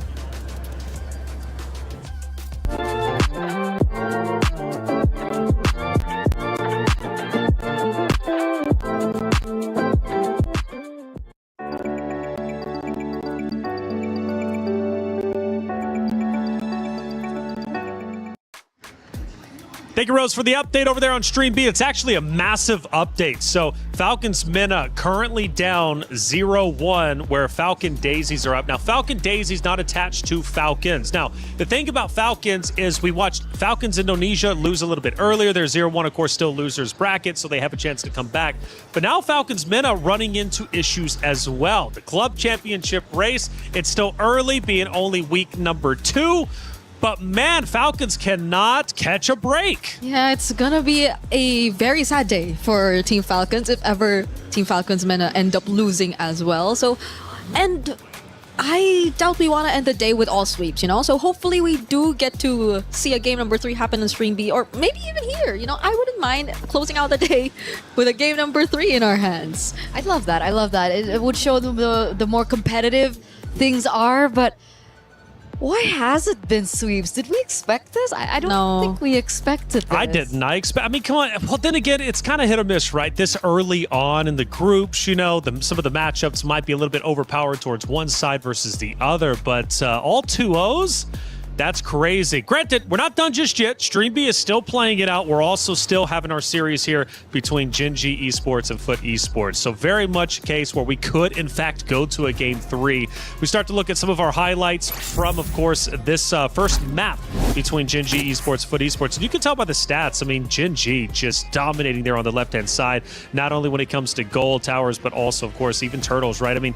Thank you, Rose, for the update over there on Stream B. It's actually a massive update. So Falcons Mena currently down 0-1, where Falcon Daisies are up. Now, Falcon Daisies not attached to Falcons. Now, the thing about Falcons is we watched Falcons Indonesia lose a little bit earlier. They're 0-1, of course, still losers bracket, so they have a chance to come back. But now Falcons Mena running into issues as well. The club championship race, it's still early, being only week number 2. But man, Falcons cannot catch a break. Yeah, it's gonna be a very sad day for Team Falcons if ever Team Falcons Mena end up losing as well. So, and I doubt we want to end the day with all sweeps, you know? So hopefully we do get to see a game number 3 happen in Stream B, or maybe even here, you know? I wouldn't mind closing out the day with a game number 3 in our hands. I love that. I love that. It would show the more competitive things are, but why has it been sweeps? Did we expect this? I don't think we expected this. I didn't. I mean, come on. Well, then again, it's kind of hit or miss, right? This early on in the groups, you know, some of the matchups might be a little bit overpowered towards one side versus the other, but all 2-0s? That's crazy. Granted, we're not done just yet. Stream B is still playing it out. We're also still having our series here between Gen.G Esports and Foot Esports. So very much a case where we could, in fact, go to a game 3. We start to look at some of our highlights from, of course, this first map between Gen.G Esports, Foot Esports. And you can tell by the stats, I mean, Gen.G just dominating there on the left-hand side, not only when it comes to gold towers, but also, of course, even turtles, right? I mean,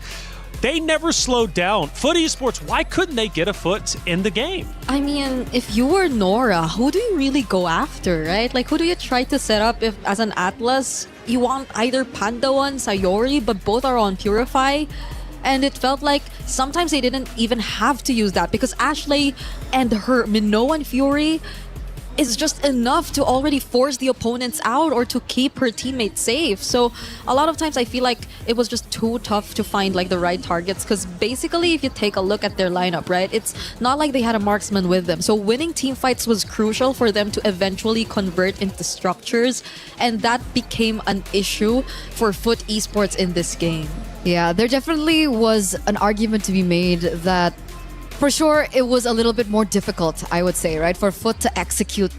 they never slowed down. Foot Esports, why couldn't they get a foot in the game? I mean, if you were Nora, who do you really go after, right? Like, who do you try to set up if, as an Atlas, you want either Pandawan, Sayori, but both are on Purify? And it felt like sometimes they didn't even have to use that because Ashley and her Minoan Fury is just enough to already force the opponents out or to keep her teammates safe. So a lot of times I feel like it was just too tough to find like the right targets, because basically if you take a look at their lineup, right, it's not like they had a marksman with them. So winning team fights was crucial for them to eventually convert into structures, and that became an issue for Foot Esports in this game. Yeah, there definitely was an argument to be made that for sure, it was a little bit more difficult, I would say, right? For Foot to execute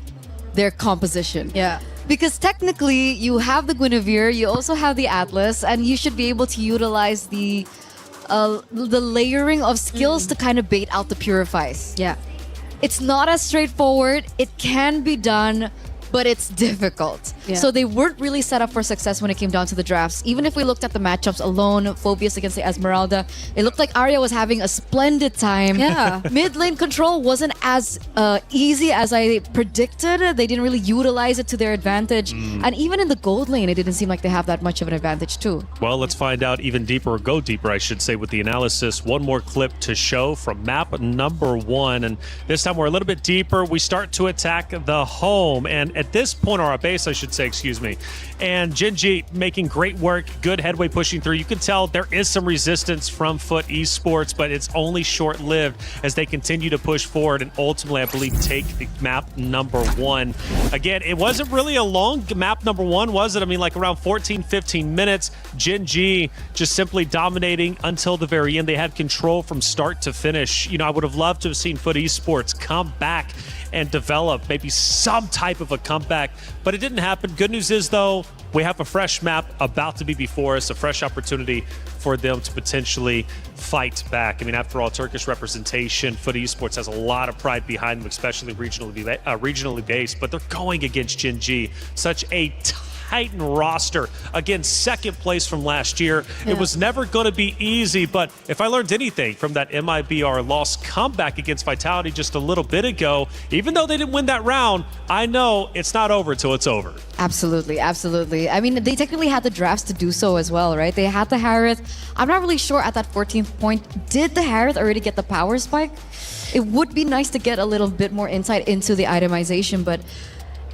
their composition. Yeah. Because technically, you have the Guinevere, you also have the Atlas, and you should be able to utilize the layering of skills to kind of bait out the Purifies. Yeah. It's not as straightforward. It can be done, but it's difficult. Yeah. So they weren't really set up for success when it came down to the drafts. Even if we looked at the matchups alone, Phobius against the Esmeralda, it looked like Arya was having a splendid time. Yeah. Mid lane control wasn't as easy as I predicted. They didn't really utilize it to their advantage. And even in the gold lane, it didn't seem like they have that much of an advantage too. Well, let's find out even deeper, or go deeper, I should say, with the analysis. One more clip to show from map number 1. And this time we're a little bit deeper. We start to attack the home. And at this point, or our base, I should say, excuse me. And Gen.G making great work, good headway pushing through. You can tell there is some resistance from Foot Esports, but it's only short-lived as they continue to push forward and ultimately, I believe, take the map number 1. Again, it wasn't really a long map number 1, was it? I mean, like around 14, 15 minutes. Gen.G just simply dominating until the very end. They had control from start to finish. You know, I would have loved to have seen Foot Esports come back and develop maybe some type of a comeback, but it didn't happen. Good news is, though, we have a fresh map about to be before us, a fresh opportunity for them to potentially fight back. I mean, after all, Turkish representation, Foot Esports has a lot of pride behind them, especially regionally based, but they're going against Gen.G, such a Titan roster. Again, second place from last year. Yeah. It was never going to be easy, but if I learned anything from that Mibr loss comeback against Vitality just a little bit ago, even though they didn't win that round, I know it's not over till it's over. Absolutely, absolutely. I mean, they technically had the drafts to do so as well, right? They had the Harith. I'm not really sure at that 14th point, did the Harith already get the power spike? It would be nice to get a little bit more insight into the itemization, but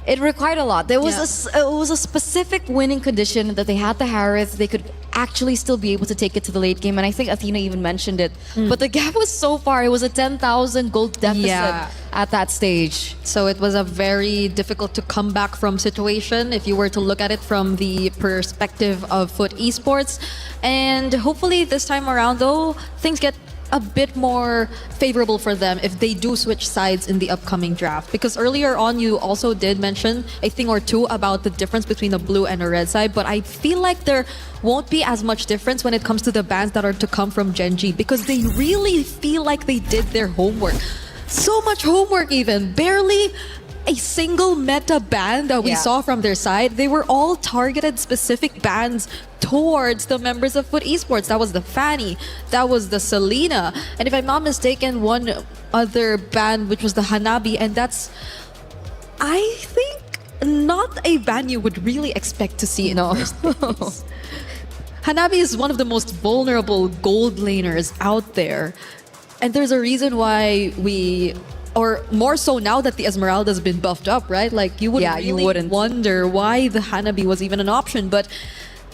it required a lot. There was it was a specific winning condition that they had the Harith. They could actually still be able to take it to the late game, and I think Athena even mentioned it. But the gap was so far. It was a 10,000 gold deficit at that stage. So it was a very difficult to come back from situation if you were to look at it from the perspective of Foot Esports. And hopefully this time around, though, things get a bit more favorable for them if they do switch sides in the upcoming draft. Because earlier on, you also did mention a thing or two about the difference between a blue and a red side, but I feel like there won't be as much difference when it comes to the bans that are to come from Gen G, because they really feel like they did their homework. So much homework even. Barely a single meta ban that we saw from their side. They were all targeted specific bans towards the members of Foot Esports. That was the Fanny, that was the Selena, and if I'm not mistaken, one other ban which was the Hanabi, and that's, I think, not a ban you would really expect to see in the first place. Hanabi is one of the most vulnerable gold laners out there, and there's a reason why we, or more so now that the Esmeralda has been buffed up, right? Like, you wouldn't really wonder why the Hanabi was even an option, but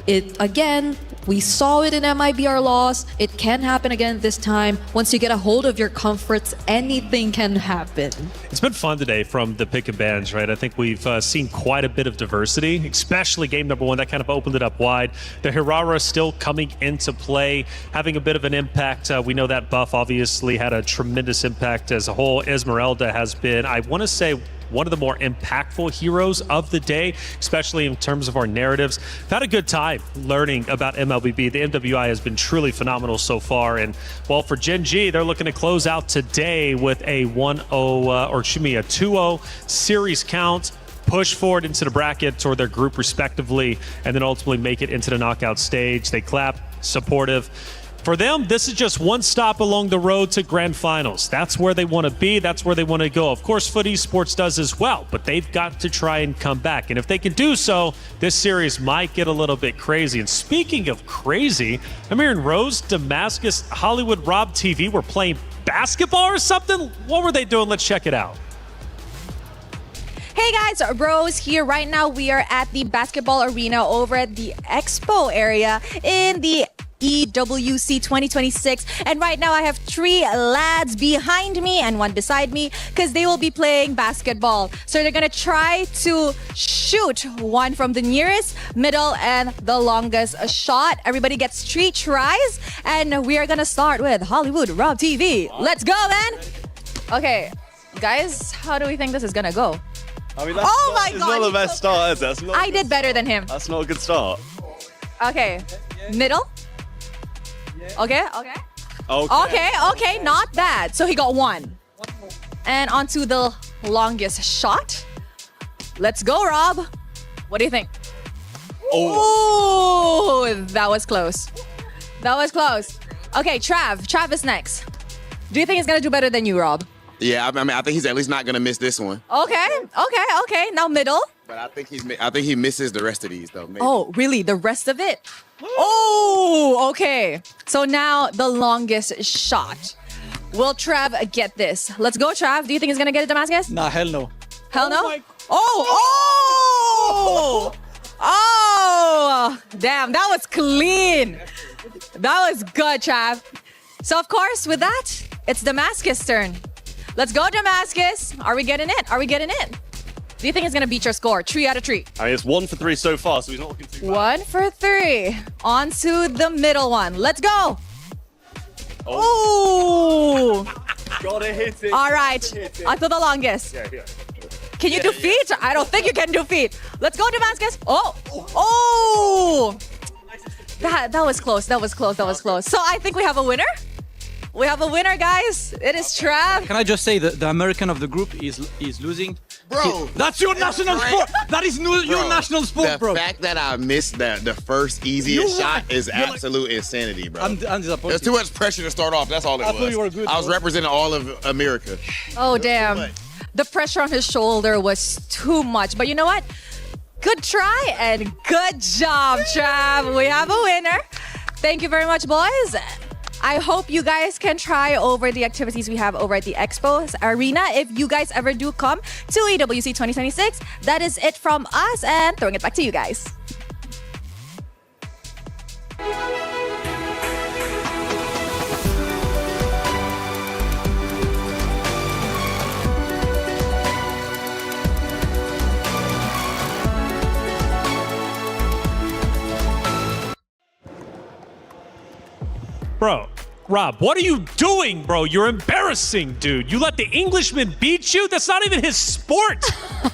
it, again, we saw it in MIBR loss. It can happen again this time. Once you get a hold of your comforts, anything can happen. It's been fun today from the pick and bans, right? I think we've seen quite a bit of diversity, especially game number one. That kind of opened it up wide. The Hirara still coming into play, having a bit of an impact. We know that buff obviously had a tremendous impact as a whole. Esmeralda has been, I want to say, one of the more impactful heroes of the day, especially in terms of our narratives. I've had a good time learning about MLBB. The MWI has been truly phenomenal so far. And well, for Gen G, they're looking to close out today with a 2-0 series count, push forward into the brackets or their group respectively, and then ultimately make it into the knockout stage. They clap, supportive. For them, this is just one stop along the road to grand finals. That's where they want to be. That's where they want to go. Of course, Foot Esports does as well, but they've got to try and come back. And if they can do so, this series might get a little bit crazy. And speaking of crazy, I'm hearing Rose, Damascus, Hollywood, Rob TV were playing basketball or something. What were they doing? Let's check it out. Hey guys, Rose here. Right now we are at the basketball arena over at the Expo area in the EWC 2026, and right now I have 3 lads behind me and 1 beside me because they will be playing basketball. So they're gonna try to shoot one from the nearest, middle, and the longest shot. Everybody gets 3 tries, and we are gonna start with Hollywood Rob TV. Let's go, man. Okay, guys, how do we think this is gonna go? I mean, that's my it's God, not the best start, is it? That's not I did better than him. That's not a good start. Okay, middle. Okay, not bad. So he got 1. And onto the longest shot. Let's go, Rob. What do you think? Oh, that was close. That was close. Okay, Trav is next. Do you think he's gonna do better than you, Rob? Yeah, I mean, I think he's at least not gonna miss this one. Okay. Now middle. But I think he misses the rest of these though. Maybe. Oh, really? The rest of it? Oh, okay. So now the longest shot. Will Trav get this? Let's go, Trav. Do you think he's gonna get it, Damascus? Nah, hell no. Hell no? Oh! Damn, that was clean. That was good, Trav. So of course, with that, it's Damascus' turn. Let's go, Damascus. Are we getting it? Do you think he's gonna beat your score? 3 out of 3. I mean, it's 1 for 3 so far, so he's not looking too bad. 1 for 3. On to the middle one. Let's go. Oh! Gotta hit it. All right. Onto the longest. Yeah. Can you do feet? I don't think you can do feet. Let's go, Damascus. Oh! That was close. So I think we have a winner. We have a winner, guys. It is Trav. Can I just say that the American of the group is losing? Bro, That's your national sport. That is your national sport, bro. The fact that I missed the first easiest shot is absolute insanity, bro. I'm disappointed. There's too much pressure to start off. That's all it was. I thought you were good, I was bro. representing all of America. Oh, damn. The pressure on his shoulder was too much. But you know what? Good try and good job, Trav. We have a winner. Thank you very much, boys. I hope you guys can try over the activities we have over at the Expo Arena. If you guys ever do come to EWC 2026, that is it from us, and throwing it back to you guys. Bro, Rob, what are you doing, bro? You're embarrassing, dude. You let the Englishman beat you? That's not even his sport.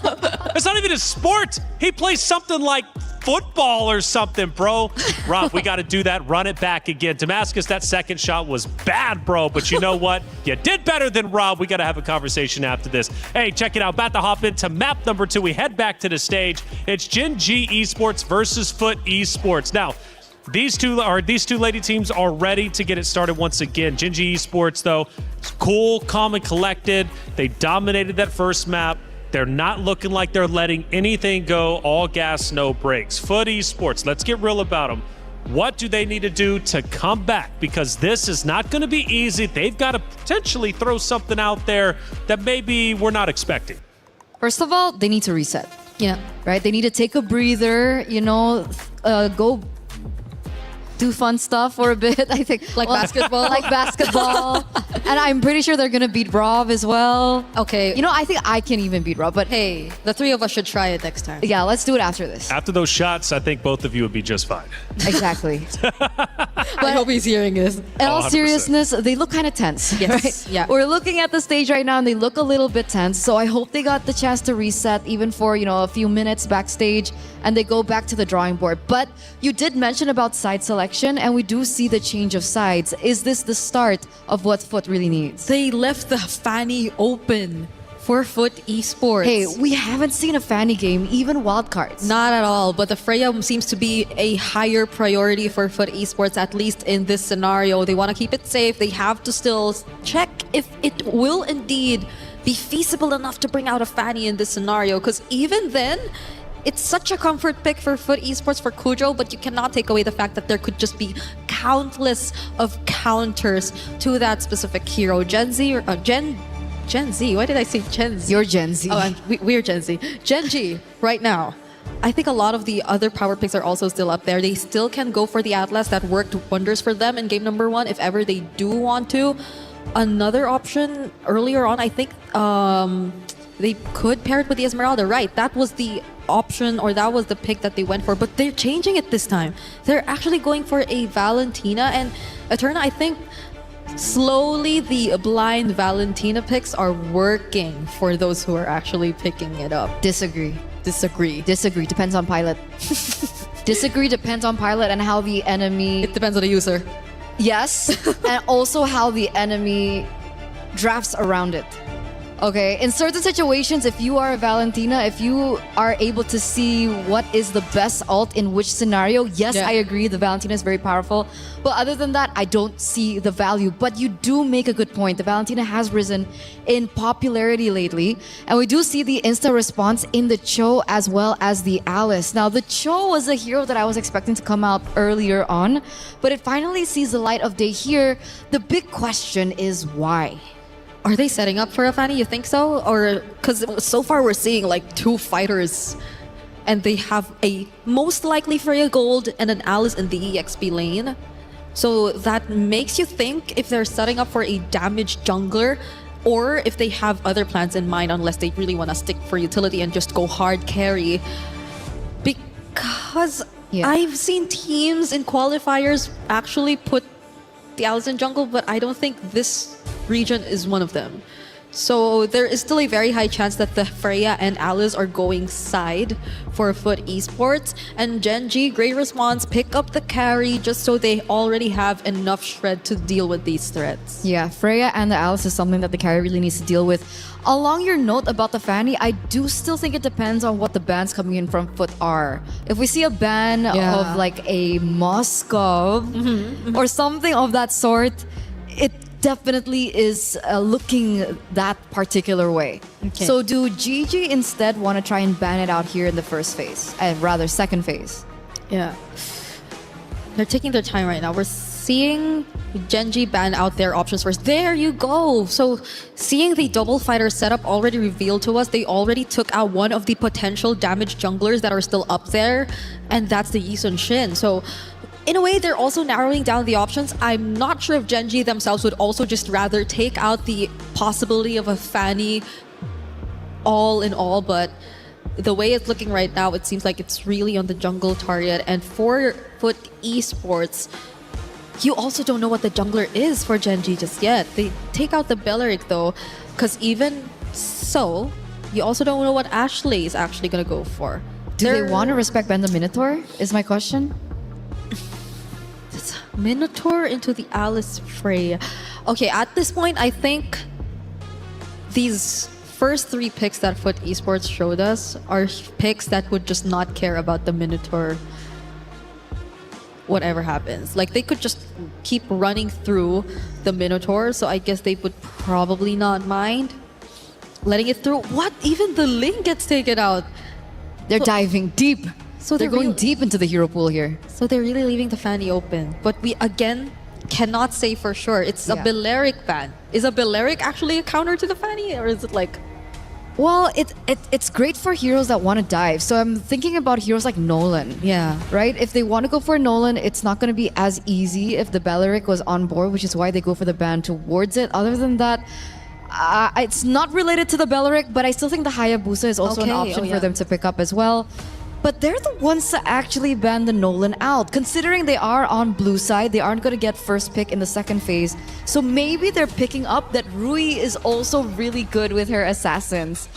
That's not even his sport. He plays something like football or something, bro. Rob, we got to do that. Run it back again. Damascus, that second shot was bad, bro. But you know what? You did better than Rob. We got to have a conversation after this. Hey, check it out. About to hop into map number 2. We head back to the stage. It's Gen G Esports versus Foot Esports. Now, these two lady teams are ready to get it started once again. Gen G Esports, though, cool, calm, and collected. They dominated that first map. They're not looking like they're letting anything go. All gas, no brakes. Foot Esports, let's get real about them. What do they need to do to come back? Because this is not going to be easy. They've got to potentially throw something out there that maybe we're not expecting. First of all, they need to reset. Yeah. Right? They need to take a breather, go do fun stuff for a bit. I think Like basketball? Like basketball. And I'm pretty sure they're gonna beat Rob as well. Okay. I think I can even beat Rob, but Hey, the three of us should try it next time. yeah, let's do it after this. After those shots, I think both of you would be just fine. Exactly. I hope he's hearing this. In all 100%. seriousness, they look kind of tense. Yes, Right? yeah. We're looking at the stage right now and they look a little bit tense. So I hope they got the chance to reset even for, a few minutes backstage and they go back to the drawing board. But you did mention about side selection and we do see the change of sides. Is this the start of what Foot really needs? They left the Fanny open for Foot Esports. Hey, we haven't seen a Fanny game, even wildcards. Not at all, but the Freya seems to be a higher priority for Foot Esports, at least in this scenario. They want to keep it safe. They have to still check if it will indeed be feasible enough to bring out a Fanny in this scenario, because even then, it's such a comfort pick for Foot Esports for Kujo, but you cannot take away the fact that there could just be countless of counters to that specific hero. Gen Z, or Gen Z, why did I say Gen Z? You're Gen Z. Oh, we're Gen Z. Gen G, right now. I think a lot of the other power picks are also still up there. They still can go for the Atlas. That worked wonders for them in game number 1, if ever they do want to. Another option earlier on, I think they could pair it with the Esmeralda. Right, that was the option, or that was the pick that they went for, but they're changing it this time. They're actually going for a Valentina and Eterna. I think slowly the blind Valentina picks are working for those who are actually picking it up. Disagree. Depends on pilot. Disagree depends on pilot and how the enemy... It depends on the user. Yes, and also how the enemy drafts around it. Okay, in certain situations, if you are a Valentina, if you are able to see what is the best ult in which scenario, yes, Yeah. I agree, the Valentina is very powerful. But other than that, I don't see the value. But you do make a good point. The Valentina has risen in popularity lately. And we do see the insta response in the Cho as well as the Alice. Now, the Cho was a hero that I was expecting to come out earlier on, but it finally sees the light of day here. The big question is why? Are they setting up for a Fanny? You think so? Or because so far we're seeing like 2 fighters and they have a most likely Freya Gold and an Alice in the EXP lane. So that makes you think if they're setting up for a damaged jungler or if they have other plans in mind, unless they really want to stick for utility and just go hard carry. Because I've seen teams in qualifiers actually put the Alice in jungle, but I don't think this region is one of them. So there is still a very high chance that the Freya and Alice are going side for Foot Esports. And Gen G, great response, pick up the carry just so they already have enough shred to deal with these threats. Yeah, Freya and the Alice is something that the carry really needs to deal with. Along your note about the Fanny, I do still think it depends on what the bans coming in from Foot are. If we see a ban of like a Moskov or something of that sort, it definitely is looking that particular way. Okay. So do GG instead want to try and ban it out here in the first phase, rather second phase? Yeah. They're taking their time right now. We're seeing Gen G ban out their options first. There you go. So seeing the double fighter setup already revealed to us, they already took out one of the potential damaged junglers that are still up there, and that's the Yi Sun Shin. So in a way, they're also narrowing down the options. I'm not sure if Gen G themselves would also just rather take out the possibility of a Fanny all in all, but the way it's looking right now, it seems like it's really on the jungle target. And for Foot Esports, you also don't know what the jungler is for Genji just yet. They take out the Belleric though, because even so, you also don't know what Ashley is actually going to go for. Do they want to respect ban the Minotaur? Is my question. Minotaur into the Alice Frey. Okay, at this point, I think these first 3 picks that Foot Esports showed us are picks that would just not care about the Minotaur whatever happens. Like, they could just keep running through the Minotaur, so I guess they would probably not mind letting it through. What? Even the Ling gets taken out. They're diving deep. So they're going deep into the hero pool here. So they're really leaving the Fanny open. But we, again, cannot say for sure. It's a Belleric ban. Is a Belleric actually a counter to the Fanny? Or is it like... Well, it's great for heroes that want to dive. So I'm thinking about heroes like Nolan. Yeah. Right? If they want to go for Nolan, it's not going to be as easy if the Belleric was on board, which is why they go for the ban towards it. Other than that, it's not related to the Belleric, but I still think the Hayabusa is also an option for them to pick up as well. But they're the ones to actually ban the Nolan out. Considering they are on blue side, they aren't going to get first pick in the second phase. So maybe they're picking up that Rui is also really good with her assassins.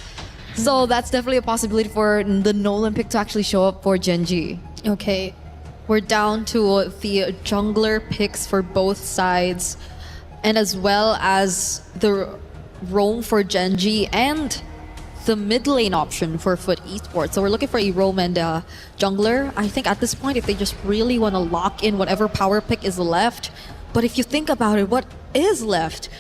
So that's definitely a possibility for the Nolan pick to actually show up for Genji. Okay, we're down to the jungler picks for both sides, and as well as the roam for Genji and the mid lane option for Foot Esports. So we're looking for a roam and jungler. I think at this point, if they just really want to lock in whatever power pick is left, but if you think about it, what is left?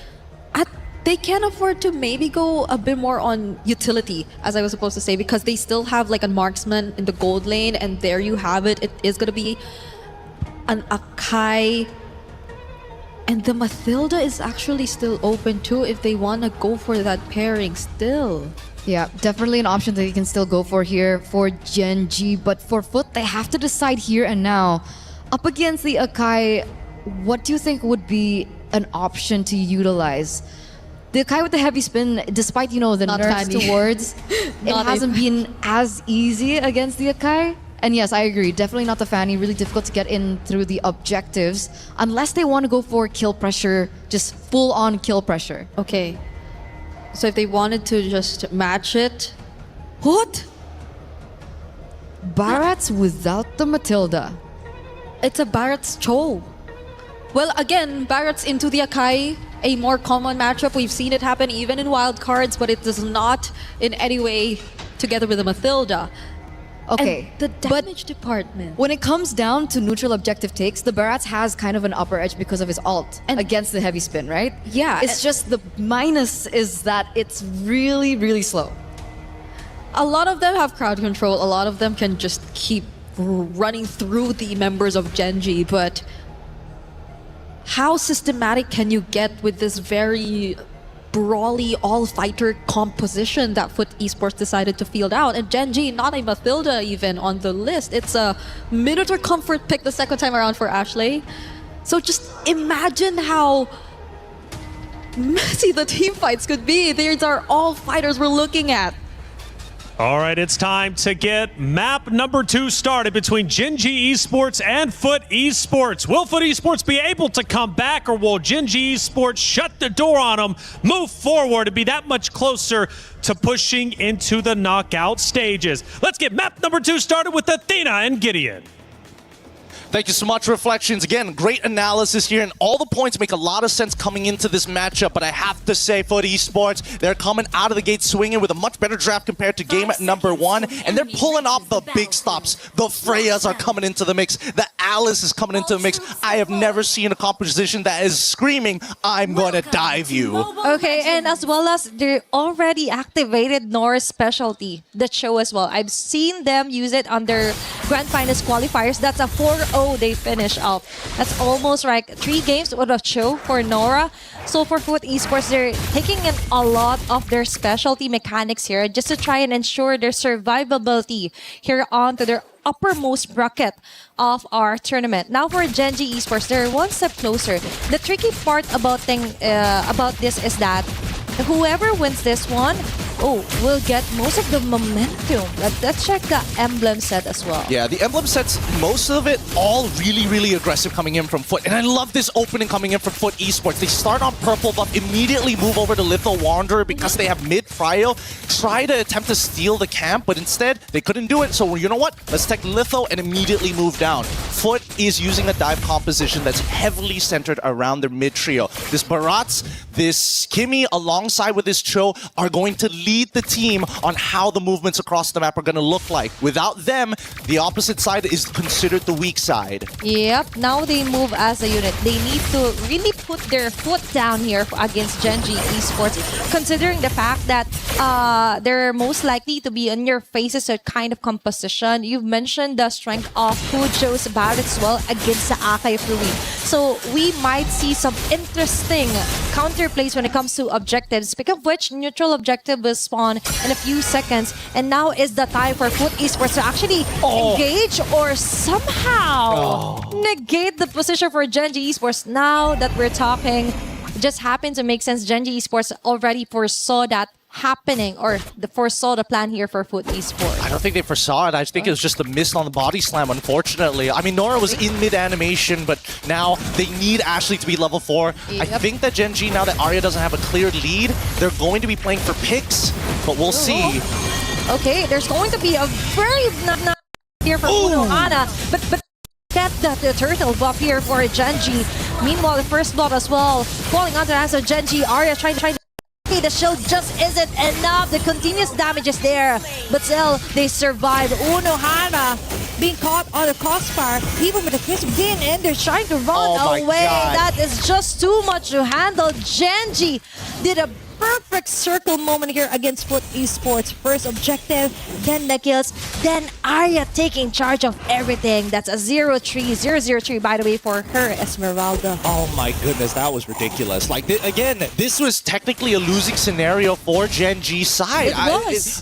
They can afford to maybe go a bit more on utility, as I was supposed to say, because they still have like a marksman in the gold lane, and there you have it. It is going to be an Akai. And the Mathilda is actually still open too if they want to go for that pairing still. Yeah, definitely an option that you can still go for here for Genji. But for Foot, they have to decide here and now. Up against the Akai, what do you think would be an option to utilize? The Akai with the heavy spin, despite, you know, the nerfs towards, it hasn't been as easy against the Akai. And yes, I agree. Definitely not the Fanny. Really difficult to get in through the objectives. Unless they want to go for kill pressure, just full-on kill pressure. Okay. So if they wanted to just match it... What? Barat's without the Matilda. It's a Barat's Cho. Well, again, Barat's into the Akai, a more common matchup. We've seen it happen even in wild cards, but it does not in any way together with the Mathilda. Okay, and the damage department. When it comes down to neutral objective takes, the Barats has kind of an upper edge because of his ult against the heavy spin, right? Yeah. It's just the minus is that it's really, really slow. A lot of them have crowd control. A lot of them can just keep running through the members of Genji, but how systematic can you get with this very brawly all-fighter composition that Foot Esports decided to field out? And Genji, not a Mathilda even on the list. It's a Minotaur comfort pick the second time around for Ashley. So just imagine how messy the team fights could be. These are all fighters we're looking at. All right, it's time to get map number 2 started between Genji Esports and Foot Esports. Will Foot Esports be able to come back, or will Genji Esports shut the door on them, move forward, and be that much closer to pushing into the knockout stages? Let's get map number 2 started with Athena and Gideon. Thank you so much, Reflections. Again, great analysis here, and all the points make a lot of sense coming into this matchup, but I have to say, Foot Esports, they're coming out of the gate swinging with a much better draft compared to game at number 1, and they're pulling off the big stops. The Freyas are coming into the mix. The Alice is coming into the mix. I have never seen a composition that is screaming, I'm gonna dive you. Okay, and as well as they already activated Nora's specialty, the Cho as well. I've seen them use it on their Grand Finals qualifiers. That's a 4-0 they finish off. That's almost like 3 games with a Cho for Nora. So for Foot Esports, they're taking in a lot of their specialty mechanics here just to try and ensure their survivability here onto their uppermost bracket of our tournament. Now for Genji Esports, they're one step closer. The tricky part about this is that whoever wins this one will get most of the momentum. Let's check the emblem set as well. Yeah, the emblem sets, most of it, all really, really aggressive coming in from Foot. And I love this opening coming in from Foot Esports. They start on purple buff, immediately move over to Litho Wanderer because they have mid Fryo, try to attempt to steal the camp, but instead, they couldn't do it. So you know what? Let's take Litho and immediately move down. Foot is using a dive composition that's heavily centered around their mid trio. This Barats, this Kimmy, alongside with this Cho, are going to lead the team on how the movements across the map are going to look like. Without them, the opposite side is considered the weak side. Yep, now they move as a unit. They need to really put their foot down here against Gen.G Esports, considering the fact that they're most likely to be on your faces a kind of composition. You've mentioned the strength of Pujo's Barret as well against the Akai Fluid. So we might see some interesting counterplays when it comes to objectives. Speaking of which, neutral objective will spawn in a few seconds, and now is the time for Foot Esports to actually engage or somehow negate the position for Gen.G Esports. Now that we're talking, it just happened to make sense. Gen.G Esports already foresaw that happening, or foresaw the plan here for Foot Esports. I don't think they foresaw it. I think it was just a miss on the body slam, unfortunately. I mean, Nora was in mid-animation, but now they need Ashley to be level 4. I think that Gen.G, now that Arya doesn't have a clear lead, they're going to be playing for picks, but we'll see. Okay, there's going to be a very not here for Unohana, but get the turtle buff here for Gen.G. Meanwhile, the first blood as well, falling under the hands of Gen.G. Arya trying to the shield just isn't enough. The continuous damage is there, but still they survive. Unohana being caught on the crossfire, even with the crisp gain, and they're trying to run away. That is just too much to handle. Gen.G did a perfect circle moment here against Foot Esports. First objective, then the kills, then Arya taking charge of everything. That's a 0-3 by the way for her Esmeralda. Oh my goodness, that was ridiculous. Like, again, this was technically a losing scenario for Gen.G's side.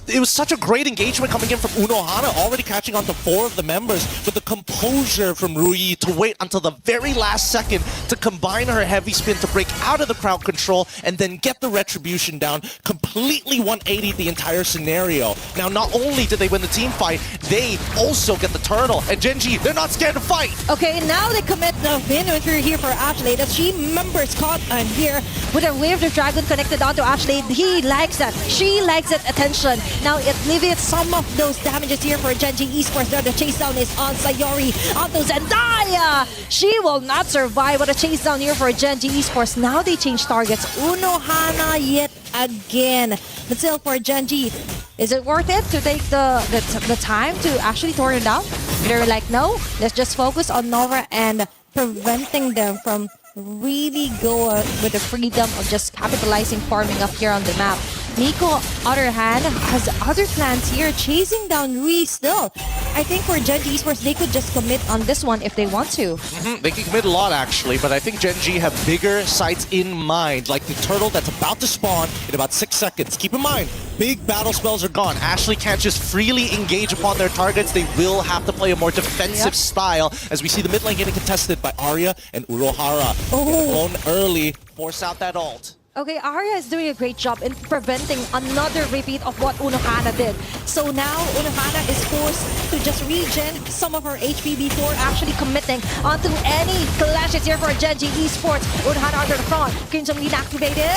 It was such a great engagement coming in from Unohana, already catching on to 4 of the members, but the composure from Rui to wait until the very last second to combine her heavy spin to break out of the crowd control and then get the retribution down, completely 180 the entire scenario. Now, not only did they win the team fight, they also get the turtle. And Gen.G, they're not scared to fight. Okay, now they commit the victory here for Ashley. The team members caught on here with a wave of dragon connected onto Ashley. He likes that. She likes that attention. Now it alleviates some of those damages here for Gen.G Esports. Now the chase down is on Sayori onto Zendaya. She will not survive with a chase down here for Gen.G Esports. Now they change targets. Unohana yet again. But still for Gen.G, is it worth it to take the time to actually torn it down? They're like, no, let's just focus on Nova and preventing them from really go with the freedom of just capitalizing farming up here on the map. Nico, other hand, has other plans here, chasing down Rui still. I think for Gen.G Esports, they could just commit on this one if they want to. They can commit a lot, actually, but I think Gen.G have bigger sights in mind, like the turtle that's about to spawn in about 6 seconds. Keep in mind, big battle spells are gone. Ashley can't just freely engage upon their targets. They will have to play a more defensive style, as we see the mid lane getting contested by Arya and Urohara. Blown early, force out that ult. Okay, Arya is doing a great job in preventing another repeat of what Unohana did. So now Unohana is forced to just regen some of her HP before actually committing onto any clashes here for Gen.G Esports. Unohana under the front, Crimson Lead activated.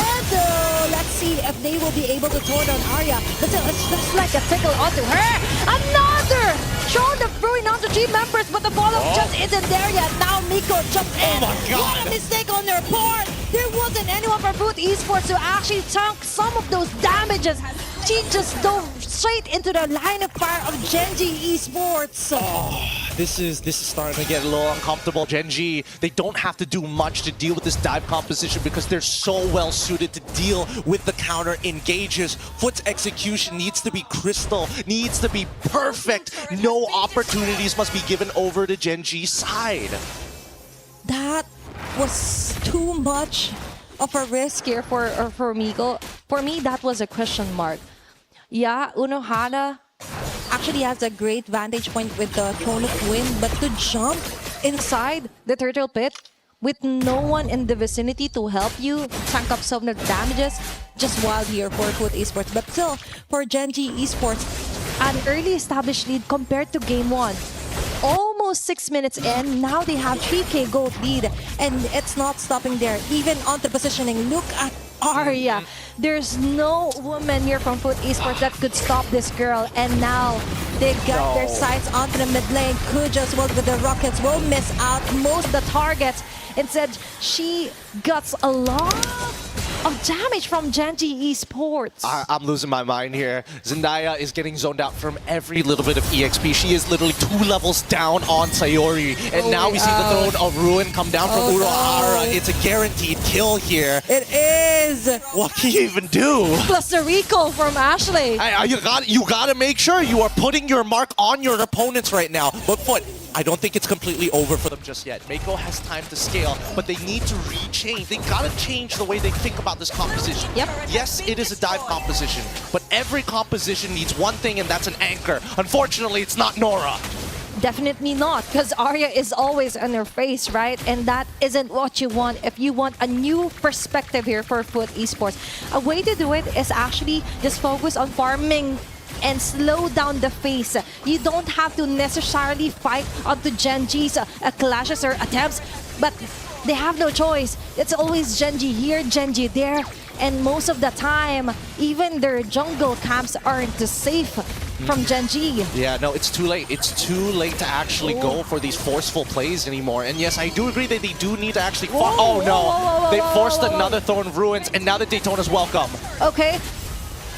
Let's see if they will be able to throw down Arya. But still, it's just like a tickle onto her. Another! Sean the throwing onto team members, but the follow-up just isn't there yet. Now Miko jumps in. Oh my God! What a mistake on their part! There wasn't anyone from Foot Esports to actually tank some of those damages. She just dove straight into the line of fire of Gen.G Esports. This is starting to get a little uncomfortable. Gen.G, they don't have to do much to deal with this dive composition because they're so well suited to deal with the counter engages. Foot's execution needs to be crystal, needs to be perfect. No opportunities must be given over to Gen.G's side. That was too much of a risk here for Miko. For me, that was a question mark. Yeah, Unohana actually has a great vantage point with the Throne of Wind, but to jump inside the turtle pit with no one in the vicinity to help you tank up some of the damages. Just wild here for Foot Esports. But still, for Gen.G Esports, an early established lead compared to Game 1. Almost 6 minutes in, now they have 3k gold lead, and it's not stopping there. Even on the positioning, look at Arya. There's no woman here from Foot Esports that could stop this girl, and now they got their sights onto the mid lane. Kuja as well with the rockets will miss out most of the targets. Instead, she gets a lot of damage from Gen.G Esports. I'm losing my mind here. Zendaya is getting zoned out from every little bit of EXP. She is literally 2 levels down on Sayori. And now we see the Throne of Ruin come down from Uruhara. It's a guaranteed kill here. It is! What can you even do? Plus the recall from Ashley. You gotta make sure you are putting your mark on your opponents right now. But Foot, I don't think it's completely over for them just yet. Mako has time to scale, but they need to rechange. They gotta change the way they think about this composition. Yep. Yes, it is a dive composition, but every composition needs one thing, and that's an anchor. Unfortunately, it's not Nora. Definitely not, because Arya is always on her face, right? And that isn't what you want if you want a new perspective here for Foot Esports. A way to do it is actually just focus on farming and slow down the pace. You don't have to necessarily fight onto Gen.G's clashes or attempts, but they have no choice. It's always Gen.G here, Gen.G there, and most of the time, even their jungle camps aren't safe from Gen.G. Yeah, no, it's too late. It's too late to actually go for these forceful plays anymore. And yes, I do agree that they do need to actually... Oh no, they forced another Throne of Ruins, and now the Daytona's welcome. Okay.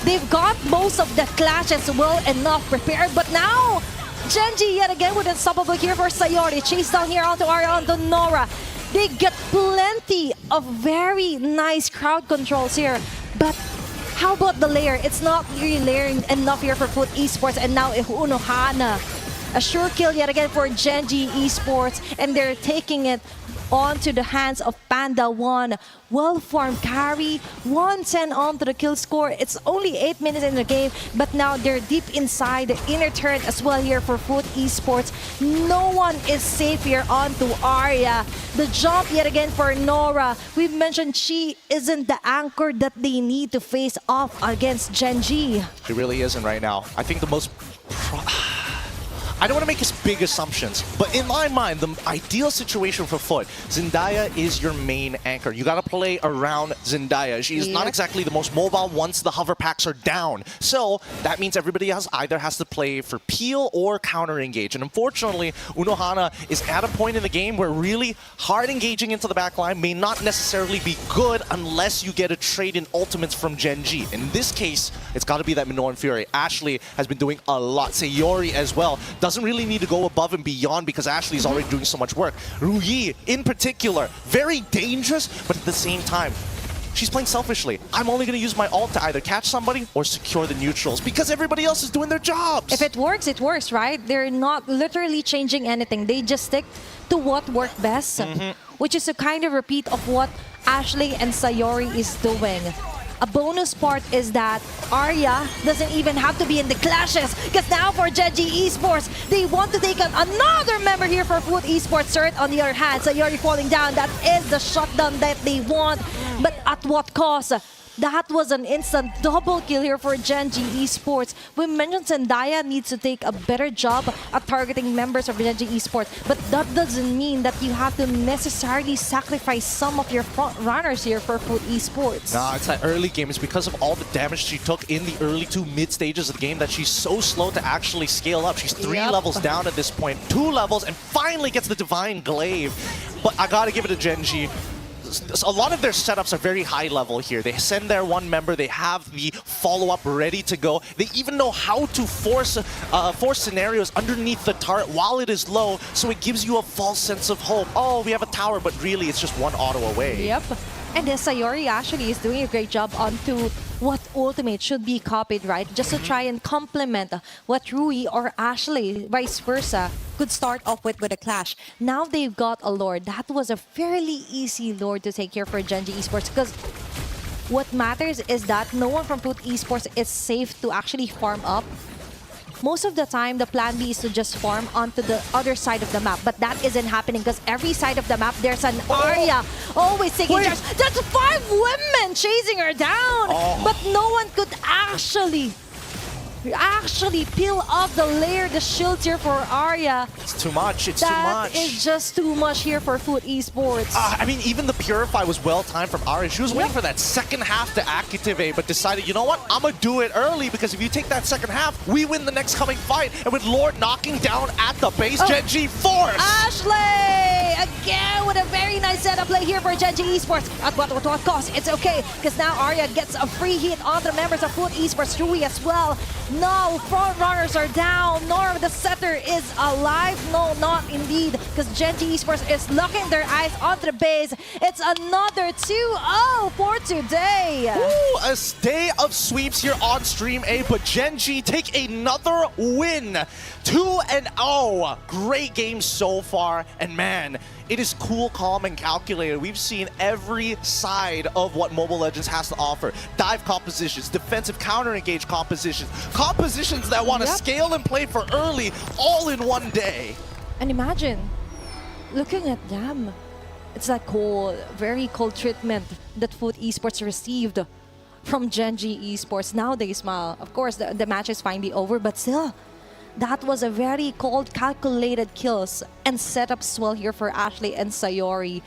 They've got most of the clashes well enough prepared, but now Gen.G yet again with unstoppable here for Sayori. Chase down here onto Arya, onto Nora. They get plenty of very nice crowd controls here, but how about the layer? It's not really layering enough here for Foot Esports, and now Unohana. A sure kill yet again for Gen.G Esports, and they're taking it onto the hands of Panda 1. Well-formed carry, 110 onto the kill score. It's only 8 minutes in the game, but now they're deep inside the inner turret as well here for Foot Esports. No one is safe here onto Arya. The jump yet again for Nora. We've mentioned she isn't the anchor that they need to face off against Gen.G. She really isn't right now. I think the most... I don't want to make as big assumptions, but in my mind, the ideal situation for Foot, Zendaya is your main anchor. You got to play around Zendaya. She is not exactly the most mobile once the hover packs are down. So that means everybody else either has to play for peel or counter engage. And unfortunately, Unohana is at a point in the game where really hard engaging into the backline may not necessarily be good unless you get a trade in ultimates from Gen.G. In this case, it's got to be that Minoan Fury. Ashley has been doing a lot. Sayori as well doesn't really need to go above and beyond because Ashley's already doing so much work. Ruyi, in particular, very dangerous, but at the same time, she's playing selfishly. I'm only going to use my ult to either catch somebody or secure the neutrals because everybody else is doing their jobs. If it works, right? They're not literally changing anything. They just stick to what worked best, which is a kind of repeat of what Ashley and Sayori is doing. A bonus part is that Arya doesn't even have to be in the clashes because now for Gen.G Esports, they want to take on another member here for Foot Esports. Cert on the other hand, Sayori falling down. That is the shutdown that they want, but at what cost? That was an instant double kill here for Gen.G Esports. We mentioned Zendaya needs to take a better job at targeting members of Gen.G Esports, but that doesn't mean that you have to necessarily sacrifice some of your front runners here for Foot Esports. Nah, it's that early game. It's because of all the damage she took in the early 2 mid stages of the game that she's so slow to actually scale up. She's 3 levels down at this point, 2 levels, and finally gets the Divine Glaive. But I gotta give it to Gen.G. A lot of their setups are very high level here. They send their one member, they have the follow-up ready to go. They even know how to force scenarios underneath the turret while it is low, so it gives you a false sense of hope. Oh, we have a tower, but really it's just one auto away. Yep. And Sayori actually is doing a great job onto what ultimate should be copied, right? Just to try and complement what Rui or Ashley, vice versa, could start off with a clash. Now they've got a Lord. That was a fairly easy Lord to take here for Gen.G Esports because what matters is that no one from Foot Esports is safe to actually farm up most of the time the plan B is to just farm onto the other side of the map. But that isn't happening because every side of the map there's an Arya always taking charge. That's 5 women chasing her down. But no one could actually peel off the shields here for Arya. It's too much. It's too much. That is just too much here for Foot Esports. I mean, even the Purify was well timed from Arya. She was waiting for that second half to activate, but decided, you know what? I'm going to do it early because if you take that second half, we win the next coming fight. And with Lord knocking down at the base, Gen.G force. Ashley again with a very nice setup play here for Gen.G Esports. At what cost? It's okay because now Arya gets a free hit on the members of Foot Esports. Rui as well. No, front runners are down. Nor the setter is alive. No, not indeed, because Gen.G Esports is locking their eyes onto the base. It's another 2-0 for today. Ooh, a day of sweeps here on Stream A, but Gen.G take another win. 2-0. Great game so far, and man, it is cool, calm, and calculated. We've seen every side of what Mobile Legends has to offer. Dive compositions, defensive counter-engage compositions, compositions that want to scale and play for early, all in one day. And imagine, looking at them, it's that cold, very cold treatment that Foot Esports received from Gen.G Esports. Now they smile. Of course, the match is finally over, but still, that was a very cold, calculated kills and setups well here for Ashley and Sayori.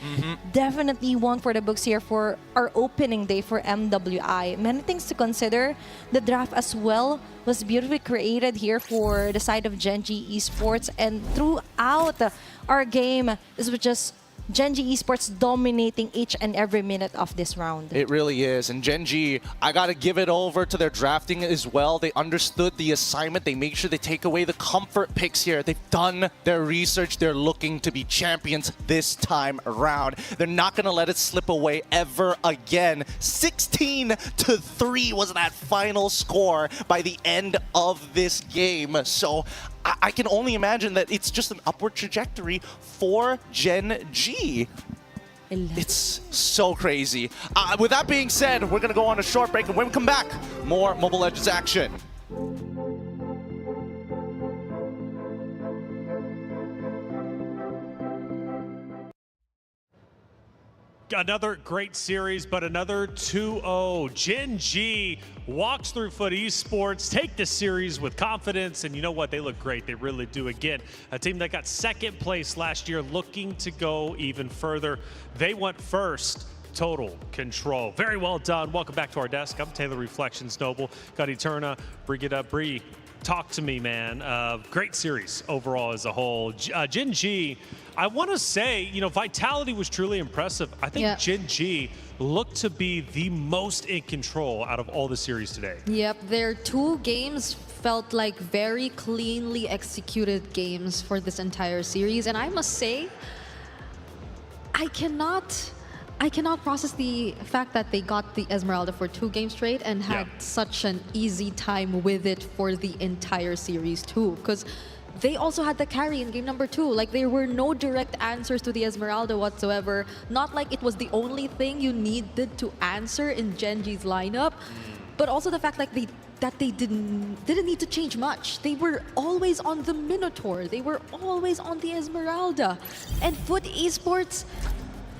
Definitely one for the books here for our opening day for MWI. Many things to consider. The draft as well was beautifully created here for the side of Gen.G Esports, and throughout our game, this was just Gen.G Esports dominating each and every minute of this round. It really is. And Gen.G, I got to give it over to their drafting as well. They understood the assignment. They make sure they take away the comfort picks here. They've done their research. They're looking to be champions this time around. They're not going to let it slip away ever again. 16-3 was that final score by the end of this game. So I can only imagine that it's just an upward trajectory for Gen.G. It's so crazy. With that being said, we're going to go on a short break, and when we come back, more Mobile Legends action. Another great series, but another 2-0. Gen.G walks through Foot Esports, take the series with confidence, and you know what? They look great. They really do. Again, a team that got second place last year, looking to go even further. They went first. Total control. Very well done. Welcome back to our desk. I'm Taylor Reflections Noble. Got Eterna, Brigitte, Bree. Talk to me, man. Great series overall as a whole. Gen.G, I want to say, you know, Vitality was truly impressive. I think Gen.G looked to be the most in control out of all the series today. Yep, their 2 games felt like very cleanly executed games for this entire series. And I must say, I cannot process the fact that they got the Esmeralda for 2 games straight and had such an easy time with it for the entire series too. Because they also had the carry in game number 2. Like, there were no direct answers to the Esmeralda whatsoever. Not like it was the only thing you needed to answer in Gen.G's lineup, but also the fact like they didn't need to change much. They were always on the Minotaur. They were always on the Esmeralda. And Foot Esports,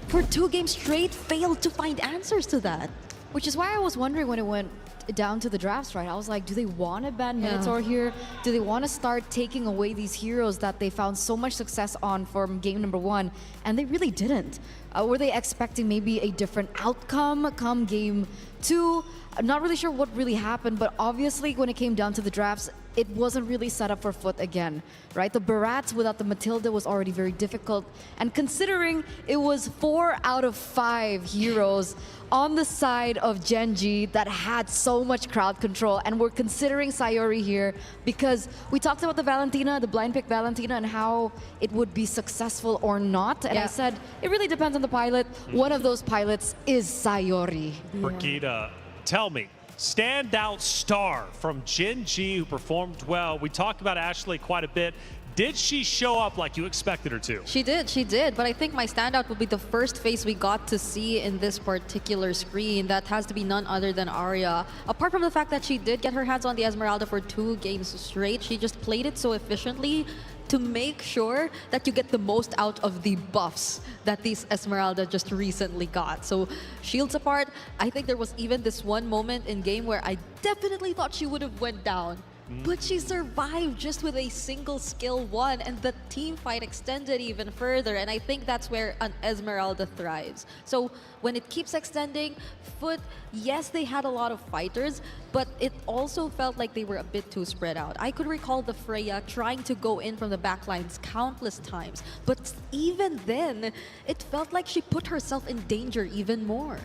for 2 games straight, failed to find answers to that. Which is why I was wondering when it went down to the drafts, right? I was like, do they want to ban Minotaur here? Do they want to start taking away these heroes that they found so much success on from game number 1? And they really didn't. Were they expecting maybe a different outcome come game 2? I'm not really sure what really happened, but obviously when it came down to the drafts, it wasn't really set up for Foot again, right? The Barats without the Matilda was already very difficult. And considering it was 4 out of 5 heroes on the side of Gen.G that had so much crowd control, and we're considering Sayori here because we talked about the Valentina, the blind pick Valentina, and how it would be successful or not. And I said, it really depends on the pilot. One of those pilots is Sayori. Brigitte, tell me, standout star from Gen.G who performed well. We talked about Ashley quite a bit. Did she show up like you expected her to? She did. But I think my standout would be the first face we got to see in this particular screen. That has to be none other than Arya. Apart from the fact that she did get her hands on the Esmeralda for 2 games straight, she just played it so efficiently to make sure that you get the most out of the buffs that these Esmeralda just recently got. So shields apart, I think there was even this one moment in game where I definitely thought she would have went down. But she survived just with a single skill 1, and the team fight extended even further, and I think that's where an Esmeralda thrives. So when it keeps extending, Foot, yes, they had a lot of fighters, but it also felt like they were a bit too spread out. I could recall the Freya trying to go in from the backlines countless times, but even then, it felt like she put herself in danger even more.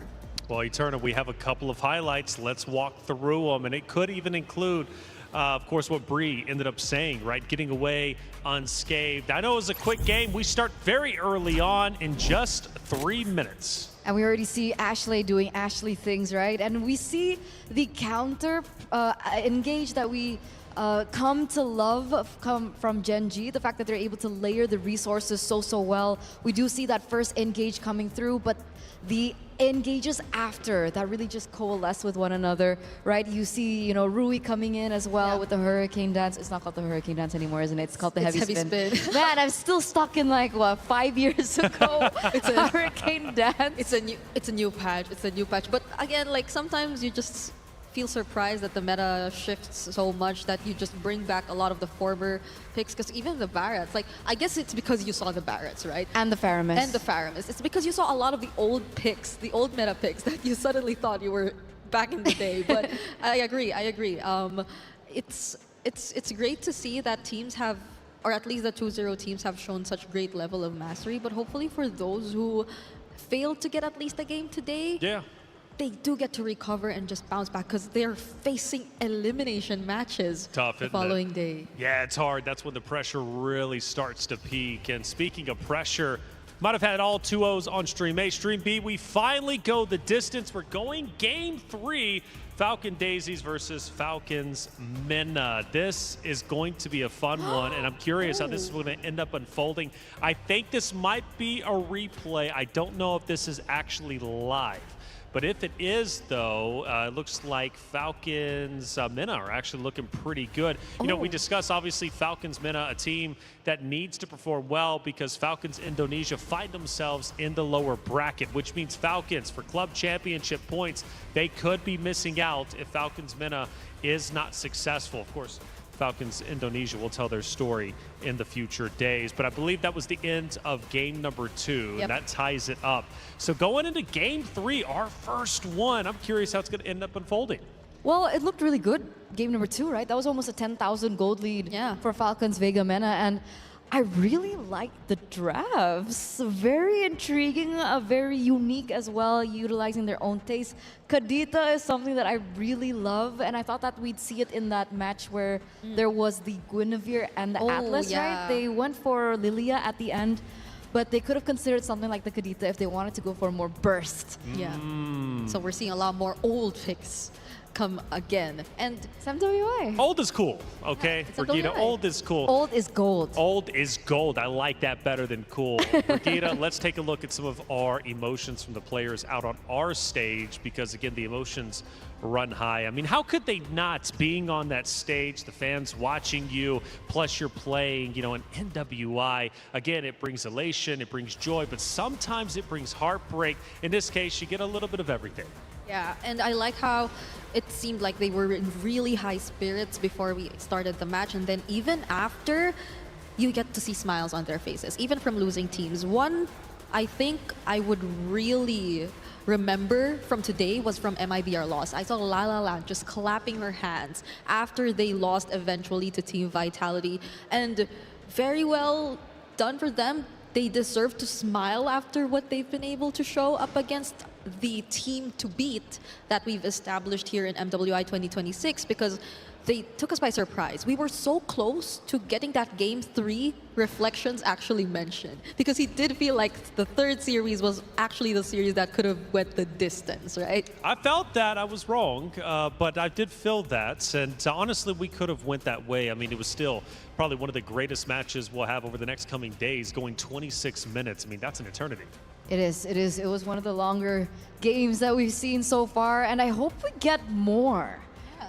Well, Eterna, we have a couple of highlights. Let's walk through them, and it could even include of course, what Bree ended up saying, right? Getting away unscathed. I know it was a quick game. We start very early on in just 3 minutes. And we already see Ashley doing Ashley things, right? And we see the counter engage that we come to love from Gen G. The fact that they're able to layer the resources so well. We do see that first engage coming through, but the engages after that really just coalesce with one another, right? You see, you know, Rui coming in as well with the hurricane dance. It's not called the hurricane dance anymore, isn't it? It's called the heavy spin. Man, I'm still stuck in like what 5 years ago. It's a hurricane dance. It's a new patch. It's a new patch. But again, like sometimes you just feel surprised that the meta shifts so much that you just bring back a lot of the former picks, because even the Barretts, like I guess it's because you saw the Barretts, right? And the Faramis. And the Faramis. It's because you saw a lot of the old picks, the old meta picks that you suddenly thought you were back in the day. But I agree. It's great to see that teams have, or at least the 2-0 teams have shown such great level of mastery. But hopefully for those who failed to get at least a game today, they do get to recover and just bounce back, because they're facing elimination matches the following day. Yeah, it's hard. That's when the pressure really starts to peak. And speaking of pressure, might have had all 2-0s on Stream A. Stream B, we finally go the distance. We're going Game 3, Falcon Daisies versus Falcons Minna. This is going to be a fun one, and I'm curious how this is going to end up unfolding. I think this might be a replay. I don't know if this is actually live. But if it is, though, it looks like Falcons Minna are actually looking pretty good. You know, we discussed, obviously, Falcons Minna, a team that needs to perform well because Falcons Indonesia find themselves in the lower bracket, which means Falcons, for club championship points, they could be missing out if Falcons Minna is not successful. Of course, Falcons Indonesia will tell their story in the future days. But I believe that was the end of game number 2, and that ties it up. So going into game 3, our first one, I'm curious how it's going to end up unfolding. Well, it looked really good. Game number 2, right? That was almost a 10,000 gold lead for Falcons Vega Mena. And I really like the drafts. Very intriguing, very unique as well, utilizing their own taste. Kadita is something that I really love, and I thought that we'd see it in that match where there was the Guinevere and the Atlas, right? They went for Lilia at the end, but they could have considered something like the Kadita if they wanted to go for more burst. So we're seeing a lot more old picks come again. And SMWA. Old is cool, okay? Brigida, old is cool. Old is gold. Old is gold. I like that better than cool. Brigida, let's take a look at some of our emotions from the players out on our stage, because again, the emotions run high. I mean, how could they not, being on that stage, the fans watching you, plus you're playing, you know, an NWI. Again, it brings elation, it brings joy, but sometimes it brings heartbreak. In this case, you get a little bit of everything. Yeah, and I like how it seemed like they were in really high spirits before we started the match, and then even after, you get to see smiles on their faces, even from losing teams. One, I think I would really remember from today was from MIBR loss. I saw La La Land just clapping her hands after they lost eventually to Team Vitality, and very well done for them. They deserve to smile after what they've been able to show up against the team to beat that we've established here in MWI 2026 because they took us by surprise. We were so close to getting that Game 3 Reflections actually mentioned because he did feel like the third series was actually the series that could have went the distance, right? I felt that. I was wrong, but I did feel that. And honestly, we could have went that way. I mean, it was still probably one of the greatest matches we'll have over the next coming days, going 26 minutes. I mean, that's an eternity. It is. It is. It was one of the longer games that we've seen so far, and I hope we get more.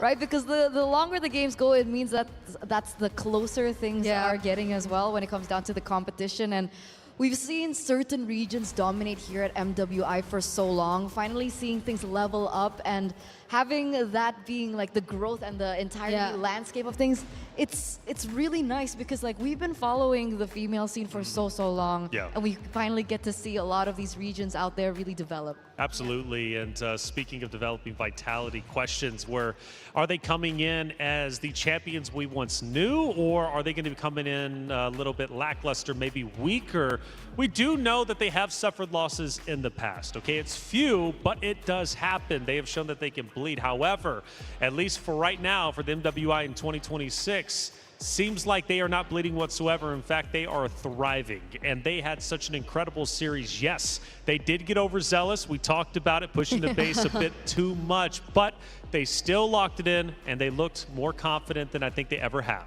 Right, because the longer the games go, it means that that's the closer things are getting as well when it comes down to the competition. And we've seen certain regions dominate here at MWI for so long. Finally seeing things level up and having that being like the growth and the entire landscape of things, it's really nice because like we've been following the female scene for so long, and we finally get to see a lot of these regions out there really develop. Absolutely. And speaking of developing Vitality, questions were, are they coming in as the champions we once knew, or are they going to be coming in a little bit lackluster, maybe weaker? We do know that they have suffered losses in the past, okay? It's few, but it does happen. They have shown that they can bleed. However, at least for right now, for the MWI in 2026, seems like they are not bleeding whatsoever. In fact, they are thriving, and they had such an incredible series. Yes, they did get overzealous. We talked about it, pushing the base a bit too much, but they still locked it in, and they looked more confident than I think they ever have.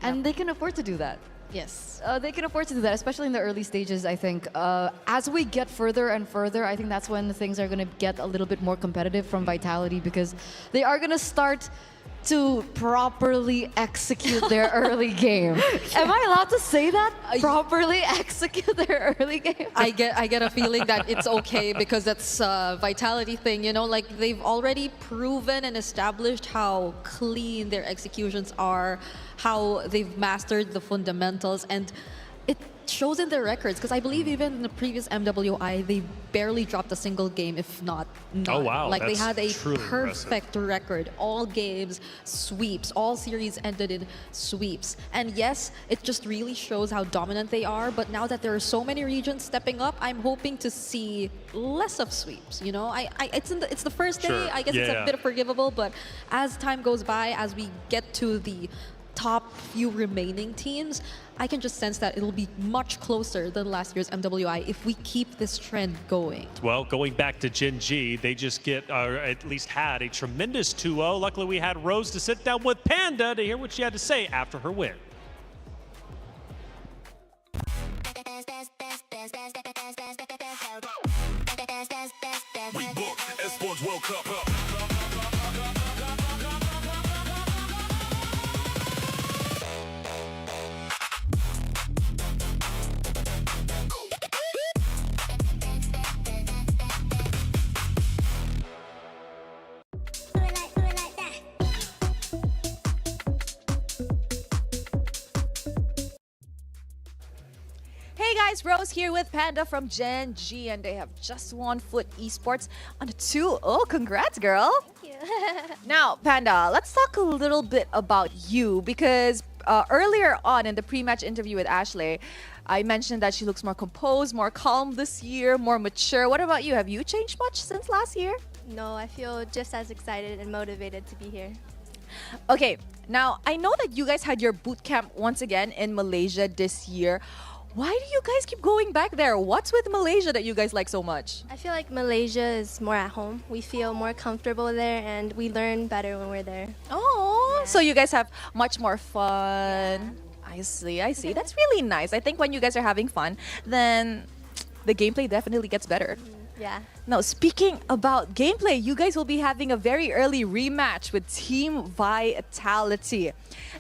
And they can afford to do that. Yes. They can afford to do that, especially in the early stages, I think. As we get further and further, I think that's when things are going to get a little bit more competitive from Vitality because they are going to start to properly execute their early game. Am I allowed to say that? Properly execute their early game? I get a feeling that it's okay because that's a Vitality thing, you know, like they've already proven and established how clean their executions are, how they've mastered the fundamentals, and it shows in their records because I believe even in the previous MWI they barely dropped a single game, if not none. Oh wow, like they had a truly perfect record, all games sweeps, all series ended in sweeps. And yes, it just really shows how dominant they are, but now that there are so many regions stepping up, I'm hoping to see less of sweeps, you know. It's the first day, I guess it's a bit forgivable, but as time goes by, as we get to the top few remaining teams, I can just sense that it'll be much closer than last year's MWI if we keep this trend going. Well, going back to Gen G, they just at least had a tremendous 2-0. Luckily, we had Rose to sit down with Panda to hear what she had to say after her win. We book Esports World Cup up. Hey guys, Rose here with Panda from Gen G, and they have just won Foot Esports on a 2-0. Congrats, girl. Thank you. Now, Panda, let's talk a little bit about you because earlier on in the pre-match interview with Ashley, I mentioned that she looks more composed, more calm this year, more mature. What about you? Have you changed much since last year? No, I feel just as excited and motivated to be here. Okay, now I know that you guys had your boot camp once again in Malaysia this year. Why do you guys keep going back there? What's with Malaysia that you guys like so much? I feel like Malaysia is more at home. We feel more comfortable there and we learn better when we're there. Oh, so you guys have much more fun. I see, I see. That's really nice. I think when you guys are having fun, then the gameplay definitely gets better. Yeah. Now, speaking about gameplay, you guys will be having a very early rematch with Team Vitality.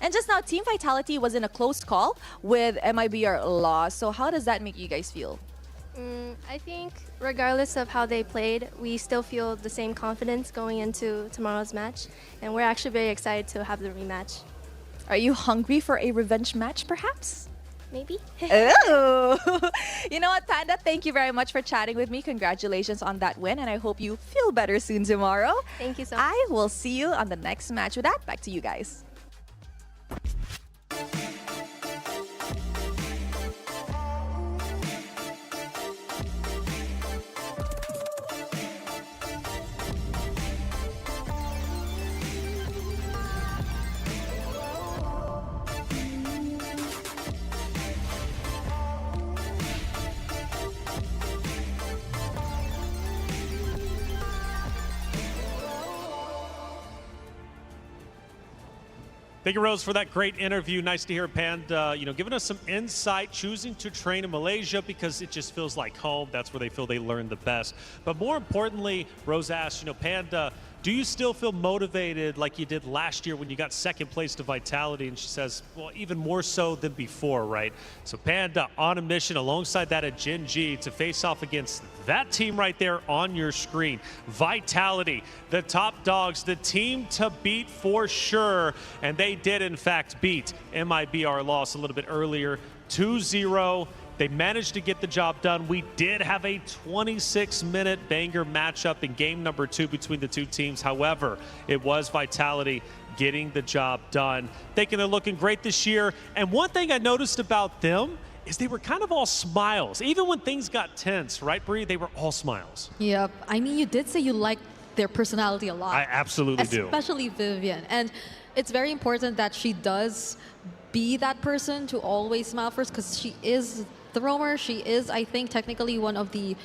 And just now, Team Vitality was in a close call with Mibr loss. So how does that make you guys feel? I think regardless of how they played, we still feel the same confidence going into tomorrow's match. And we're actually very excited to have the rematch. Are you hungry for a revenge match, perhaps? Maybe. Oh! You know what, Panda? Thank you very much for chatting with me. Congratulations on that win, and I hope you feel better soon tomorrow. Thank you so much. I will see you on the next match. With that, back to you guys. Thank you, Rose, for that great interview. Nice to hear Panda, giving us some insight, choosing to train in Malaysia because it just feels like home. That's where they feel they learn the best. But more importantly, Rose asked, Panda, do you still feel motivated like you did last year when you got second place to Vitality? And she says, well, even more so than before, right? So Panda on a mission alongside that at Gen G to face off against that team right there on your screen. Vitality, the top dogs, the team to beat for sure. And they did, in fact, beat Mibr loss a little bit earlier, 2-0. They managed to get the job done. We did have a 26-minute banger matchup in game number 2 between the two teams. However, it was Vitality getting the job done. Thinking they're looking great this year. And one thing I noticed about them is they were kind of all smiles. Even when things got tense, right, Bree? They were all smiles. Yep. I mean, you did say you liked their personality a lot. I absolutely do. Especially Vivian. And it's very important that she does be that person to always smile first because she is the roamer. She is, I think, technically one of the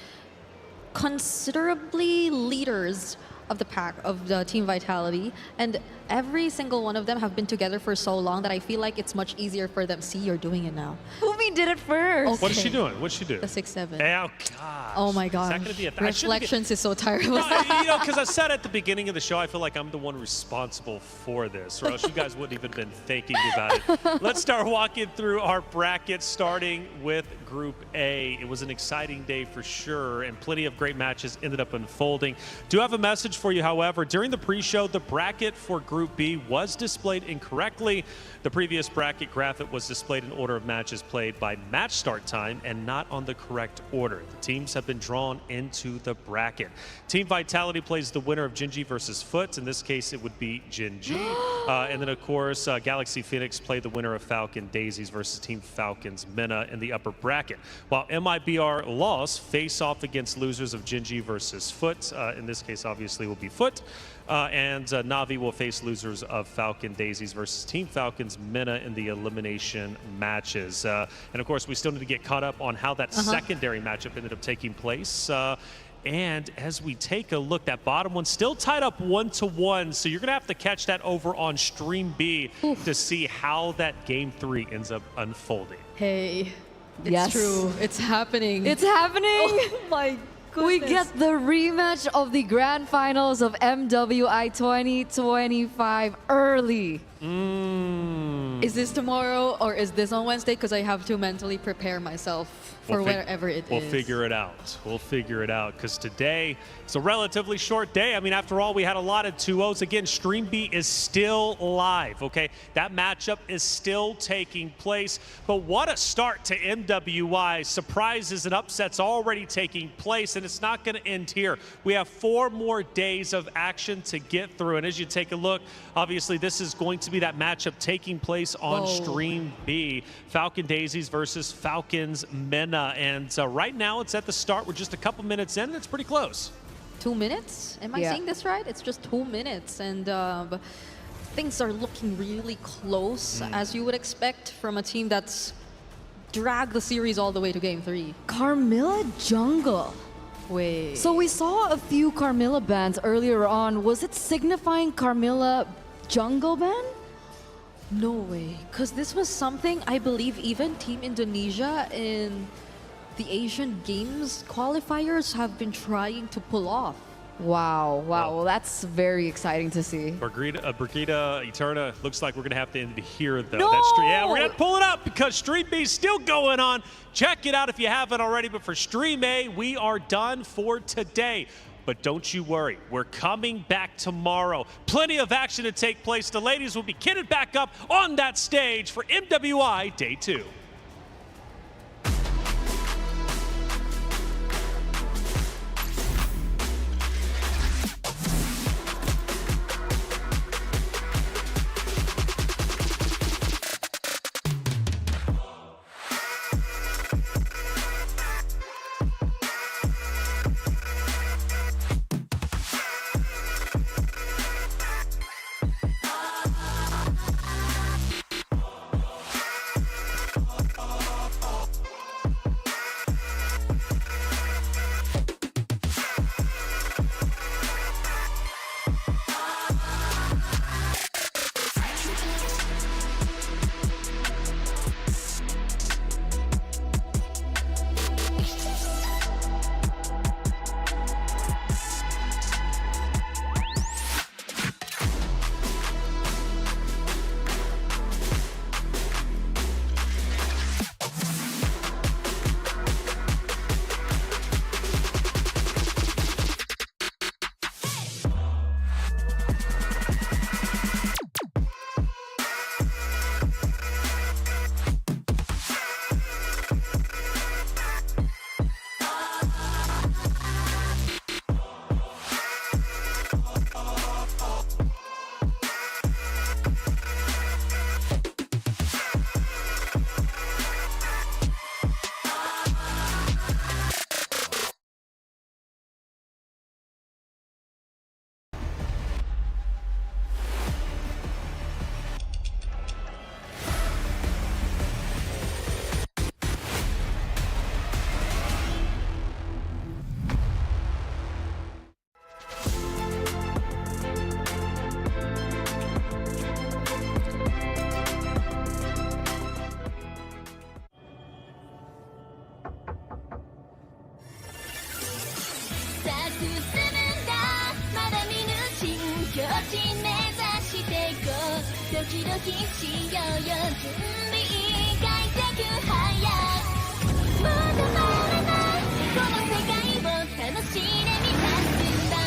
considerably leaders of the pack, of the Team Vitality. And every single one of them have been together for so long that I feel like it's much easier for them. See, you're doing it now. Umi did it first. Okay. What is she doing? What's she do? The 6-7. Oh, gosh. Oh my gosh. Is that going to be a Reflections is so tiring. Because I said at the beginning of the show, I feel like I'm the one responsible for this, or else you guys wouldn't even been thinking about it. Let's start walking through our bracket, starting with Group A. It was an exciting day for sure, and plenty of great matches ended up unfolding. Do have a message for you, however. During the pre-show, the bracket for Group B was displayed incorrectly. The previous bracket graphic was displayed in order of matches played by match start time and not on the correct order. The teams have been drawn into the bracket. Team Vitality plays the winner of Gen G versus Foot. In this case, it would be Gen G. And then, of course, Galaxy Phoenix played the winner of Falcon Daisies versus Team Falcons Mena in the upper bracket. While Mibr lost face off against losers of Gen G versus Foot. In this case, obviously, will be Foot. And Navi will face losers of Falcon Daisies versus Team Falcons Mena in the elimination matches. And of course, we still need to get caught up on how that secondary matchup ended up taking place. And as we take a look, that bottom one still tied up 1-1. So you're going to have to catch that over on Stream B to see how that Game 3 ends up unfolding. Hey, it's true. It's happening. It's happening. Oh my goodness. We get the rematch of the grand finals of MWI 2025 early. Is this tomorrow or is this on Wednesday? Because I have to mentally prepare myself for wherever it is. We'll figure it out. We'll figure it out because today it's a relatively short day. I mean, after all, we had a lot of 2-0s. Again, Stream B is still live, okay? That matchup is still taking place. But what a start to MWI. Surprises and upsets already taking place, and it's not going to end here. We have 4 more days of action to get through. And as you take a look, obviously, this is going to be that matchup taking place on Stream B. Falcon Daisies versus Falcons Mena. And right now it's at the start. We're just a couple minutes in and it's pretty close. 2 minutes? Am I saying this right? It's just 2 minutes. And things are looking really close, as you would expect from a team that's dragged the series all the way to Game 3. Carmilla Jungle. Wait. So we saw a few Carmilla bans earlier on. Was it signifying Carmilla Jungle ban? No way. Because this was something I believe even Team Indonesia in the Asian Games qualifiers have been trying to pull off. Wow. Well, that's very exciting to see. Brigida Eterna, looks like we're going to have to end here, though. No! Yeah, we're going to pull it up because Stream B is still going on. Check it out if you haven't already. But for Stream A, we are done for today. But don't you worry, we're coming back tomorrow. Plenty of action to take place. The ladies will be kitted back up on that stage for MWI Day 2. していこうドキドキしようよ準備がいてく早くまだまだないこの世界を楽しんでみたんだ